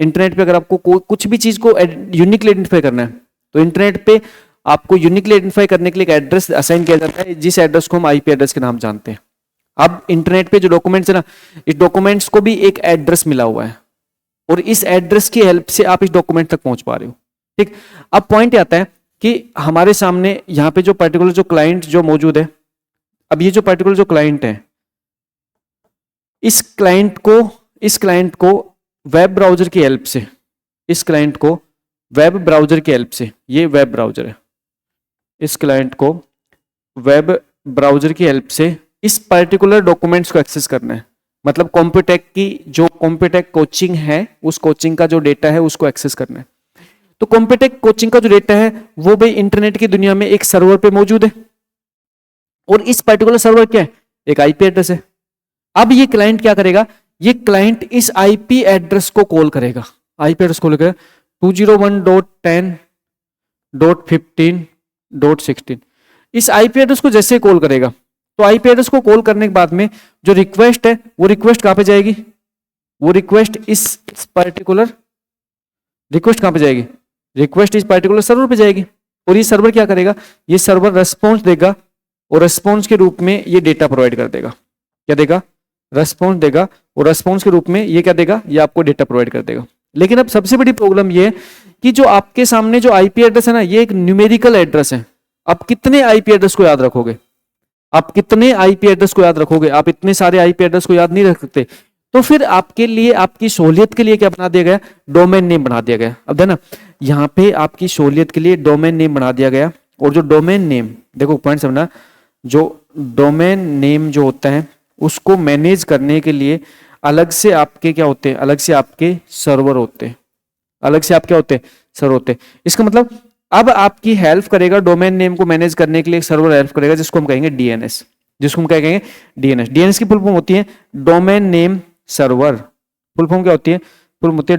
इंटरनेट पे, अगर आपको कुछ भी चीज को यूनिकली आइडेंटिफाई करना है, तो इंटरनेट पे आपको यूनिकली आइडेंटिफाई करने के लिए एक एड्रेस असाइन किया जाता है, जिस एड्रेस को हम आईपी एड्रेस के नाम जानते हैं। अब इंटरनेट पे जो डॉक्यूमेंट्स है ना, इस डॉक्यूमेंट्स को भी एक एड्रेस मिला हुआ है, और इस एड्रेस की हेल्प से आप इस डॉक्यूमेंट तक पहुंच पा रहे हो। ठीक, अब पॉइंट आता है कि हमारे सामने यहाँ पे जो पर्टिकुलर जो क्लाइंट जो मौजूद है, अब ये जो पर्टिकुलर जो क्लाइंट है, इस क्लाइंट को वेब ब्राउजर की हेल्प से, इस क्लाइंट को वेब ब्राउजर की हेल्प से, ये वेब ब्राउजर है, इस क्लाइंट को वेब ब्राउजर की हेल्प से इस पर्टिकुलर डॉक्यूमेंट्स को एक्सेस करना है। मतलब कॉम्प्यूटेक की जो कॉम्प्यूटेक कोचिंग है, उस कोचिंग का जो डेटा है उसको एक्सेस करना है। तो कॉम्प्यूटेक कोचिंग का जो डेटा है वो भाई इंटरनेट की दुनिया में एक सर्वर पे मौजूद है, और इस पर्टिकुलर सर्वर क्या है, एक आईपी एड्रेस है। अब ये क्लाइंट क्या करेगा, ये क्लाइंट इस आईपी एड्रेस को कॉल करेगा, आईपी एड्रेस कॉल करेगा 201.10.15.16। इस आईपी एड्रेस को जैसे कॉल करेगा, तो आईपी एड्रेस को कॉल करने के बाद में जो रिक्वेस्ट है, वो रिक्वेस्ट कहां पे जाएगी, वो रिक्वेस्ट इस पर्टिकुलर रिक्वेस्ट कहां पे जाएगी, रिक्वेस्ट इस पर्टिकुलर सर्वर पे जाएगी, और ये सर्वर क्या करेगा, ये सर्वर रेस्पॉन्स देगा, और रेस्पॉन्स के रूप में ये डेटा प्रोवाइड कर देगा। क्या देगा, रेस्पॉन्स देगा, और रेस्पॉन्स के रूप में ये क्या देगा, ये आपको डेटा प्रोवाइड कर देगा। लेकिन अब सबसे बड़ी प्रॉब्लम ये है कि जो आपके सामने जो आईपी एड्रेस है ना, ये एक न्यूमेरिकल एड्रेस है। आप कितने आईपी एड्रेस को याद रखोगे, आप कितने आईपी एड्रेस को याद रखोगे, आप इतने सारे आईपी एड्रेस को याद नहीं रख सकते। तो फिर आपके लिए, आपकी सहूलियत के लिए क्या बना दिया गया, डोमेन नेम बना दिया गया। अब देखना, यहाँ पे आपकी सहूलियत के लिए डोमेन नेम बना दिया गया, और जो डोमेन नेम, देखो पॉइंट समझना, जो डोमेन नेम जो होता है उसको मैनेज करने के लिए अलग से आपके क्या होते हैं, अलग से आपके सर्वर होते हैं, अलग से आप क्या होते हैं, सर्वर होते हैं। इसका मतलब अब आपकी हेल्प करेगा डोमेन नेम को मैनेज करने के लिए एक सर्वर हेल्प करेगा, जिसको हम कहेंगे डीएनएस, जिसको हम क्या कहेंगे, डीएनएस। डीएनएस की फुल फॉर्म होती है domain name server. Full form क्या होती है, फुल फॉर्म होती है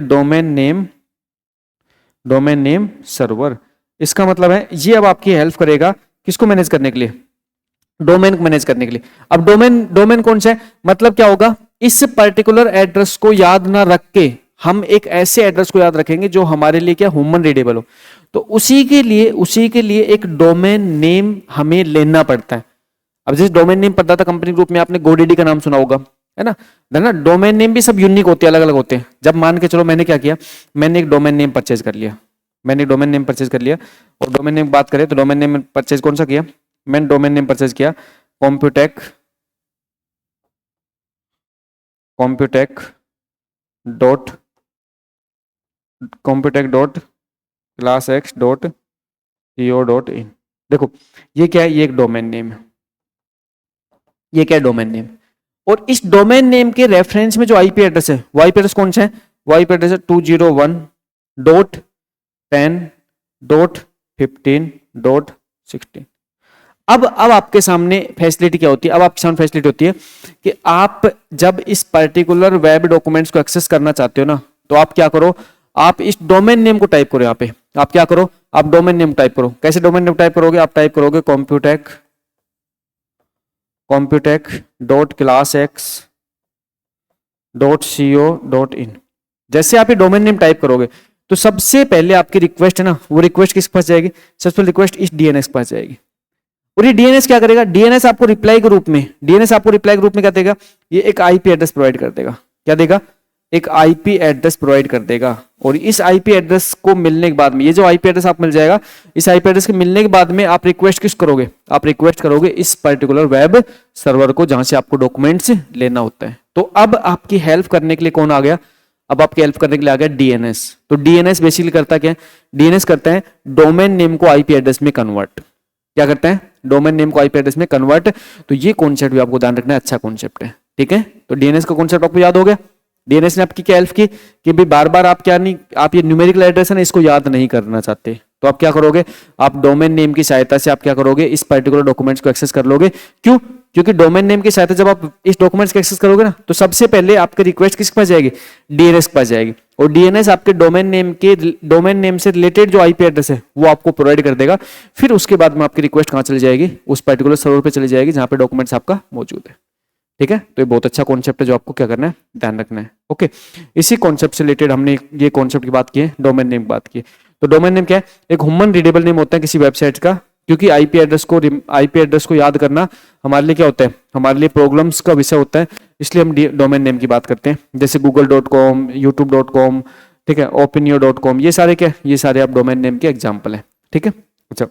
डोमेन नेम सर्वर। इसका मतलब है ये अब आपकी हेल्प करेगा किसको मैनेज करने के लिए, डोमेन को मैनेज करने के लिए। अब डोमेन कौन सा है, मतलब क्या होगा, इस पर्टिकुलर एड्रेस को याद ना रख के हम एक ऐसे एड्रेस को याद रखेंगे जो हमारे लिए क्या ह्यूमन रीडेबल हो। तो उसी के लिए एक डोमेन नेम हमें लेना पड़ता है। अब जैसे डोमेन नेम पता था कंपनी ग्रुप में, आपने गोडीडी का नाम सुना होगा, है ना डोमेन नेम भी सब यूनिक होते हैं, अलग अलग होते हैं। जब मान के चलो मैंने क्या किया, मैंने एक डोमेन नेम परचेज कर लिया, और डोमेन नेम बात करें तो डोमेन नेम परचेज कौन सा किया, मैंने डोमेन नेम परचेज किया कॉम्प्यूटेक डॉट classx.co.in। देखो ये क्या है, ये एक डोमेन नेम है, ये क्या है, डोमेन नेम। और इस डोमेन नेम के रेफरेंस में जो आईपी एड्रेस है, वो आईपी एड्रेस कौन सा है, वो आईपी एड्रेस है 201.10.15.16। अब आपके सामने फैसिलिटी क्या होती है, अब आपके सामने फैसिलिटी होती है कि आप जब इस पर्टिकुलर वेब डॉक्यूमेंट्स को एक्सेस करना चाहते हो ना, तो आप क्या करो, आप इस डोमेन नेम को टाइप करो। यहाँ पे आप क्या करो, आप डोमेन नेम टाइप करो। कैसे डोमेन नेम टाइप करोगे, आप टाइप करोगे computec.classx.co.in। जैसे आप ये डोमेन नेम टाइप करोगे तो सबसे पहले आपकी रिक्वेस्ट है ना, वो रिक्वेस्ट किस पास जाएगी, सबसे पहले रिक्वेस्ट इस डीएनएस के पास जाएगी। और ये डीएनएस क्या करेगा, डीएनएस आपको रिप्लाई के रूप में, डीएनएस आपको रिप्लाई के रूप में क्या देगा, ये एक आईपी एड्रेस प्रोवाइड कर देगा। क्या देगा, एक आईपी एड्रेस प्रोवाइड कर देगा। और इस आईपी एड्रेस को मिलने के बाद में, ये जो आईपी एड्रेस आपको मिल जाएगा, इस आईपी एड्रेस के मिलने के बाद में आप रिक्वेस्ट किस करोगे, आप रिक्वेस्ट करोगे इस पर्टिकुलर वेब सर्वर को जहां से आपको डॉक्यूमेंट्स लेना होता है। तो अब आपकी हेल्प करने के लिए कौन आ गया, अब आपकी हेल्प करने के लिए आ गया डीएनएस। तो डीएनएस बेसिकली करता क्या है, डीएनएस करता है डोमेन नेम को आईपी एड्रेस में कन्वर्ट। क्या करते हैं, डोमेन नेम को आईपी एड्रेस में कन्वर्ट। तो ये कॉन्सेप्ट भी आपको ध्यान रखना है, अच्छा कॉन्सेप्ट है, ठीक है। तो डीएनएस का कॉन्सेप्ट आपको याद हो गया। डीएनएस ने आपकी क्या हेल्प की कि भाई बार बार आप क्या नहीं, आप ये न्यूमेरिकल एड्रेस है ना, इसको याद नहीं करना चाहते, तो आप क्या करोगे, आप डोमेन नेम की सहायता से आप क्या करोगे, इस पर्टिकुलर डॉक्यूमेंट्स को एक्सेस कर लोगे। क्यों, क्योंकि डोमेन नेम की सहायता जब आप इस डॉक्यूमेंट्स को एक्सेस करोगे ना, तो सबसे पहले आपकी रिक्वेस्ट किसके पास जाएगी, डीएनएस के पास जाएगी। और डीएनएस आपके डोमेन नेम से रिलेटेड जो आईपी एड्रेस है वो आपको प्रोवाइड कर देगा। फिर उसके बाद में आपकी रिक्वेस्ट कहां चली जाएगी, उस पर्टिकुलर सर्वर पे चली जाएगी जहां पे डॉक्यूमेंट्स आपका मौजूद है, ठीक है। तो ये बहुत अच्छा कॉन्सेप्ट है जो आपको क्या करना है, ध्यान रखना है। ओके, इसी कॉन्सेप्ट से रिलेटेड हमने ये कॉन्सेप्ट की बात की है, डोमेन नेम की बात की है। तो डोमेन नेम क्या है, एक ह्यूमन रीडेबल नेम होता है किसी वेबसाइट का। क्योंकि आईपी एड्रेस को याद करना हमारे लिए क्या होता है, हमारे लिए प्रॉब्लम्स का विषय होता है, इसलिए हम डोमेन नेम की बात करते हैं। जैसे google.com, youtube.com, ठीक है, opinio.com, ये सारे क्या, ये सारे आप डोमेन नेम के एग्जाम्पल है, ठीक है। अच्छा,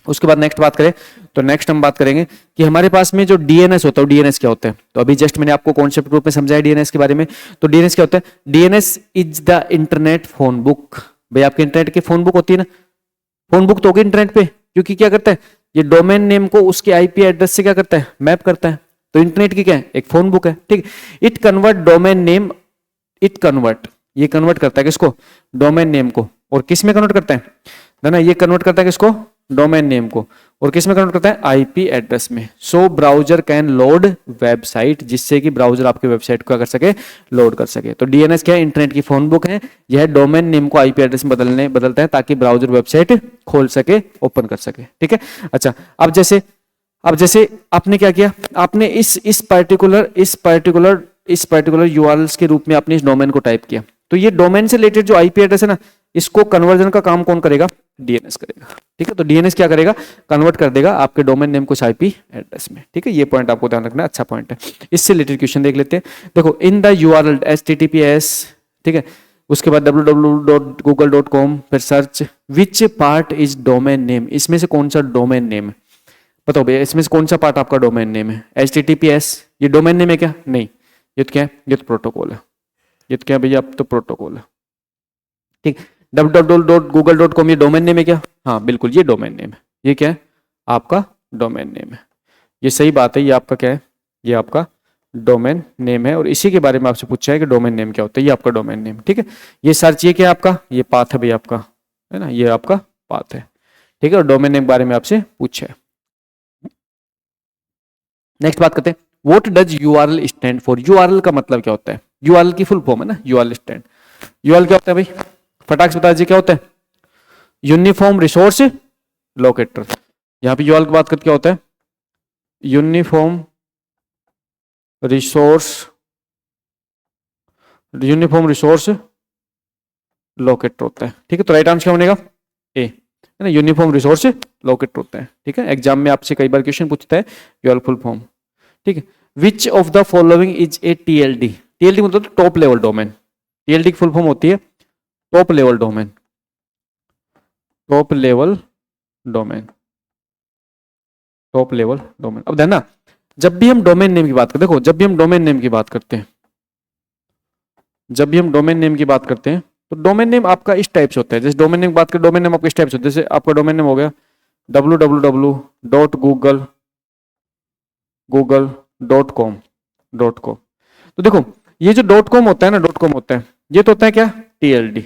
उसके बाद नेक्स्ट बात करें तो नेक्स्ट हम बात करेंगे कि हमारे पास में जो डीएनएस होता है, डीएनएस क्या होता है। तो अभी जस्ट मैंने आपको कॉन्सेप्ट रूप में समझाया डीएनएस के बारे में। तो डीएनएस क्या होता है, DNS is the internet phone book. भाई आपके इंटरनेट की फोन बुक होती है ना, फोन बुक तो होगी इंटरनेट पे, क्योंकि क्या करता है, ये डोमेन नेम को उसके आईपी एड्रेस से क्या करता है, मैप करता है। तो इंटरनेट की क्या है, एक फोन बुक है, ठीक। इट कन्वर्ट डोमेन नेम, ये कन्वर्ट करता है किसको, डोमेन नेम को। और किस में कन्वर्ट करता है ना, ये कन्वर्ट करता है किसको, डोमेन नेम को। और किस में कन्वर्ट करता है, आईपी एड्रेस में। सो ब्राउजर कैन लोड वेबसाइट, जिससे कि ब्राउजर आपके वेबसाइट को क्या कर सके, लोड कर सके। तो डीएनएस क्या है, इंटरनेट की फोन बुक है। यह डोमेन नेम को आईपी एड्रेस में बदलता है ताकि ब्राउजर वेबसाइट खोल सके, ओपन कर सके, ठीक है। अच्छा, अब जैसे आपने क्या किया, आपने इस पर्टिकुलर यूआरएल्स के रूप में आपने इस डोमेन को टाइप किया। तो ये डोमेन से रिलेटेड जो आईपी एड्रेस है ना, इसको कन्वर्जन का काम कौन करेगा, डीएनएस करेगा, ठीक है। तो डीएनएस क्या करेगा, कन्वर्ट कर देगा आपके डोमेन नेम को आईपी एड्रेस में, ठीक है। ये पॉइंट आपको ध्यान रखना है, अच्छा पॉइंट है। इससे रिलेटेड क्वेश्चन देख लेते हैं। देखो, इन द यूआरएल https, ठीक है, उसके बाद www.google.com, फिर search which part is domain name, इसमें से कौन सा डोमेन नेम है, बताओ भैया इसमें से कौन सा पार्ट आपका डोमेन नेम है। https ये डोमेन नेम है क्या, नहीं, ये तो क्या है, ये तो प्रोटोकॉल है। ये तो क्या भैया, अब तो प्रोटोकॉल है, ठीक। www.google.com ये डोमेन नेम है क्या, हाँ बिल्कुल ये डोमेन नेम है। ये क्या है, आपका डोमेन नेम है। ये सही बात है, ये आपका क्या है, ये आपका डोमेन नेम है। और इसी के बारे में आपसे पूछा है कि डोमेन नेम क्या होता है, ये आपका डोमेन नेम, ठीक है। ये सर्च, ये क्या है आपका, ये पाथ है भैया आपका, है ना, ये आपका पाथ है, ठीक है। और डोमेन नेम के बारे में आपसे पूछा है। नेक्स्ट बात करते हैं, what does URL stand for. URL का मतलब क्या होता है, यूआरएल की फुल फॉर्म है ना, यूआरएल स्टैंड। यूआरएल क्या होता है भाई, फटाक से बता दीजिए क्या होता है, यूनिफॉर्म रिसोर्स लोकेटर। यहां पे यूआरएल की बात करते क्या होता है, यूनिफॉर्म रिसोर्स लोकेटर होता है, ठीक है। तो राइट आंसर क्या बनेगा, ए, है ना, यूनिफॉर्म रिसोर्स लोकेटर होता है, ठीक है। एग्जाम में आपसे कई बार क्वेश्चन पूछता है यूआरएल फुल फॉर्म, ठीक है। Which of the following is a TLD. TLD मतलब टॉप लेवल डोमेन। टीएलडी की फुल फॉर्म होती है top level domain, top level domain, top level domain. अब ध्यान, जब भी हम डोमेन नेम की बात करते हैं, देखो जब भी हम डोमेन नेम की बात करते हैं, जब भी हम डोमेन नेम की बात करते हैं तो डोमेन नेम आपका इस टाइप से होता है। जैसे डोमेन नेम की बात करें, डोमेन नेम आपका इस टाइप से होता है। जैसे आपका डोमेन नेम हो गया www.google.com। तो देखो ये जो .com होता है ना, .com होता है, ये तो होता है क्या, टीएलडी,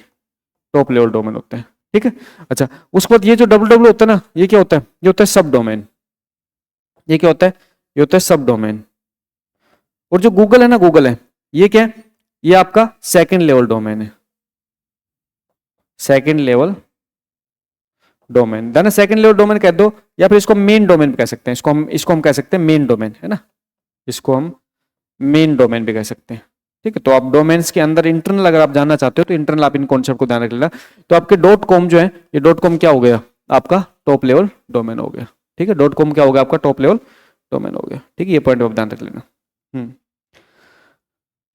टॉप लेवल डोमेन होता है, ठीक है। अच्छा, उसके बाद ये जो www होता है ना, ये क्या होता है, ये होता है सब डोमेन, ये क्या होता है? ये होता है सब डोमेन। और जो गूगल है ना, गूगल है, ये क्या है? ये आपका सेकंड लेवल डोमेन है, second level domain, then second level domain कह दो, या फिर इसको मेन डोमेन भी कह सकते हैं, इसको हम कह सकते हैं मेन डोमेन, है ना, इसको हम मेन डोमेन भी कह सकते हैं। ठीक है, तो आप डोमेन्स के अंदर इंटरनल अगर आप जानना चाहते हो तो इंटरनल आप इन कॉन्सेप्ट को ध्यान रख लेना। तो आपके डॉट कॉम जो है, ये डॉट कॉम क्या हो गया? आपका टॉप लेवल डोमेन हो गया। ठीक है, डॉट कॉम क्या हो गया? आपका टॉप लेवल डोमेन हो गया। ठीक है, ये पॉइंट आप ध्यान रख लेना।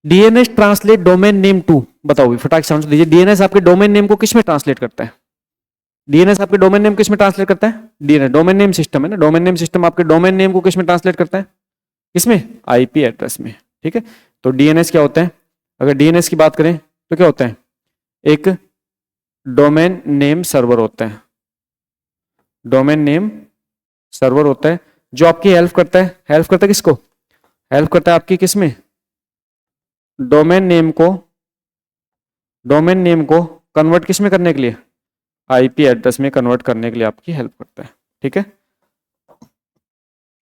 DNS translate domain name to, बताओ भी फटाक से आंसर दीजिए। डीएनएस आपके डोमेन नेम को किस में ट्रांसलेट करता है? डीएनएस आपके डोमेन नेम किस में ट्रांसलेट करता है? डीएनएस डोमेन नेम सिस्टम है ना, डोमेन नेम सिस्टम आपके डोमेन नेम को किस में ट्रांसलेट करता है? किसमें? आईपी एड्रेस में। ठीक है, तो डीएनएस क्या होता है? अगर डीएनएस की बात करें तो क्या होता है? एक डोमेन नेम सर्वर होता है, डोमेन नेम सर्वर होता है जो आपकी हेल्प करता है। हेल्प करता है किसको? हेल्प करता है आपकी किसमें? डोमेन नेम को कन्वर्ट किस में करने के लिए? आईपी एड्रेस में कन्वर्ट करने के लिए आपकी हेल्प करता है। ठीक है,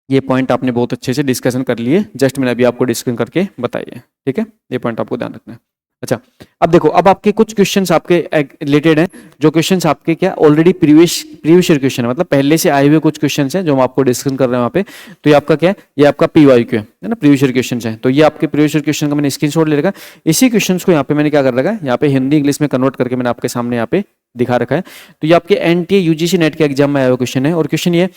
ये पॉइंट आपने बहुत अच्छे से डिस्कशन कर लिए, जस्ट मैंने अभी आपको डिस्कशन करके बताइए। ठीक है, ये पॉइंट आपको ध्यान रखना है। अच्छा, अब देखो, अब आपके कुछ क्वेश्चंस आपके रिलेटेड हैं, जो क्वेश्चंस आपके क्या ऑलरेडी प्रीवियस ईयर क्वेश्चन है, मतलब पहले से आए हुए कुछ क्वेश्चंस हैं जो हम आपको डिस्कशन कर रहे हैं वहाँ पे। तो ये आपका क्या है? ये आपका पीवाईक्यू है ना, प्रीवियस ईयर क्वेश्चंस है। तो ये आपके प्रीवियस ईयर क्वेश्चन का मैंने स्क्रीनशॉट ले रखा है। इसी क्वेश्चंस को यहाँ पे मैंने क्या कर रखा है, यहाँ पे हिंदी इंग्लिश में कन्वर्ट करके मैंने आपके सामने यहाँ पे दिखा रखा है। तो ये आपके एनटीए यूजीसी नेट के एग्जाम में आया हुआ क्वेश्चन है, और क्वेश्चन ये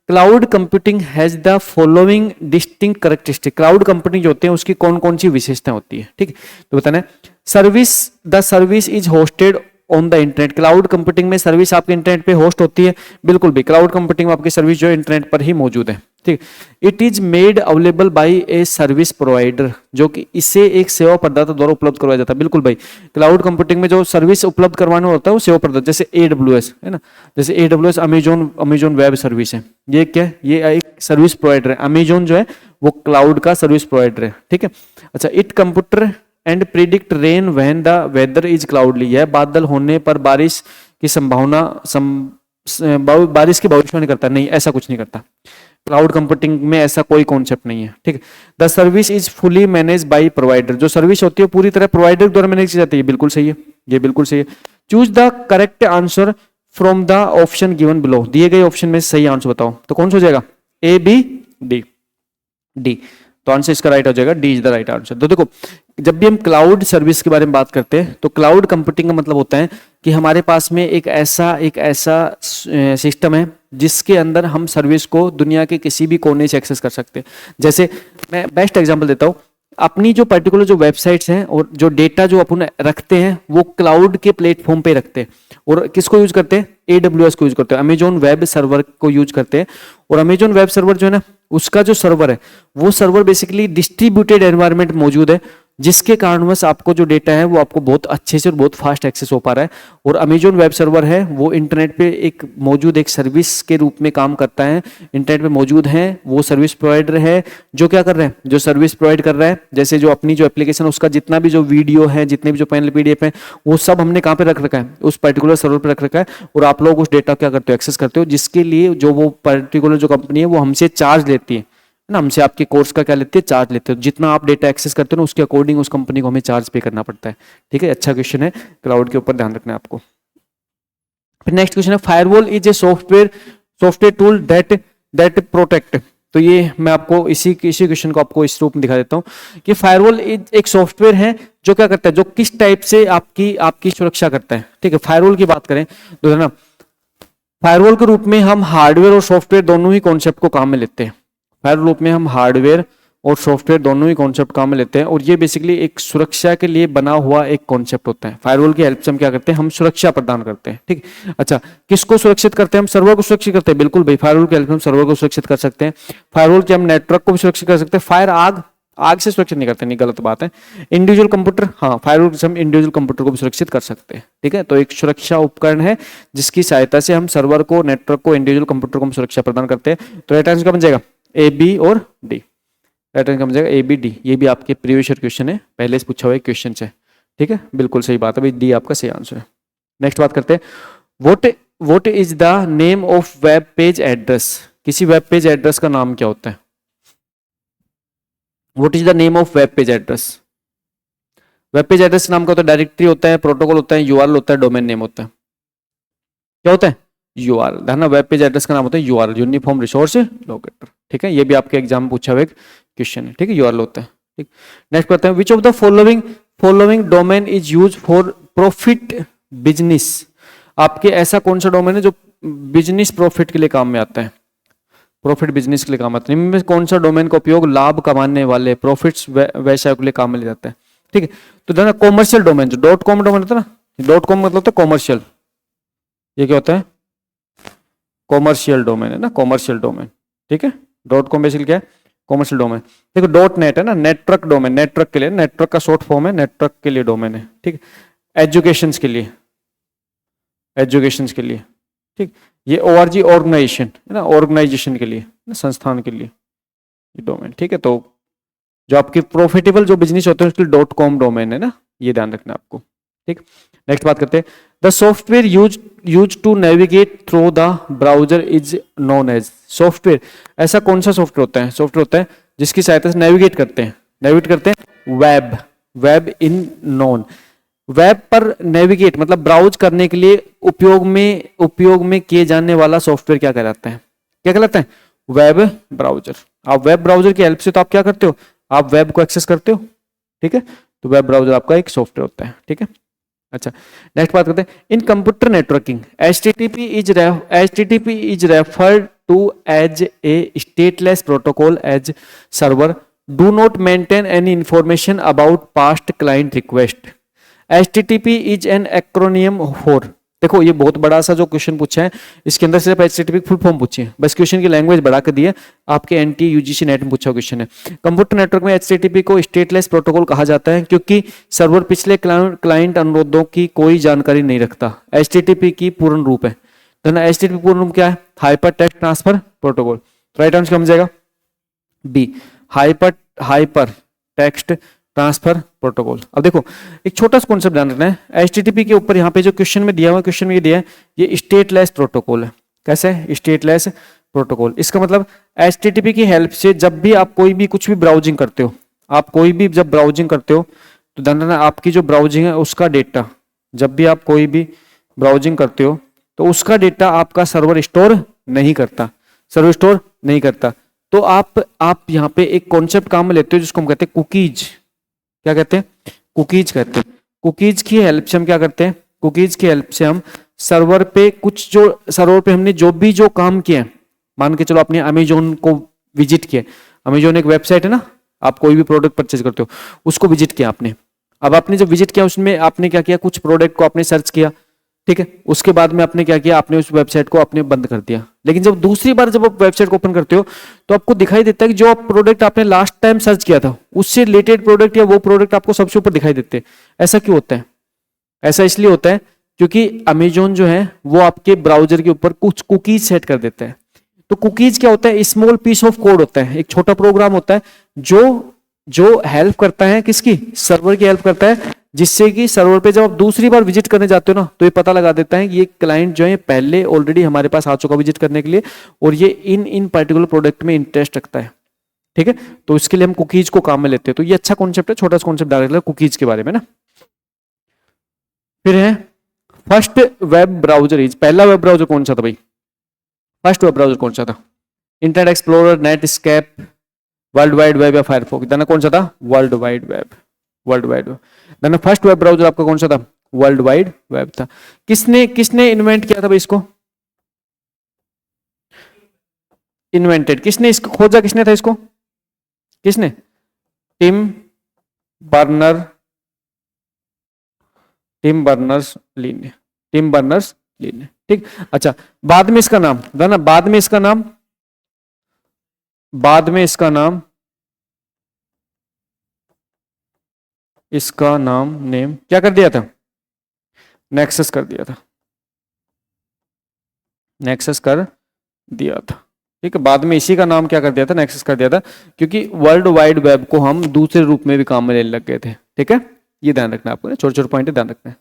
cloud computing has the following distinct characteristic. Cloud computing जो होते हैं उसकी कौन कौन सी विशेषताएं होती है? ठीक है, तो बताना है। Service, the service is hosted on the internet. Cloud computing में सर्विस आपके इंटरनेट पे होस्ट होती है? बिल्कुल भी, क्लाउड कंप्यूटिंग में आपकी सर्विस जो है इंटरनेट पर ही मौजूद है। ठीक, it is made available by a service provider, जो कि इसे एक सेवा प्रदाता द्वारा उपलब्ध करवाया जाता है। बिल्कुल भाई, क्लाउड कंप्यूटिंग में जो सर्विस उपलब्ध करवाना होता है वो सेवा प्रदाता, जैसे AWS है ना, जैसे AWS अमेजोन वेब सर्विस है, ये क्या है? ये एक सर्विस प्रोवाइडर है। अमेजोन जो है वो क्लाउड का सर्विस प्रोवाइडर है। ठीक है, अच्छा, it computer and predict rain when the weather is cloudly. यह बादल होने पर बारिश की संभावना बारिश की भविष्यवाणी करता है? नहीं, ऐसा कुछ नहीं करता। क्लाउड कंप्यूटिंग में ऐसा कोई कॉन्सेप्ट नहीं है। ठीक, the service is fully manage by provider. जो सर्विस होती है पूरी तरह प्रोवाइडर द्वारा मैनेज की जाती है। बिल्कुल सही है, ये बिल्कुल सही है। Choose the correct answer from the option given below. दिए गए ऑप्शन में सही आंसर बताओ, तो कौन सा हो जाएगा? A, B, D? डी। तो आंसर इसका राइट हो जाएगा, D is the right answer. तो देखो, जब भी हम क्लाउड सर्विस के बारे में बात करते हैं तो क्लाउड कंप्यूटिंग का मतलब होता है कि हमारे पास में एक ऐसा सिस्टम है जिसके अंदर हम सर्विस को दुनिया के किसी भी कोने से एक्सेस कर सकते हैं। जैसे मैं बेस्ट एग्जांपल देता हूँ, अपनी जो पर्टिकुलर जो वेबसाइट्स हैं और जो डेटा जो अपन रखते हैं वो क्लाउड के प्लेटफॉर्म पे रखते हैं। और किसको यूज करते हैं? AWS को यूज करते हैं, अमेजोन वेब सर्वर को यूज करते हैं। और अमेजोन वेब सर्वर जो है ना, उसका जो सर्वर है वो सर्वर बेसिकली डिस्ट्रीब्यूटेड एनवायरनमेंट मौजूद है, जिसके कारणवश आपको जो डेटा है वो आपको बहुत अच्छे से और बहुत फास्ट एक्सेस हो पा रहा है। और अमेजोन वेब सर्वर है वो इंटरनेट पे एक मौजूद एक सर्विस के रूप में काम करता है, इंटरनेट पे मौजूद है, वो सर्विस प्रोवाइडर है जो क्या कर रहा है, जो सर्विस प्रोवाइड कर रहा है। जैसे जो अपनी जो एप्लीकेशन उसका जितना भी जो वीडियो है, जितने भी जो पैनल PDF है, वो सब हमने कहाँ पे रख रखा है? उस पर्टिकुलर सर्वर पे रख रखा है। और आप लोग उस डेटा क्या करते हो? एक्सेस करते हो, जिसके लिए जो वो पर्टिकुलर जो कंपनी है वो हमसे चार्ज लेती है ना, हमसे आपके कोर्स का क्या लेते हैं? चार्ज लेते हो। जितना आप डेटा एक्सेस करते हो ना उसके अकॉर्डिंग उस कंपनी को हमें चार्ज पे करना पड़ता है। ठीक है, अच्छा क्वेश्चन है, क्लाउड के ऊपर ध्यान रखना है आपको। फिर नेक्स्ट क्वेश्चन है, firewall is a software tool that protect. तो ये मैं आपको इसी क्वेश्चन को आपको इस रूप में दिखा देता हूँ कि फायरवॉल एक सॉफ्टवेयर है जो क्या करता है, जो किस टाइप से आपकी सुरक्षा करता है। ठीक है, फायरवॉल की बात करें तो है ना, फायरवॉल के रूप में हम हार्डवेयर और सॉफ्टवेयर दोनों ही कॉन्सेप्ट को काम में लेते हैं। फायरवॉल रूप में हम हार्डवेयर और सॉफ्टवेयर दोनों ही कॉन्सेप्ट काम में लेते हैं, और ये बेसिकली एक सुरक्षा के लिए बना हुआ एक कॉन्सेप्ट होता है। फायरवॉल की हेल्प से हम क्या करते हैं? हम सुरक्षा प्रदान करते हैं। ठीक, अच्छा, किसको सुरक्षित करते हैं? हम सर्वर को सुरक्षित करते हैं। बिल्कुल भाई, फायरवॉल की हेल्प से हम सर्वर को सुरक्षित कर सकते हैं। फायरवॉल से हम नेटवर्क को भी सुरक्षित कर सकते हैं। फायर आग से सुरक्षित नहीं करते, नहीं, गलत बात है। इंडिविजुअल कंप्यूटर, हाँ, फायरवॉल से हम इंडिविजुअल कंप्यूटर को भी सुरक्षित कर सकते हैं। ठीक है, तो एक सुरक्षा उपकरण है जिसकी सहायता से हम सर्वर को, नेटवर्क को, इंडिविजुअल कंप्यूटर को हम सुरक्षा प्रदान करते हैं। तो राइट आंसर क्या बन जाएगा? A, B और D। राइट आंसर क्या बन जाएगा? A, B, D। ये भी आपके प्रीवियस ईयर क्वेश्चन है, पहले से पूछा हुआ एक क्वेश्चन है। ठीक है, बिल्कुल सही बात है भाई, D आपका सही आंसर है। नेक्स्ट बात करते हैं, what is the name of web page address. किसी वेब पेज एड्रेस का नाम क्या होता है? What is the name of web page address? Web page address नाम का होता है, डायरेक्टरी होता है, प्रोटोकॉल होता है, यूआरएल होता है, डोमेन नेम होता है। क्या होता है? यूआरएल। ध्यान, वेब पेज एड्रेस का नाम होता है यूआरएल, यूनिफॉर्म रिसोर्स लोकेटर। ठीक है, ये भी आपके एग्जाम में पूछा हुआ एक क्वेश्चन है। ठीक है, यूआरएल होता है। ठीक, नेक्स्ट पढ़ते हैं। Which of the following domain is use for profit business? आपके ऐसा कौन सा डोमेन है जो बिजनेस प्रॉफिट के लिए काम में आता है? प्रॉफिट बिजनेस के लिए काम आता है। इनमें कौन सा डोमेन का उपयोग लाभ कमाने वाले प्रॉफिट्स व्यवसाय के लिए काम में लिया जाता है? ठीक है, तो ध्यान, कॉमर्शियल डोमेन, जो .com डोमेन होता है ना, .com मतलब होता है कॉमर्शियल। ये क्या होता है? कॉमर्शियल डोमेन है ना, कॉमर्शियल डोमेन। ठीक है, .com बेसिकली क्या है? Commercial domain. देखो .net है ना, नेटवर्क डोमेन, नेटवर्क के लिए, नेटवर्क का शॉर्ट फॉर्म है, नेटवर्क के लिए डोमेन है। ठीक, एजुकेशन के लिए, एजुकेशन के लिए। ठीक, ये ORG ऑर्गेनाइजेशन है ना, ऑर्गेनाइजेशन के लिए, संस्थान के लिए ये डोमेन। ठीक है, तो जो आपके प्रॉफिटेबल जो बिजनेस होते हैं उसके लिए .com डोमेन है ना, ये ध्यान रखना आपको। ठीक, नेक्स्ट बात करते हैं। The software use to navigate through the browser is known as. Software, ऐसा कौन सा सॉफ्टवेयर होता है? सॉफ्टवेयर होता है जिसकी सहायता से नेविगेट करते हैं, वेब, वेब इन नोन। वेब पर नेविगेट मतलब ब्राउज करने के लिए उपयोग में किए जाने वाला सॉफ्टवेयर क्या कहलाता है? क्या कहलाता है? Web browser. आप वेब ब्राउजर की हेल्प से तो आप क्या करते हो? आप वेब को एक्सेस करते हो। ठीक है, तो वेब ब्राउजर आपका एक सॉफ्टवेयर होता है। ठीक है, अच्छा, नेक्स्ट बात करते हैं। In computer networking HTTP is referred to as a stateless protocol as server do not maintain any information about past client request. HTTP is an acronym for, देखो ये बहुत बड़ा सा जो क्वेश्चन पूछा है, इसके अंदर सिर्फ HTTP फुल फॉर्म पूछी है, बस क्वेश्चन की लैंग्वेज बढ़ा कर दी है। आपके NTA UGC नेट में पूछा क्वेश्चन है। कंप्यूटर नेटवर्क में HTTP को स्टेटलेस प्रोटोकॉल कहा जाता है क्योंकि सर्वर पिछले क्लाइंट अनुरोधों की कोई जानकारी नहीं रखता। HTTP की पूर्ण रूप है, तो ना HTTP पूर्ण रूप क्या है? Hyper text transfer protocol. Right answer क्या जाएगा? B, hyper text transfer protocol. अब देखो एक छोटा सा कॉन्सेप्ट ध्यान रखना है। HTTP के ऊपर यहाँ पे जो क्वेश्चन में दिया हुआ, क्वेश्चन में ये दिया है, ये स्टेटलेस प्रोटोकॉल है। कैसे है? Stateless protocol. इसका मतलब HTTP की हेल्प से जब भी आप कोई भी कुछ भी ब्राउजिंग करते हो, आप कोई भी जब ब्राउजिंग करते हो तो ध्यान रखना आपकी जो ब्राउजिंग है उसका डेटा, जब भी आप कोई भी ब्राउजिंग करते हो तो उसका डेटा आपका सर्वर स्टोर नहीं करता, सर्वर स्टोर नहीं करता। तो आप यहाँ पे एक कॉन्सेप्ट काम में लेते हो जिसको हम कहते हैं कुकीज। क्या कहते हैं? कुकीज कहते हैं। कुकीज की हेल्प से हम क्या करते हैं? कुकीज की हेल्प से हम सर्वर पे कुछ जो सर्वर पे हमने जो काम किया, मान के चलो आपने अमेजोन को विजिट किया, अमेजोन एक वेबसाइट है ना, आप कोई भी प्रोडक्ट परचेज करते हो, उसको विजिट किया आपने। अब आपने जब विजिट किया उसमें आपने क्या किया? कुछ प्रोडक्ट को आपने सर्च किया, ठीक है, उसके बाद में आपने क्या किया? आपने उस वेबसाइट को आपने बंद कर दिया। लेकिन जब दूसरी बार जब आप वेबसाइट को ओपन करते हो तो आपको दिखाई देता है कि जो आप प्रोडक्ट आपने लास्ट टाइम सर्च किया था उससे रिलेटेड प्रोडक्ट या वो प्रोडक्ट आपको सबसे ऊपर दिखाई देते हैं। ऐसा क्यों होता है? ऐसा इसलिए होता है क्योंकि अमेजोन जो है वो आपके ब्राउजर के ऊपर कुछ कुकीज सेट कर देता है। तो कुकीज क्या होता है? स्मॉल पीस ऑफ कोड होता है, एक छोटा प्रोग्राम होता है जो हेल्प करता है, किसकी? सर्वर की हेल्प करता है, जिससे कि सर्वर पे जब आप दूसरी बार विजिट करने जाते हो ना तो ये पता लगा देता है कि ये क्लाइंट जो है पहले ऑलरेडी हमारे पास आ चुका विजिट करने के लिए और ये इन पर्टिकुलर प्रोडक्ट में इंटरेस्ट रखता है। ठीक है, तो इसके लिए हम कुकीज को काम में लेते हैं। तो ये अच्छा कॉन्सेप्ट है, छोटा सा कॉन्सेप्ट डाल रहे कुकीज के बारे में ना। फिर है फर्स्ट वेब ब्राउजर इज, पहला वेब ब्राउजर कौन सा था भाई? फर्स्ट वेब ब्राउजर कौन सा था? Internet explorer, Netscape, world wide web या फायरफॉक्स? देना कौन सा था? World wide web. World wide web. देना फर्स्ट वेब ब्राउजर आपका कौन सा था? वर्ल्ड वाइड वेब था। किसने इन्वेंट किया था भाई इसको? इन्वेंटेड किसने? इसको खोजा किसने था इसको? किसने? टिम बर्नर्स ली ने। टिम बर्नर्स ली ने। ठीक, अच्छा, बाद में इसका नाम ना, बाद में इसका नाम नेम क्या कर दिया था? नेक्सस कर दिया था। नेक्सस कर दिया था। ठीक है, बाद में इसी का नाम क्या कर दिया था? नेक्सस कर दिया था, क्योंकि वर्ल्ड वाइड वेब को हम दूसरे रूप में भी काम में लेने लग गए थे। ठीक है, ये ध्यान रखना आपको, छोटे छोटे पॉइंट ध्यान रखना है।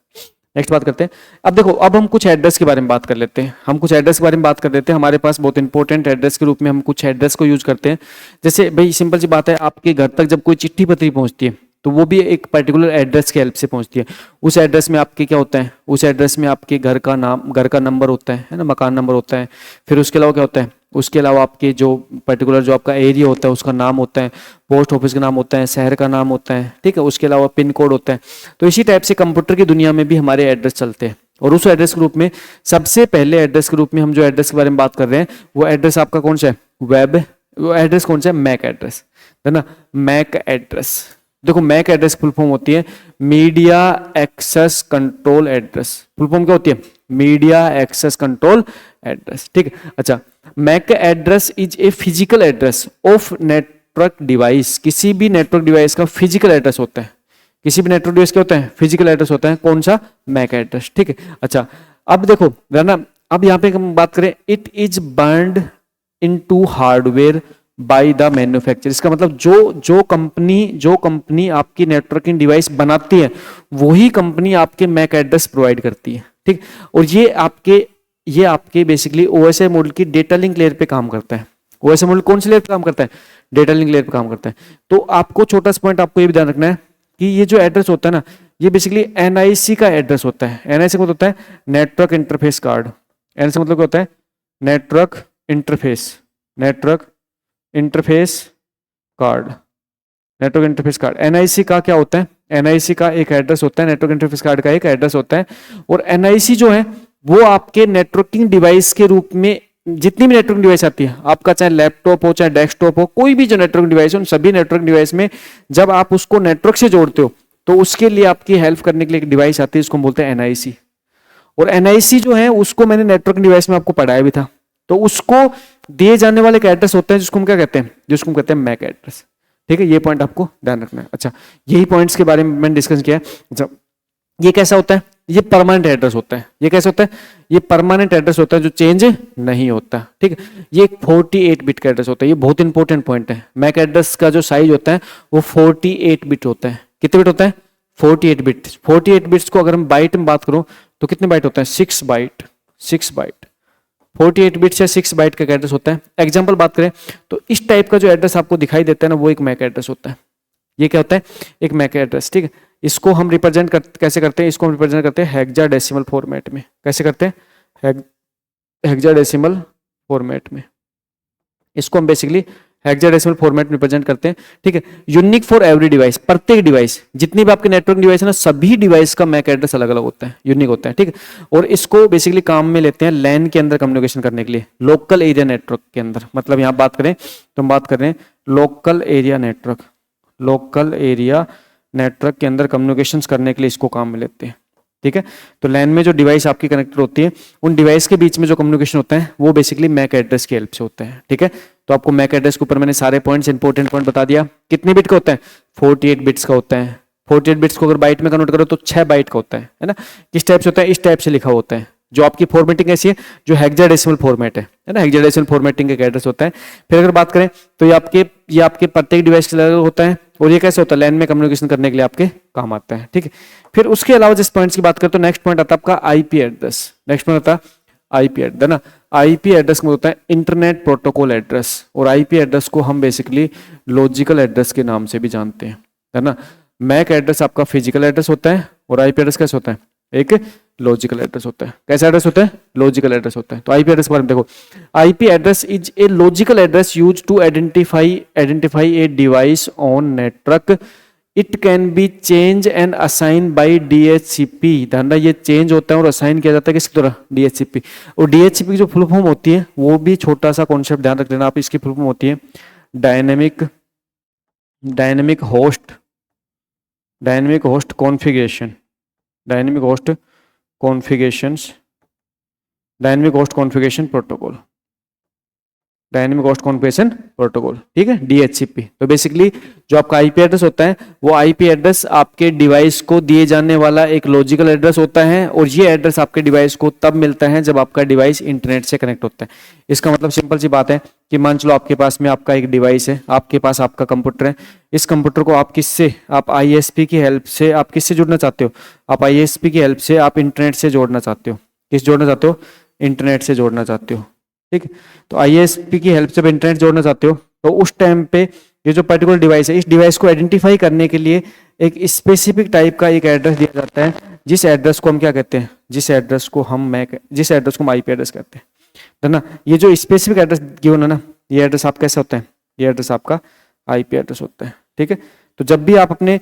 नेक्स्ट बात करते हैं। अब देखो, अब हम कुछ एड्रेस के बारे में बात कर लेते हैं। हम कुछ एड्रेस के बारे में बात कर लेते हैं। हमारे पास बहुत इंपॉर्टेंट एड्रेस के रूप में हम कुछ एड्रेस को यूज करते हैं। जैसे भाई सिंपल सी बात है, आपके घर तक जब कोई चिट्ठी पत्री पहुंचती है तो वो भी एक पर्टिकुलर एड्रेस की हेल्प से पहुंचती है। उस एड्रेस में आपके क्या होता है, उस एड्रेस में आपके घर का नाम, घर का नंबर होता है ना, मकान नंबर होता है। फिर उसके अलावा क्या होता है, उसके अलावा आपके जो पर्टिकुलर जो आपका एरिया होता है उसका नाम होता है, पोस्ट ऑफिस का नाम होता है, शहर का नाम होता है, ठीक है। उसके अलावा पिन कोड होता है। तो इसी टाइप से कंप्यूटर की दुनिया में भी हमारे एड्रेस चलते हैं। और उस एड्रेस के रूप में सबसे पहले एड्रेस के रूप में हम जो एड्रेस के बारे में बात कर रहे हैं वो एड्रेस आपका कौन सा है, वेब, वो एड्रेस कौन सा है, मैक एड्रेस, है ना। मैक एड्रेस, देखो मैक एड्रेस फुल फॉर्म होती है media access control address. Full form क्या होती है, मीडिया एक्सेस कंट्रोल एड्रेस, ठीक है। अच्छा, MAC address is a physical address of network device. किसी भी नेटवर्क डिवाइस का फिजिकल एड्रेस होता है, किसी भी नेटवर्क डिवाइस क्या होता है, फिजिकल एड्रेस होता है। कौन सा, मैक एड्रेस, ठीक है। अच्छा, अब देखो ना, अब यहाँ पे हम बात करें, it is burned into hardware by the manufacture. इसका मतलब जो कंपनी आपकी नेटवर्किंग डिवाइस बनाती है वही कंपनी आपके मैक एड्रेस प्रोवाइड करती है, ठीक। और ये आपके बेसिकली ओएसआई मॉडल की डेटा लिंक लेयर पे काम करता है। ओएसआई मॉडल कौन सी लेयर पे काम करता है, डेटा लिंक लेयर पे काम करता है। तो आपको छोटा सा पॉइंट आपको ये भी ध्यान रखना है कि ये जो एड्रेस होता है ना, ये बेसिकली एनआईसी का एड्रेस होता है। एनआईसी मतलब होता है नेटवर्क इंटरफेस कार्ड। एनआईसी मतलब क्या होता है, network interface card, network interface card. NIC का क्या होता है, एनआईसी का एक एड्रेस होता है, नेटवर्क इंटरफेस कार्ड का एक एड्रेस होता है। और एनआईसी जो है वो आपके नेटवर्किंग डिवाइस के रूप में, जितनी भी नेटवर्किंग डिवाइस आती है आपका, चाहे लैपटॉप हो चाहे डेस्कटॉप हो, कोई भी जो नेटवर्क डिवाइस है, उन सभी नेटवर्क डिवाइस में जब आप उसको नेटवर्क से जोड़ते हो तो उसके लिए आपकी हेल्प करने के लिए एक डिवाइस आती है, उसको हम बोलते हैं एनआईसी। और एनआईसी जो है उसको मैंने नेटवर्क डिवाइस में आपको पढ़ाया भी था। तो उसको दिए जाने वाले एक एड्रेस होता है जिसको हम क्या कहते हैं, जिसको हम कहते हैं मैक एड्रेस, ठीक है। ये पॉइंट आपको ध्यान रखना है। अच्छा, यही पॉइंट्स के बारे में मैंने डिस्कस किया है। अच्छा, ये कैसा होता है, ये परमानेंट एड्रेस होता है। ये कैसे होता है, ये परमानेंट एड्रेस होता है जो चेंज नहीं होता, ठीक है। ये 48 बिट का एड्रेस होता है। ये बहुत इंपॉर्टेंट पॉइंट है। मैक एड्रेस का जो साइज होता है वो 48 बिट होता है। कितने बिट होता है, 48 बिट। 48 बिट्स को अगर हम बाइट में बात करूं तो कितने बाइट होता है, 6 बाइट। 48 बिट या 6 बाइट का एड्रेस होता है। एग्जांपल बात करें तो इस टाइप का जो एड्रेस आपको दिखाई देता है ना, वो एक मैक एड्रेस होता है। ये क्या होता है, एक मैक एड्रेस, ठीक है। इसको हम कैसे करते हैं, इसको हम रिप्रेजेंट करते हैं हेक्साडेसिमल फॉर्मेट में। कैसे करते हैं, हेक्साडेसिमल फॉर्मेट में। इसको हम बेसिकली हेक्साडेसिमल फॉर्मेट में रिप्रेजेंट करते हैं, ठीक है। यूनिक फॉर एवरी डिवाइस, प्रत्येक डिवाइस, जितनी भी आपके नेटवर्क डिवाइस है ना, सभी डिवाइस का मैक एड्रेस अलग अलग होता है, यूनिक होता है, ठीक है। और इसको बेसिकली काम में लेते हैं लैन के अंदर कम्युनिकेशन करने के लिए, लोकल एरिया नेटवर्क के अंदर। मतलब यहाँ बात करें तो हम बात कर रहे हैं local area network, local area network के अंदर कम्युनिकेशंस करने के लिए इसको काम में लेते हैं, ठीक है। तो लैन में जो डिवाइस आपकी कनेक्टेड होती है, उन डिवाइस के बीच में जो कम्युनिकेशन होता है वो बेसिकली मैक एड्रेस की हेल्प से होता है, ठीक है। तो आपको मैक एड्रेस के ऊपर मैंने सारे पॉइंट्स, इंपॉर्टेंट पॉइंट बता दिया। कितने बिट का होता है, 48 बिट्स का होता है। 48 बिट्स को अगर बाइट में कन्वर्ट करो तो 6 बाइट का होता है ना। किस टाइप से होता है, इस टाइप से लिखा होता है। जो आपकी फॉर्मेटिंग ऐसी है जो हेक्साडेसिमल फॉर्मेट है ना, हेक्साडेसिमल फॉर्मेटिंग का एड्रेस होता है। फिर अगर बात करें तो ये आपके प्रत्येक डिवाइस के लिए होता है। और ये कैसे होता है, लैन में कम्युनिकेशन करने के लिए आपके काम आता है, ठीक है। फिर उसके अलावा जिस पॉइंट्स की बात करें तो नेक्स्ट पॉइंट आता है आपका आईपी एड्रेस। नेक्स्ट पॉइंट आता है आईपी एड्रेस, है ना। आईपी एड्रेस में होता है इंटरनेट प्रोटोकॉल एड्रेस। और आईपी एड्रेस को हम बेसिकली लॉजिकल एड्रेस के नाम से भी जानते हैं, है ना। मैक एड्रेस आपका फिजिकल एड्रेस होता है और आईपी एड्रेस कैसे होता है, एक लॉजिकल एड्रेस होता है। कैसा एड्रेस होता है, लॉजिकल एड्रेस होता है। तो आईपी एड्रेस के बारे में देखो, IP address is a logical address used to identify a device on network. It can be change and assign by DHCP. ध्यान, ये चेंज होता है और असाइन किया जाता है किसकी तरह, डीएचसीपी। और डीएचसीपी की जो फुल फॉर्म होती है वो भी छोटा सा कॉन्सेप्ट ध्यान रख लेना आप। इसकी फुल फॉर्म होती है dynamic host configuration, dynamic host configuration protocol. Dynamic host configuration protocol, ठीक है, DHCP। तो बेसिकली जो आपका आईपी एड्रेस होता है वो आईपी एड्रेस आपके डिवाइस को दिए जाने वाला एक लॉजिकल एड्रेस होता है, और ये एड्रेस आपके डिवाइस को तब मिलता है जब आपका डिवाइस इंटरनेट से कनेक्ट होता है। इसका मतलब सिंपल सी बात है कि मान चलो आपके पास में आपका एक डिवाइस है, आपके पास आपका कंप्यूटर है, इस कंप्यूटर को आप किससे, आप आईएसपी की हेल्प से आप किससे जुड़ना चाहते हो, आप आईएसपी की हेल्प से आप इंटरनेट से जोड़ना चाहते हो। किस जोड़ना चाहते हो, इंटरनेट से जोड़ना चाहते हो, ठीक है। तो आईएसपी की हेल्प से इंटरनेट जोड़ना चाहते हो, तो उस टाइम पे ये जो पर्टिकुलर डिवाइस है, इस डिवाइस को आइडेंटिफाई करने के लिए एक स्पेसिफिक टाइप का एक एड्रेस दिया जाता है, जिस एड्रेस को हम क्या कहते हैं, जिस एड्रेस को हम आईपी एड्रेस कहते हैं, है ना। ये जो स्पेसिफिक एड्रेस गिवन है ना, ये एड्रेस आप कैसे होता है, ये एड्रेस आपका आईपी एड्रेस होता है, ठीक है। तो जब भी आप अपने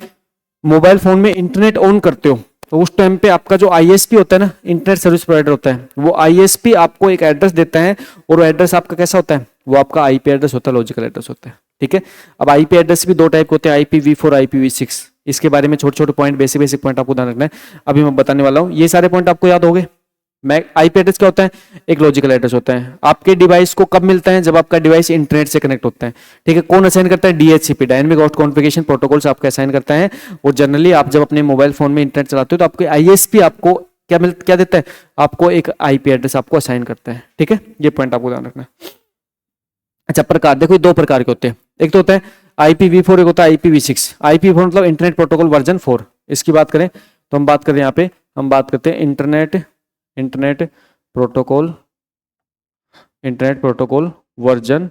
मोबाइल फोन में इंटरनेट ऑन करते हो तो उस टाइम पे आपका जो आईएसपी होता है ना, इंटरनेट सर्विस प्रोवाइडर होता है, वो आईएसपी आपको एक एड्रेस देता है, और वो एड्रेस आपका कैसा होता है, वो आपका आईपी एड्रेस होता है, लॉजिकल एड्रेस होता है, ठीक है। अब आईपी एड्रेस भी दो टाइप के होते हैं, IPv4 IPv6। इसके बारे में छोटे छोटे पॉइंट, बेसिक पॉइंट आपको ध्यान रखना है, अभी मैं बताने वाला हूँ। ये सारे पॉइंट आपको याद हो गए। आईपी एड्रेस क्या होता है, एक लॉजिकल एड्रेस होता है, आपके डिवाइस को कब मिलता है, जब आपका डिवाइस इंटरनेट से कनेक्ट होता है, ठीक है। कौन असाइन करता है, DHCP, dynamic host configuration protocol से आपको असाइन करता है। और जनरली आप जब अपने मोबाइल फोन में इंटरनेट चलाते हो तो आपके आईएसपी आपको क्या देता है, आपको एक आईपी एड्रेस आपको असाइन करता है, ठीक है। ये पॉइंट आपको ध्यान रखना है। अच्छा, प्रकार देखो, दो प्रकार के होते हैं, एक तो होता है IPv4, एक होता है IPv6। IPv4 मतलब इंटरनेट प्रोटोकॉल वर्जन 4। इसकी बात करें तो हम बात करें, यहाँ पे हम बात करते हैं इंटरनेट प्रोटोकॉल वर्जन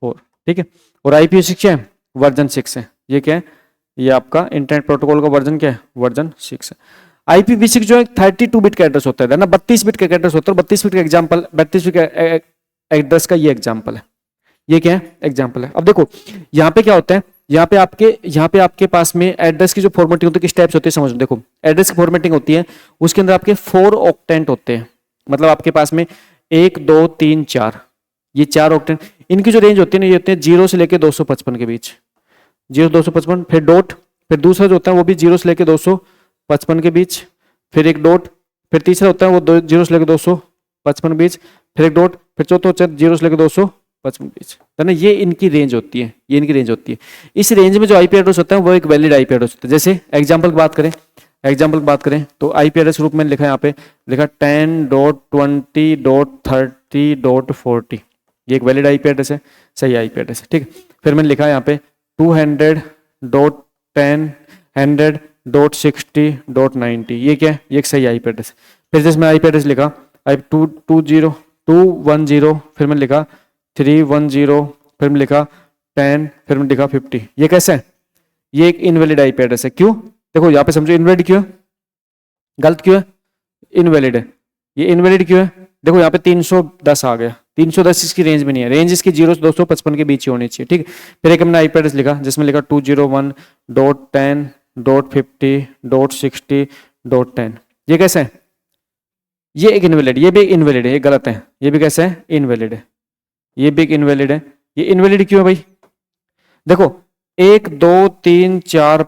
4, ठीक है। और IPv6 क्या है, वर्जन 6 है। ये क्या है, ये आपका इंटरनेट प्रोटोकॉल का वर्जन क्या है, वर्जन 6 है। IPv6 जो है 32 बिट का एड्रेस होता है ना, 32 बिट का एड्रेस होता है। 32 बिट का एग्जांपल, 32 बिट का एड्रेस का ये एग्जांपल है, ये क्या है, एग्जांपल है। अब देखो यहाँ पे क्या होता है, यहाँ पे आपके पास में एड्रेस की जो फॉर्मेटिंग होती है, किस टाइप से होती है समझो। देखो एड्रेस की फॉर्मेटिंग होती है, उसके अंदर आपके 4 ऑक्टेंट होते हैं, मतलब आपके पास में 1 2 3 4, ये 4 ऑक्टेंट। इनकी जो रेंज होती है ना, ये होते हैं 0 से लेके 255 के बीच, 0 255, फिर डॉट, फिर दूसरा जो होता है वो भी 0 से लेके 255 के बीच, फिर एक डॉट, फिर तीसरा होता है वो 0 से लेके 255 के बीच, फिर एक डॉट, फिर चौथा होता है 0 से लेके 255 के बीच, है ना। ये इनकी रेंज होती है, ये इनकी रेंज होती है। इस रेंज में जो आईपी एड्रेस होता है वो एक वैलिड आईपी एड्रेस होता है। जैसे एग्जांपल की बात करें तो आईपी एड्रेस रूप में लिखा है, यहाँ पे लिखा 10.20.30.40, ये एक वैलिड आईपी एड्रेस है, सही आईपी एड्रेस है, ठीक है। फिर मैंने लिखा है यहाँ पे 200.10.60.90, ये क्या है, ये एक सही आईपी एड्रेस है। फिर जैसे मैं आईपी एड्रेस लिखा 210, फिर मैंने लिखा 310, फिर मैंने लिखा 10, फिर मैंने लिखा 50, ये कैसा है, ये एक इनवैलिड आईपी एड्रेस है। क्यों, देखो यहाँ पे समझो इनवैलिड क्यों है, गलत क्यों है, इनवैलिड है। ये इनवैलिड क्यों है, देखो यहाँ पे 310 आ गया, 310 इसकी रेंज में नहीं है, रेंज इसकी 0 से 255 के बीच ही होनी चाहिए, ठीक है। फिर एक हमने आईपी एड्रेस लिखा जिसमें लिखा 201.10.50.60.10, ये कैसा है, ये एक इनवैलिड, ये भी इनवैलिड है, ये गलत है, ये भी कैसा है, इनवैलिड है, ये भी एक इनवैलिड है। ये इनवैलिड क्यों है भाई, देखो 1 2 3 4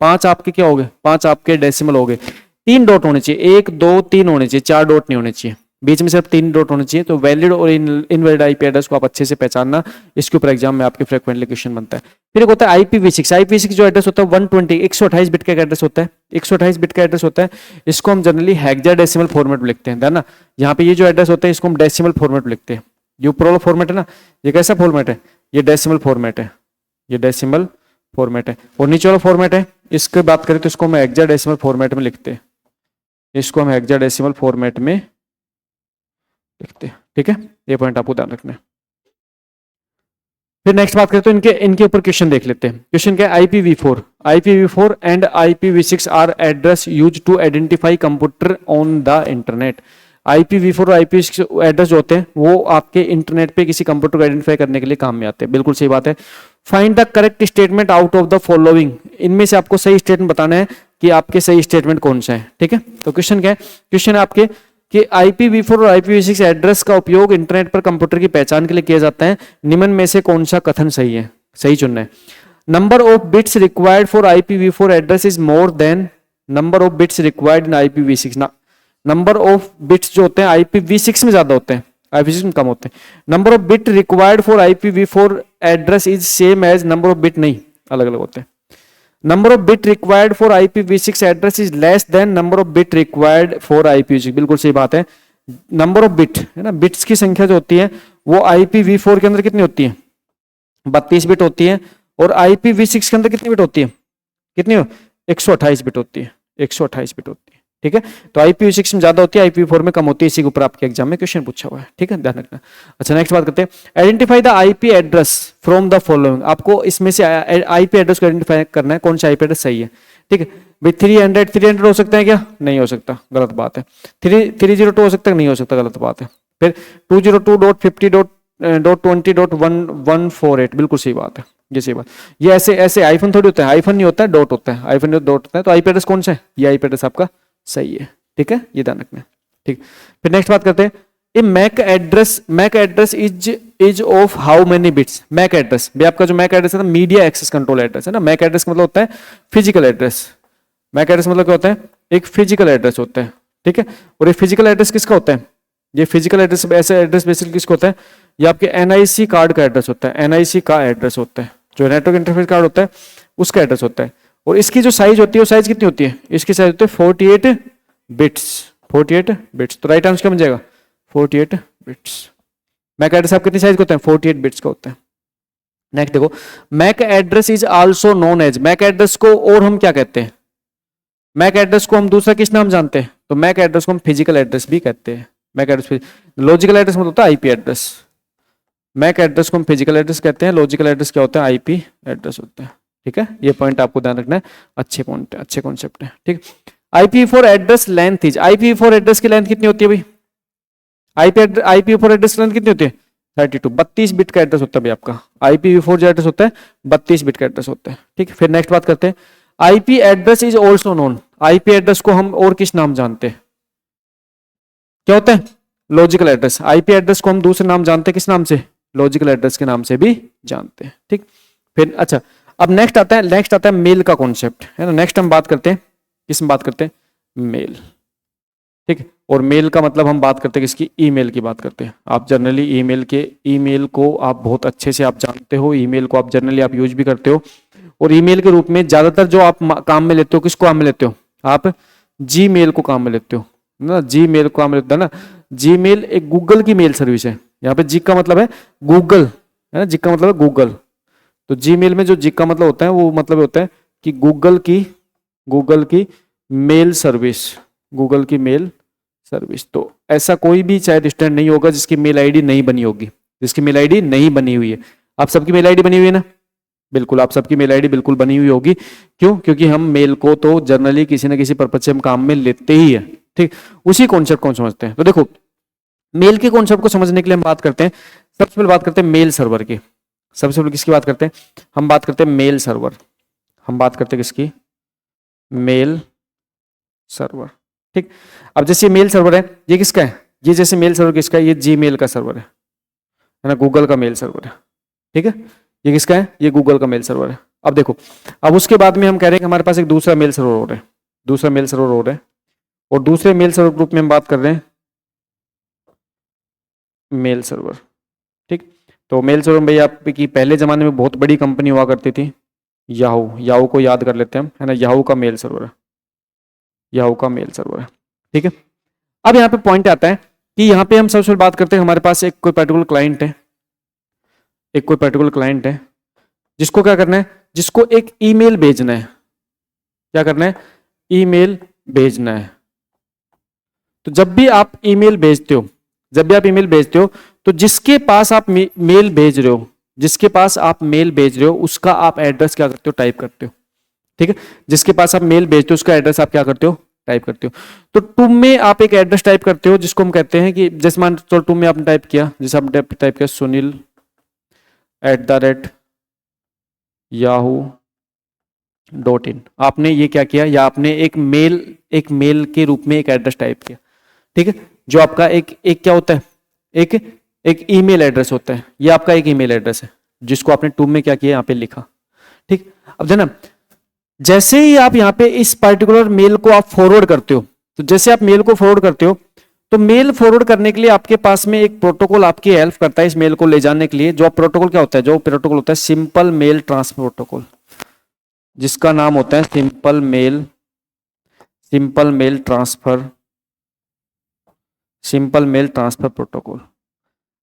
5 आपके क्या हो गए, 5 आपके डेसिमल हो गए, 3 डॉट होने चाहिए, 1 2 3 होने चाहिए, 4 डॉट नहीं होने चाहिए, बीच में सिर्फ 3 डॉट होने चाहिए। तो वैलिड और इनवैलिड आईपी एड्रेस को आप अच्छे से पहचानना, इसके ऊपर एग्जाम में आपके फ्रीक्वेंटली क्वेश्चन बनता है। फिर एक होता है IPv6 जो एड्रेस होता है 128 बिट का एड्रेस होता है, 128 बिट का एड्रेस होता है। इसको हम जनरली हेक्साडेसिमल फॉर्मेट में लिखते हैं, ना। यहाँ पे ये जो एड्रेस होता है इसको हम डेसिमल फॉर्मेट में लिखते हैं। ये ऊपर वाला फॉर्मेट है ना, ये कैसा फॉर्मेट है, ये डेसिमल फॉर्मेट है, ये डेसिमल फॉर्मेट है। और नीचे वाला फॉर्मेट है, इसकी बात करें तो इसको हम हेक्साडेसिमल फॉर्मेट में लिखते हैं, इसको हम हेक्साडेसिमल फॉर्मेट में लिखते हैं, ठीक है। ये पॉइंट आपको ध्यान रखना है। फिर नेक्स्ट बात करें तो इनके ऊपर क्वेश्चन देख लेते हैं। क्वेश्चन क्या है, IPv4 and IPv6 are address use to identify computer on the internet. IPv4 और IPv6 एड्रेस जो होते हैं वो आपके इंटरनेट पे किसी कंप्यूटर को आइडेंटिफाई करने के लिए काम में आते हैं, बिल्कुल सही बात है। Find the correct statement out of the following, इनमें से आपको सही स्टेटमेंट बताना है कि आपके सही स्टेटमेंट कौन सा है, ठीक है। तो क्वेश्चन क्या है, क्वेश्चन है आपके कि IPv4 और IPv6 एड्रेस का उपयोग इंटरनेट पर कंप्यूटर की पहचान के लिए किया जाता है, निम्न में से कौन सा कथन सही है, सही चुनना है। Number of bits required for IPv4 address is more than number of bits required in IPv6। Number of bits जो होते हैं IPv6 में ज्यादा होते हैं, IPv6 में कम होते हैं। Number of bit required for IPv4 address is same as number of bit, नहीं, अलग अलग होते हैं। Number of bit required for IPv6 address is less than number of bit required for IPv6, बिल्कुल सही बात है। नंबर ऑफ बिट है ना, बिट्स की संख्या जो होती है वो IPv4 के अंदर कितनी होती है, 32 बिट होती है, और IPv6 के अंदर कितनी बिट होती है, कितनी हो, 128 बिट होती है, 128 बिट होती है, ठीक है। तो IPv6 में ज्यादा होती है, IPv4 में कम होती है, इसी के ऊपर आपके एग्जाम में क्वेश्चन पूछा हुआ है, ठीक है, ध्यान रखना। अच्छा नेक्स्ट बात करते हैं, identify the IP address from the following. आपको इसमें से IP एड्रेस को आइडेंटिफाई करना है, कौन सा IP एड्रेस सही है, ठीक है भाई। 300 हो सकता है क्या, नहीं हो सकता, गलत बात है। 302 हो सकता है, नहीं हो सकता, गलत बात है। फिर 202.50.20.148 बिल्कुल सही बात है, ये सही बात। ये ऐसे आईफोन थोड़ी होता है, आईफोन नहीं होता है, डॉट होता है, आईफोन डॉट होता है। तो IP एड्रेस कौन सा है, ये IP एड्रेस आपका सही है, ठीक है, ये ध्यान रखना है, ठीक। फिर नेक्स्ट बात करते हैं, a MAC address is of how many bits. MAC address भी आपका जो मैक एड्रेस है ना, मीडिया एक्सेस कंट्रोल एड्रेस है ना। मैक एड्रेस का मतलब होता है फिजिकल एड्रेस। मैक एड्रेस मतलब क्या होता है, एक फिजिकल एड्रेस होता है, ठीक है। और ये फिजिकल एड्रेस किसका होता है, ये फिजिकल एड्रेस, ऐसे एड्रेस बेसिकली किसका होता है, ये आपके NIC कार्ड का एड्रेस होता है, NIC का एड्रेस होता है, जो नेटवर्क इंटरफेस कार्ड होता है उसका एड्रेस होता है। और इसकी जो साइज होती है वो साइज कितनी होती है, इसकी साइज होती है 48 बिट्स, 48 बिट्स। तो राइट आंसर क्या बन जाएगा, 48 बिट्स। मैक एड्रेस आप कितनी साइज का होता है, 48 बिट्स का होता है। नेक्स्ट देखो, MAC address is also known as. MAC address को और हम क्या कहते हैं, मैक एड्रेस को हम दूसरा किस नाम जानते हैं, तो मैक एड्रेस को हम फिजिकल एड्रेस भी कहते हैं। मैक एड्रेस, लॉजिकल एड्रेस मतलब होता है IP एड्रेस। मैक एड्रेस को हम फिजिकल एड्रेस कहते हैं, लॉजिकल एड्रेस क्या होता है, IP एड्रेस होता है, ठीक है। ये पॉइंट आपको ध्यान रखना है, अच्छे पॉइंट है, अच्छे कॉन्सेप्ट है, ठीक। IPv4 address length is, IPv4 address की लेंथ कितनी होती है भाई, IPv4 एड्रेस की लेंथ कितनी होती है, 32, 32 बिट का एड्रेस होता है भाई आपका। IPv4 जो एड्रेस होता है 32 बिट का एड्रेस होता है, ठीक है। फिर नेक्स्ट बात करते हैं, IP address is also known. IP address को हम और किस नाम जानते हैं, क्या होता है, लॉजिकल एड्रेस। IP एड्रेस को हम दूसरे नाम जानते हैं, किस नाम से, लॉजिकल एड्रेस के नाम से भी जानते हैं, ठीक। फिर अच्छा, अब नेक्स्ट आता है मेल का कॉन्सेप्ट, है ना। नेक्स्ट हम बात करते हैं, किस में बात करते हैं, मेल, ठीक है। और मेल का मतलब हम बात करते हैं किसकी, ईमेल की बात करते हैं। आप जनरली ईमेल को आप बहुत अच्छे से आप जानते हो, ईमेल को आप जनरली आप यूज भी करते हो। और ईमेल के रूप में ज्यादातर जो आप काम में लेते हो, किसको काम में लेते हो, आप Gmail को काम में लेते हो ना, Gmail को काम में लेते हो ना। Gmail एक गूगल की मेल सर्विस है, यहाँ पे जी का मतलब है गूगल, है ना, जी का मतलब है गूगल। तो Gmail में जो जी का मतलब होता है वो मतलब होता है कि गूगल की मेल सर्विस, गूगल की मेल सर्विस। तो ऐसा कोई भी शायद स्टूडेंट नहीं होगा जिसकी मेल आईडी नहीं बनी होगी, जिसकी मेल आईडी नहीं बनी हुई है। आप सबकी मेल आईडी बनी हुई है ना, बिल्कुल आप सबकी मेल आईडी बिल्कुल बनी हुई होगी। क्यों, क्योंकि हम मेल को तो जनरली किसी ना किसी पर्पज से हम काम में लेते ही है, ठीक। उसी कॉन्सेप्ट को समझते हैं। तो देखो, मेल के कॉन्सेप्ट को समझने के लिए हम बात करते हैं, सबसे पहले बात करते हैं मेल सर्वर की। सबसे पहले किसकी बात करते हैं, हम बात करते हैं मेल सर्वर। हम बात करते हैं किसकी, मेल सर्वर, ठीक। अब जैसे मेल सर्वर है, ये किसका है, ये जैसे मेल सर्वर किसका है, ये Gmail का सर्वर है ना, गूगल का मेल सर्वर है, ठीक है। ये किसका है, ये गूगल का मेल सर्वर है। अब देखो, अब उसके बाद में हम कह रहे हैं कि हमारे पास एक दूसरा मेल सर्वर हो रहा है, दूसरा मेल सर्वर हो रहा है। और दूसरे मेल सर्वर ग्रुप में हम बात कर रहे हैं मेल सर्वर, ठीक। तो मेल सर्वर भाई आपकी पहले जमाने में बहुत बड़ी कंपनी हुआ करती थी, याहू को याद कर लेते हैं हम, है ना। याहू का मेल सर्वर है, याहू का मेल सर्वर है, ठीक है। अब यहाँ पे पॉइंट आता है कि यहाँ पे हम सबसे पहले बात करते हैं, हमारे पास एक कोई पर्टिकुलर क्लाइंट है, एक कोई पर्टिकुलर क्लाइंट है जिसको क्या करना है, जिसको एक ईमेल भेजना है। क्या करना है, ईमेल भेजना है। तो जब भी आप ईमेल भेजते हो, जब भी आप ईमेल भेजते हो, तो जिसके पास आप मेल भेज रहे हो, जिसके पास आप मेल भेज रहे हो उसका आप एड्रेस क्या करते हो, टाइप करते हो, ठीक है। जिसके पास आप मेल भेजते हो उसका एड्रेस आप क्या करते हो, टाइप करते हो। तो टूम में आप एक एड्रेस टाइप करते हो जिसको हम कहते हैं कि, जैसे मान चलो टूम में आपने टाइप किया, जैसे आपने टाइप किया sunil@yahoo.in, आपने ये क्या किया, या आपने एक मेल के रूप में एक एड्रेस टाइप किया, ठीक है। जो आपका एक क्या होता है, एक ईमेल एड्रेस होता है। ये आपका एक ईमेल एड्रेस है जिसको आपने टूम में क्या किया, यहाँ पे लिखा, ठीक। अब है ना, जैसे ही आप यहाँ पे इस पर्टिकुलर मेल को आप फॉरवर्ड करते हो, तो जैसे आप मेल को फॉरवर्ड करते हो, तो मेल फॉरवर्ड करने के लिए आपके पास में एक प्रोटोकॉल आपकी हेल्प करता है इस मेल को ले जाने के लिए। जो प्रोटोकॉल क्या होता है, जो प्रोटोकॉल होता है सिंपल मेल ट्रांसफर प्रोटोकॉल, जिसका नाम होता है सिंपल मेल ट्रांसफर प्रोटोकॉल।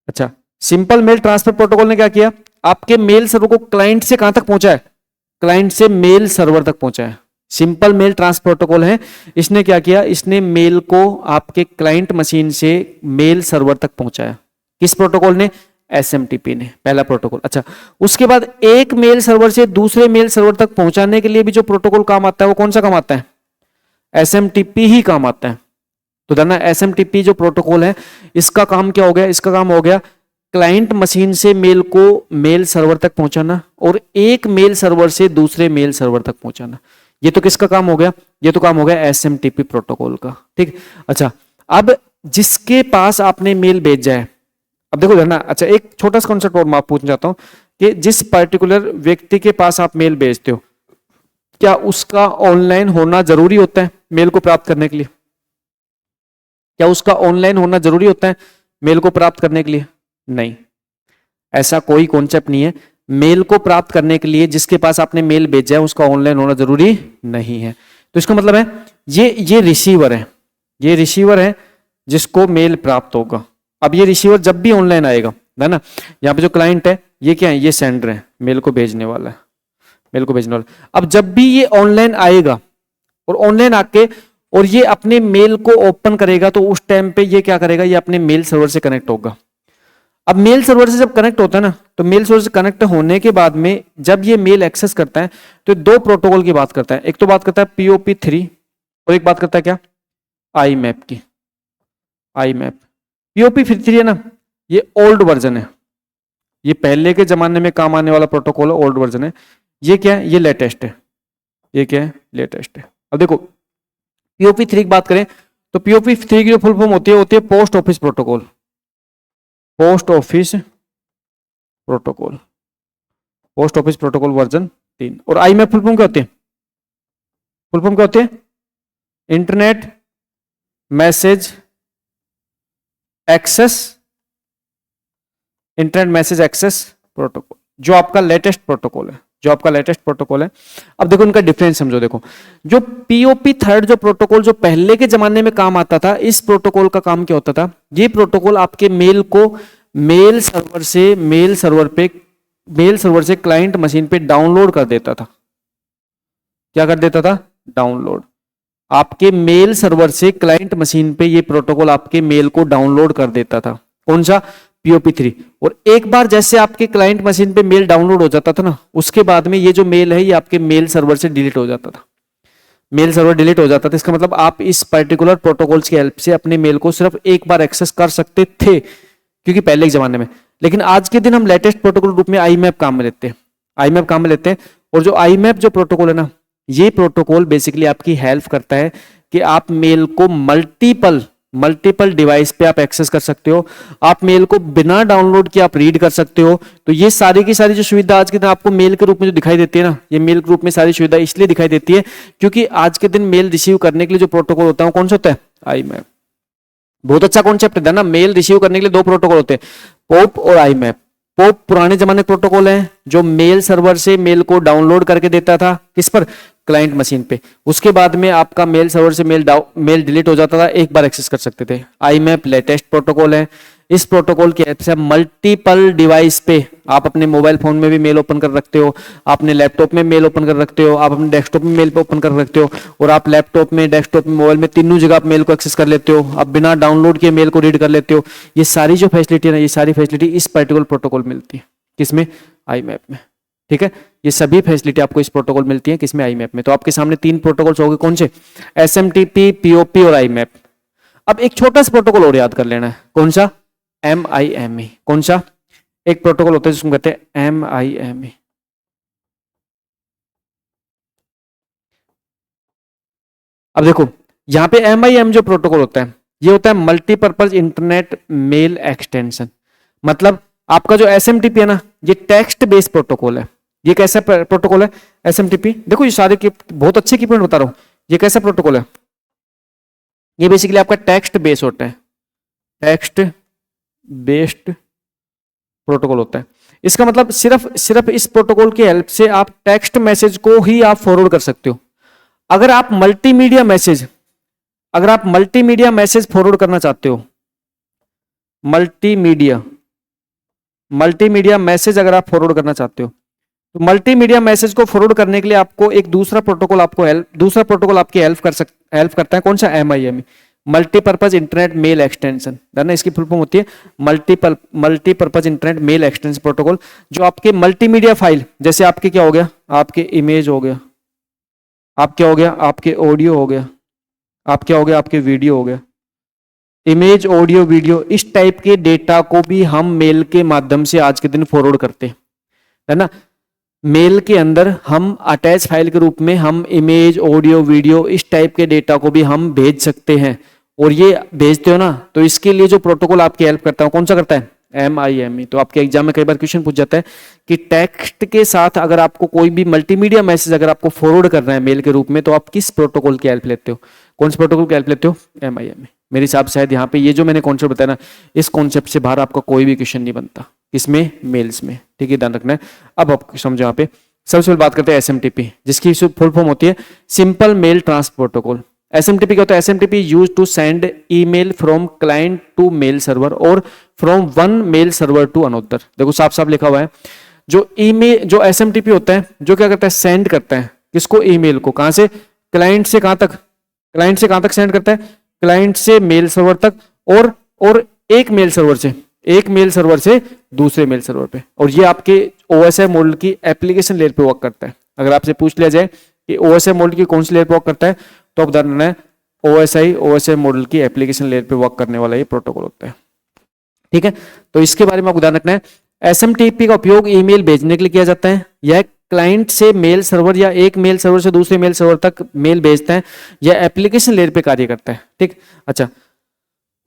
अच्छा, सिंपल मेल ट्रांसफर प्रोटोकॉल ने क्या किया, आपके मेल सर्वर को क्लाइंट से कहां तक पहुंचाया, क्लाइंट से मेल सर्वर तक पहुंचाया। सिंपल मेल ट्रांसफर प्रोटोकॉल है, इसने क्या किया, इसने मेल को आपके क्लाइंट मशीन से मेल सर्वर तक पहुंचाया। किस प्रोटोकॉल ने, एसएमटीपी ने, पहला प्रोटोकॉल। अच्छा, उसके बाद एक मेल सर्वर से दूसरे मेल सर्वर तक पहुंचाने के लिए भी जो प्रोटोकॉल काम आता है वो कौन सा काम आता है, एसएमटीपी ही काम आता है। तो जानना एसएमटीपी जो प्रोटोकॉल है इसका काम क्या हो गया, इसका काम हो गया क्लाइंट मशीन से मेल को मेल सर्वर तक पहुंचाना और एक मेल सर्वर से दूसरे मेल सर्वर तक पहुंचाना। ये तो किसका काम हो गया, ये तो काम हो गया एसएमटीपी प्रोटोकॉल का। ठीक, अच्छा अब जिसके पास आपने मेल भेजा है, अब देखो जानना, अच्छा एक छोटा सा कॉन्सेप्ट और मैं आप पूछना चाहता हूं कि जिस पर्टिकुलर व्यक्ति के पास आप मेल भेजते हो क्या उसका ऑनलाइन होना जरूरी होता है मेल को प्राप्त करने के लिए, क्या उसका ऑनलाइन होना जरूरी होता है मेल को प्राप्त करने के लिए, नहीं, ऐसा कोई कॉन्सेप्ट नहीं है। मेल को प्राप्त करने के लिए जिसके पास आपने मेल भेजा है उसका ऑनलाइन होना जरूरी नहीं है। तो इसका मतलब है ये रिसीवर है, ये रिसीवर है जिसको मेल प्राप्त होगा। अब ये रिसीवर जब भी ऑनलाइन आएगा, है ना, यहाँ पे जो क्लाइंट है ये क्या है, ये सेंडर है, मेल को भेजने वाला है, मेल को भेजने वाला। अब जब भी ये ऑनलाइन आएगा और ऑनलाइन आके और ये अपने मेल को ओपन करेगा तो उस टाइम पे ये क्या करेगा, ये अपने मेल सर्वर से कनेक्ट होगा। अब मेल सर्वर से जब कनेक्ट होता है ना, तो मेल सर्वर से कनेक्ट होने के बाद में जब ये मेल एक्सेस करता है तो दो प्रोटोकॉल की बात करता है। एक तो बात करता है POP3 और एक बात करता है क्या, IMAP की। IMAP POP3 है ना, ये ओल्ड वर्जन है, ये पहले के जमाने में काम आने वाला प्रोटोकॉल है, ओल्ड वर्जन है। ये क्या है, ये लेटेस्ट है, ये क्या है, लेटेस्ट है। अब देखो POP3 की बात करें तो POP3 की जो फुल फॉर्म होती है post office protocol, post office protocol, post office protocol version 3। और IMAP फुल फॉर्म क्या होती है, फुल फॉर्म क्या होती है, internet message access, internet message access protocol, जो आपका लेटेस्ट प्रोटोकॉल है, जो आपका लेटेस्ट प्रोटोकॉल है। अब देखो इनका डिफरेंस समझो, देखो जो POP3 जो प्रोटोकॉल जो पहले के जमाने में काम आता था, इस प्रोटोकॉल का काम क्या होता था, ये प्रोटोकॉल आपके मेल को मेल सर्वर से क्लाइंट मशीन पे डाउनलोड कर देता था। क्या कर देता था, डाउनलोड, आपके मेल सर्वर से क्लाइंट मशीन पे ये प्रोटोकॉल आपके मेल को डाउनलोड कर देता था। कौन सा, POP3। और एक बार जैसे आपके क्लाइंट मशीन पे मेल डाउनलोड हो जाता था ना, उसके बाद में ये जो मेल है ये आपके मेल सर्वर से डिलीट हो जाता था, मेल सर्वर डिलीट हो जाता था। इसका मतलब आप इस पर्टिकुलर प्रोटोकॉल्स की हेल्प से अपने मेल को सिर्फ एक बार एक्सेस कर सकते थे, क्योंकि पहले के जमाने में। लेकिन आज के दिन हम लेटेस्ट प्रोटोकॉल रूप में IMAP काम में लेते हैं, IMAP काम में लेते हैं। और जो IMAP जो प्रोटोकॉल है ना, ये प्रोटोकॉल बेसिकली आपकी हेल्प करता है कि आप मेल को मल्टीपल डिवाइस पे आप एक्सेस कर सकते हो, आप मेल को बिना डाउनलोड किए आप रीड कर सकते हो। तो ये सारी की सारी जो सुविधा आज के दिन आपको मेल के रूप में जो दिखाई देती है ना, ये मेल के रूप में सारी सुविधा इसलिए दिखाई देती है क्योंकि आज के दिन मेल रिसीव करने के लिए जो प्रोटोकॉल होता है वो कौन सा होता है, IMAP। बहुत अच्छा कॉन्सेप्ट है ना, मेल रिसीव करने के लिए दो प्रोटोकॉल होते हैं, पोप और IMAP। पोप पुराने जमाने प्रोटोकॉल है जो मेल सर्वर से मेल को डाउनलोड करके देता था, किस पर, क्लाइंट मशीन पे। उसके बाद में आपका मेल सर्वर से मेल डिलीट हो जाता था, एक बार एक्सेस कर सकते थे। IMAP लेटेस्ट प्रोटोकॉल है, इस प्रोटोकॉल की हेल्प से मल्टीपल डिवाइस पे आप अपने मोबाइल फोन में भी मेल ओपन कर रखते हो, आप अपने लैपटॉप में मेल ओपन कर रखते हो, आप अपने डेस्कटॉप में मेल ओपन कर रखते हो, और आप लैपटॉप में, डेस्कटॉप में, मोबाइल में, तीनों जगह आप मेल को एक्सेस कर लेते हो, आप बिना डाउनलोड किए मेल को रीड कर लेते हो। ये सारी जो फैसिलिटी है ना, ये सारी फैसिलिटी इस पर्टिकुलर प्रोटोकॉल मिलती है, किसमें, IMAP में। ठीक है, ये सभी फैसिलिटी आपको इस प्रोटोकॉल मिलती है, किसमें, IMAP में। तो आपके सामने तीन प्रोटोकॉल्स हो गए, कौन से, SMTP, POP और IMAP। अब एक छोटा सा प्रोटोकॉल और याद कर लेना है, कौन सा, MIME। कौन सा, एक प्रोटोकॉल होता है जिसको कहते हैं MIME। अब देखो यहां पे MIME जो प्रोटोकॉल होता है ये होता है मल्टीपर्पज इंटरनेट मेल एक्सटेंशन। मतलब आपका जो SMTP है ना, ये टेक्स्ट बेस्ड प्रोटोकॉल है। ये कैसा प्रोटोकॉल है, SMTP, देखो ये सारे की बहुत अच्छे की पॉइंट बता रहा हूं। ये कैसा प्रोटोकॉल है, ये बेसिकली आपका टेक्स्ट बेस होता है। टेक्स्ट बेस्ड प्रोटोकॉल होता है। इसका मतलब सिर्फ इस प्रोटोकॉल की हेल्प से आप टेक्स्ट मैसेज को ही आप फॉरवर्ड कर सकते हो। अगर आप मल्टीमीडिया मैसेज फॉरवर्ड करना चाहते हो, मल्टीमीडिया मैसेज अगर आप फॉरवर्ड करना चाहते हो, तो मल्टीमीडिया मैसेज को फॉरवर्ड करने के लिए आपको एक दूसरा प्रोटोकॉल आपकी हेल्प करता है। कौन सा? MIME, multipurpose internet mail extension. ना इसकी फुल फॉर्म होती है multipurpose internet mail extension protocol, जो आपके मल्टीमीडिया फाइल, जैसे आपके क्या हो गया, आपके इमेज हो गया, आप क्या हो गया, आपके ऑडियो हो गया, आप क्या हो गया, आपके वीडियो हो गया, इमेज ऑडियो वीडियो, इस टाइप के डेटा को भी हम मेल के माध्यम से आज के दिन फॉरवर्ड करते हैं, है ना। मेल के अंदर हम अटैच फाइल के रूप में हम इमेज ऑडियो वीडियो इस टाइप के डेटा को भी हम भेज सकते हैं। और ये भेजते हो ना, तो इसके लिए जो प्रोटोकॉल आपकी हेल्प करता है कौन सा करता है? MIME। तो आपके एग्जाम में कई बार क्वेश्चन पूछ जाता है कि टेक्स्ट के साथ अगर आपको कोई भी मल्टीमीडिया मैसेज अगर आपको फॉरवर्ड करना है मेल के रूप में, तो आप किस प्रोटोकॉल की हेल्प लेते हो? कौन से प्रोटोकॉल की हेल्प लेते हो? MIME। मेरे हिसाब से शायद यहाँ पे ये जो मैंने कॉन्सेप्ट बताया ना, इस कॉन्सेप्ट से बाहर आपका कोई भी क्वेश्चन नहीं बनता। इसमें मेल्स में, ठीक है, ध्यान रखना है। अब आप समझो यहाँ पे सबसे पहले बात करते हैं SMTP, जिसकी फुल फॉर्म होती है simple mail transfer protocol. SMTP क्या होता है? SMTP use to send email from client to mail server और from one mail server to another. देखो साफ साफ लिखा हुआ है, जो SMTP होता है, जो क्या करता है? सेंड करता है किसको? ईमेल को। कहां से? क्लाइंट से कहां तक? क्लाइंट से कहां तक सेंड करता है? क्लाइंट से मेल सर्वर तक, और एक मेल सर्वर से दूसरे मेल सर्वर पे। और ये आपके OSI मॉडल की एप्लीकेशन लेयर पे वर्क करता है। अगर आपसे पूछ लिया जाए कि OSI मॉडल की कौन सी लेयर पे वर्क करता है, तो आप ध्यान है OSI मॉडल की एप्लीकेशन लेयर पे वर्क करने वाला ये प्रोटोकॉल होता है, ठीक है। तो इसके बारे में आपको ध्यान रखना है। SMTP का उपयोग ईमेल भेजने के लिए किया जाता है। यह क्लाइंट से मेल सर्वर या एक मेल सर्वर से दूसरे मेल सर्वर तक मेल भेजता है, यह एप्लीकेशन लेयर पे कार्य करता है, ठीक। अच्छा,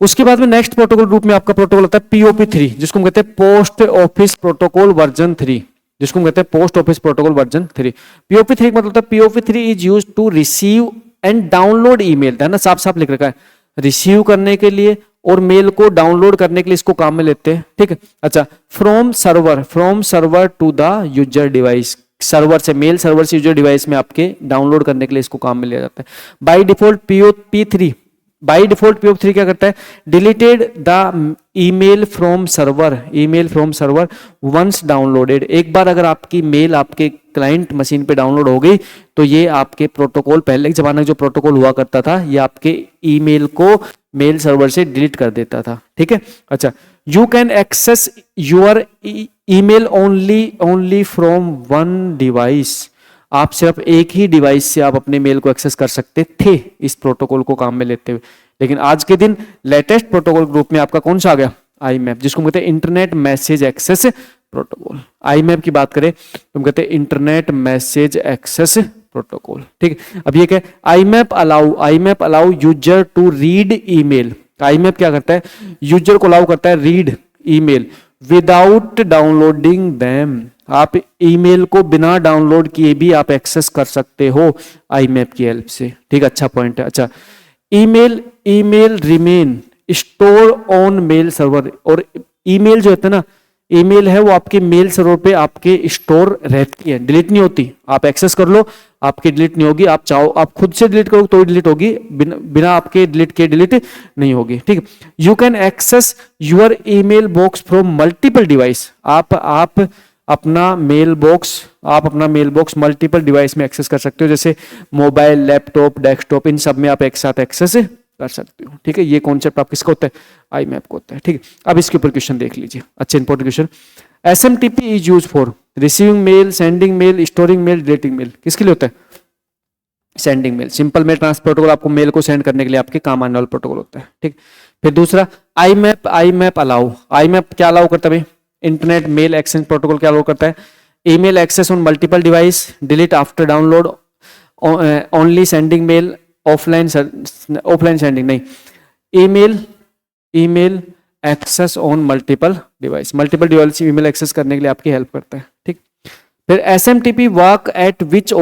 उसके बाद में नेक्स्ट प्रोटोकॉल ग्रुप में आपका प्रोटोकॉल होता है POP3, जिसको हम कहते हैं पोस्ट ऑफिस प्रोटोकॉल वर्जन 3, जिसको हम कहते हैं post office protocol version 3। POP3 का मतलब होता है POP3 is used to receive and download email, है ना, साफ साफ लिख रखा है, रिसीव करने के लिए और मेल को डाउनलोड करने के लिए इसको काम में लेते हैं, ठीक है। अच्छा, from server to the user device, server से मेल सर्वर से यूजर डिवाइस में आपके डाउनलोड करने के लिए इसको काम में लिया जाता है। बाय डिफॉल्ट POP3 क्या करता है? Deleted the email from server once downloaded. एक बार अगर आपकी मेल आपके क्लाइंट मशीन पे डाउनलोड हो गई, तो ये आपके प्रोटोकॉल, पहले के जमाने में जो प्रोटोकॉल हुआ करता था, ये आपके ईमेल को मेल सर्वर से डिलीट कर देता था, ठीक है। अच्छा, you can access your email only from one device. आप सिर्फ एक ही डिवाइस से आप अपने मेल को एक्सेस कर सकते थे इस प्रोटोकॉल को काम में लेते हुए। लेकिन आज के दिन लेटेस्ट प्रोटोकॉल ग्रुप में आपका कौन सा आ गया? IMAP, जिसको कहते हैं internet message access protocol. IMAP की बात करें तो हम कहते हैं इंटरनेट मैसेज एक्सेस प्रोटोकॉल, ठीक है। अब ये क्या है? IMAP allow user to read email. IMAP क्या करता है? यूजर को अलाउ करता है read email without downloading them. आप ईमेल को बिना डाउनलोड किए भी आप एक्सेस कर सकते हो IMAP की हेल्प से, ठीक, अच्छा पॉइंट है। अच्छा, email remain store on mail server. और ईमेल जो होता है ना, ईमेल है वो आपके मेल सर्वर पे आपके स्टोर रहती है, डिलीट नहीं होती। आप एक्सेस कर लो, आपकी डिलीट नहीं होगी। आप चाहो आप खुद से डिलीट करो तो डिलीट होगी, बिना आपके डिलीट के डिलीट नहीं होगी, ठीक है। You can access your email box from multiple device. आप अपना मेल बॉक्स मल्टीपल डिवाइस में एक्सेस कर सकते हो, जैसे मोबाइल, लैपटॉप, डेस्कटॉप, इन सब में आप एक साथ एक्सेस कर सकते हो, ठीक है। ये कॉन्सेप्ट आप किसका होता है? IMAP को होता है, ठीक है। अब इसके ऊपर क्वेश्चन देख लीजिए, अच्छे important question. SMTP is use for receiving mail, sending mail, storing mail, deleting mail. किसके लिए होता है? Sending mail. Simple mail transfer protocol आपको मेल को सेंड करने के लिए आपके काम आने वाला प्रोटोकॉल होता है, ठीक। फिर दूसरा IMAP अलाउ। IMAP क्या अलाउ करता है भाई? इंटरनेट मेल एक्सचेंज प्रोटोकॉल क्या अलाउ करता है? Email access on multiple device, delete after download, only sending mail, offline sending नहीं, email access on multiple device email access करने के लिए आपकी हेल्प करता है, ठीक। फिर SMTP work at which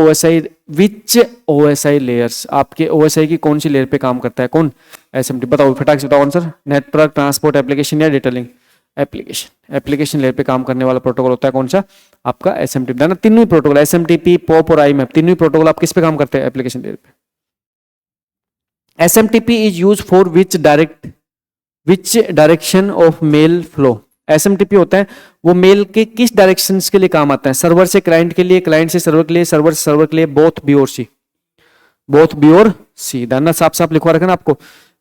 OSI layers, आपके OSI की कौन सी लेयर पे काम करता है, कौन SMTP, बताओ फटाक से बताओ आंसर। नेटवर्क, ट्रांसपोर्ट, एप्लीकेशन या डेटा लिंक? एप्लीकेशन लेयर पे काम करने वाला प्रोटोकॉल होता है कौन सा, आपका SMTP। ना तीनों ही प्रोटोकॉल SMTP, POP और IMAP, तीनों ही प्रोटोकॉल आप किस पे काम करते हैं, एप्लीकेशन लेयर पे। SMTP is use for which direction of male flow. SMTP होता है वो मेल के किस डायरेक्शन के लिए काम आता है, सर्वर से क्लाइंट के लिए, क्लाइंट से सर्वर के लिए, सर्वर से सर्वर के लिए, बोथ बी और सी, बोथ बी और सी। ध्यान साफ साफ लिखवा रखना आपको,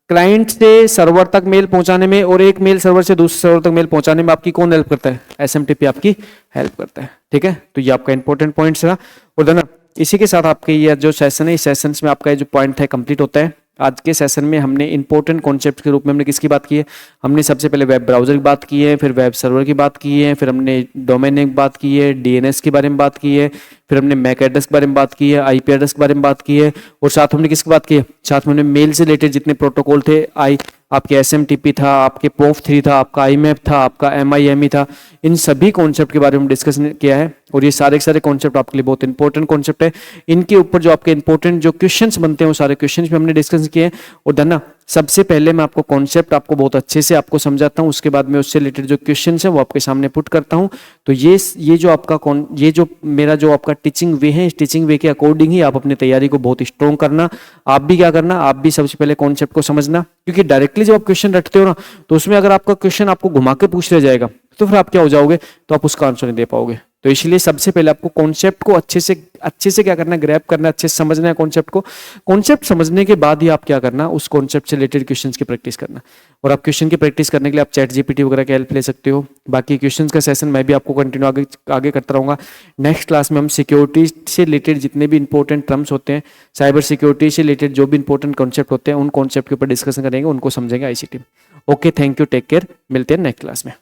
क्लाइंट से सर्वर तक मेल पहुंचाने में और एक मेल सर्वर से दूसरे सर्वर तक मेल पहुंचाने में आपकी कौन हेल्प करता है, SMTP आपकी हेल्प करता है। ठीक है, तो ये आपका इंपॉर्टेंट पॉइंट रहा। और देना इसी के साथ आपके ये जो सेशन है, इस सेशन में आपका जो पॉइंट है कंप्लीट होता है। आज के सेशन में हमने इंपॉर्टेंट कॉन्सेप्ट के रूप में हमने किसकी बात की है, हमने सबसे पहले वेब ब्राउजर की बात की है, फिर वेब सर्वर की बात की है, फिर हमने डोमेन नेम की बात की है, DNS के बारे में बात की है, फिर हमने मैक एड्रेस के बारे में बात की है, IP एड्रेस के बारे में बात की है, और साथ हमने किसकी बात की है, साथ में हमने मेल से रिलेटेड जितने प्रोटोकॉल थे, आपके SMTP था, आपके POP3 था, आपका IMAP था, आपका MIME था, इन सभी कॉन्सेप्ट के बारे में डिस्कस किया है। और ये सारे के सारे कॉन्सेप्ट आपके लिए बहुत इंपॉर्टेंट कॉन्सेप्ट है। इनके ऊपर जो आपके इंपॉर्टेंट जो क्वेश्चंस बनते हैं वो सारे क्वेश्चंस भी हमने डिस्कस किए हैं। और धन्ना सबसे पहले मैं आपको कॉन्सेप्ट आपको बहुत अच्छे से आपको समझाता हूं, उसके बाद में उससे रिलेटेड जो क्वेश्चंस है वो आपके सामने पुट करता हूं। तो ये जो आपका ये जो मेरा जो आपका टीचिंग वे है, इस टीचिंग वे के अकॉर्डिंग ही आप अपनी तैयारी को बहुत स्ट्रॉन्ग करना। आप भी क्या करना, आप भी सबसे पहले कॉन्सेप्ट को समझना, क्योंकि डायरेक्टली जब आप क्वेश्चन रटते हो ना, तो उसमें अगर आपका क्वेश्चन आपको घुमा के पूछ लिया जाएगा तो फिर आप क्या हो जाओगे, तो आप उसका आंसर नहीं दे पाओगे। तो इसलिए सबसे पहले आपको कॉन्सेप्ट को अच्छे से क्या करना है, ग्रैब करना, अच्छे से समझना है कॉन्सेप्ट को। कॉन्सेप्ट समझने के बाद ही आप क्या करना, उस कॉन्सेप्ट से रिलेटेड क्वेश्चंस की प्रैक्टिस करना। और आप क्वेश्चन की प्रैक्टिस करने के लिए आप ChatGPT वगैरह की हेल्प ले सकते हो। बाकी क्वेश्चंस का सेशन मैं भी आपको कंटिन्यू आगे करता रहूंगा। नेक्स्ट क्लास में हम सिक्योरिटी से रिलेटेड जितने भी इंपॉर्टेंट टर्म्स होते हैं, साइबर सिक्योरिटी से रिलेटेड जो भी इंपॉर्टेंट कॉन्सेप्ट होते हैं, उन कॉन्सेप्ट के ऊपर डिस्कशन करेंगे, उनको समझेंगे ICT। Okay, thank you, take care, मिलते हैं नेक्स्ट क्लास में।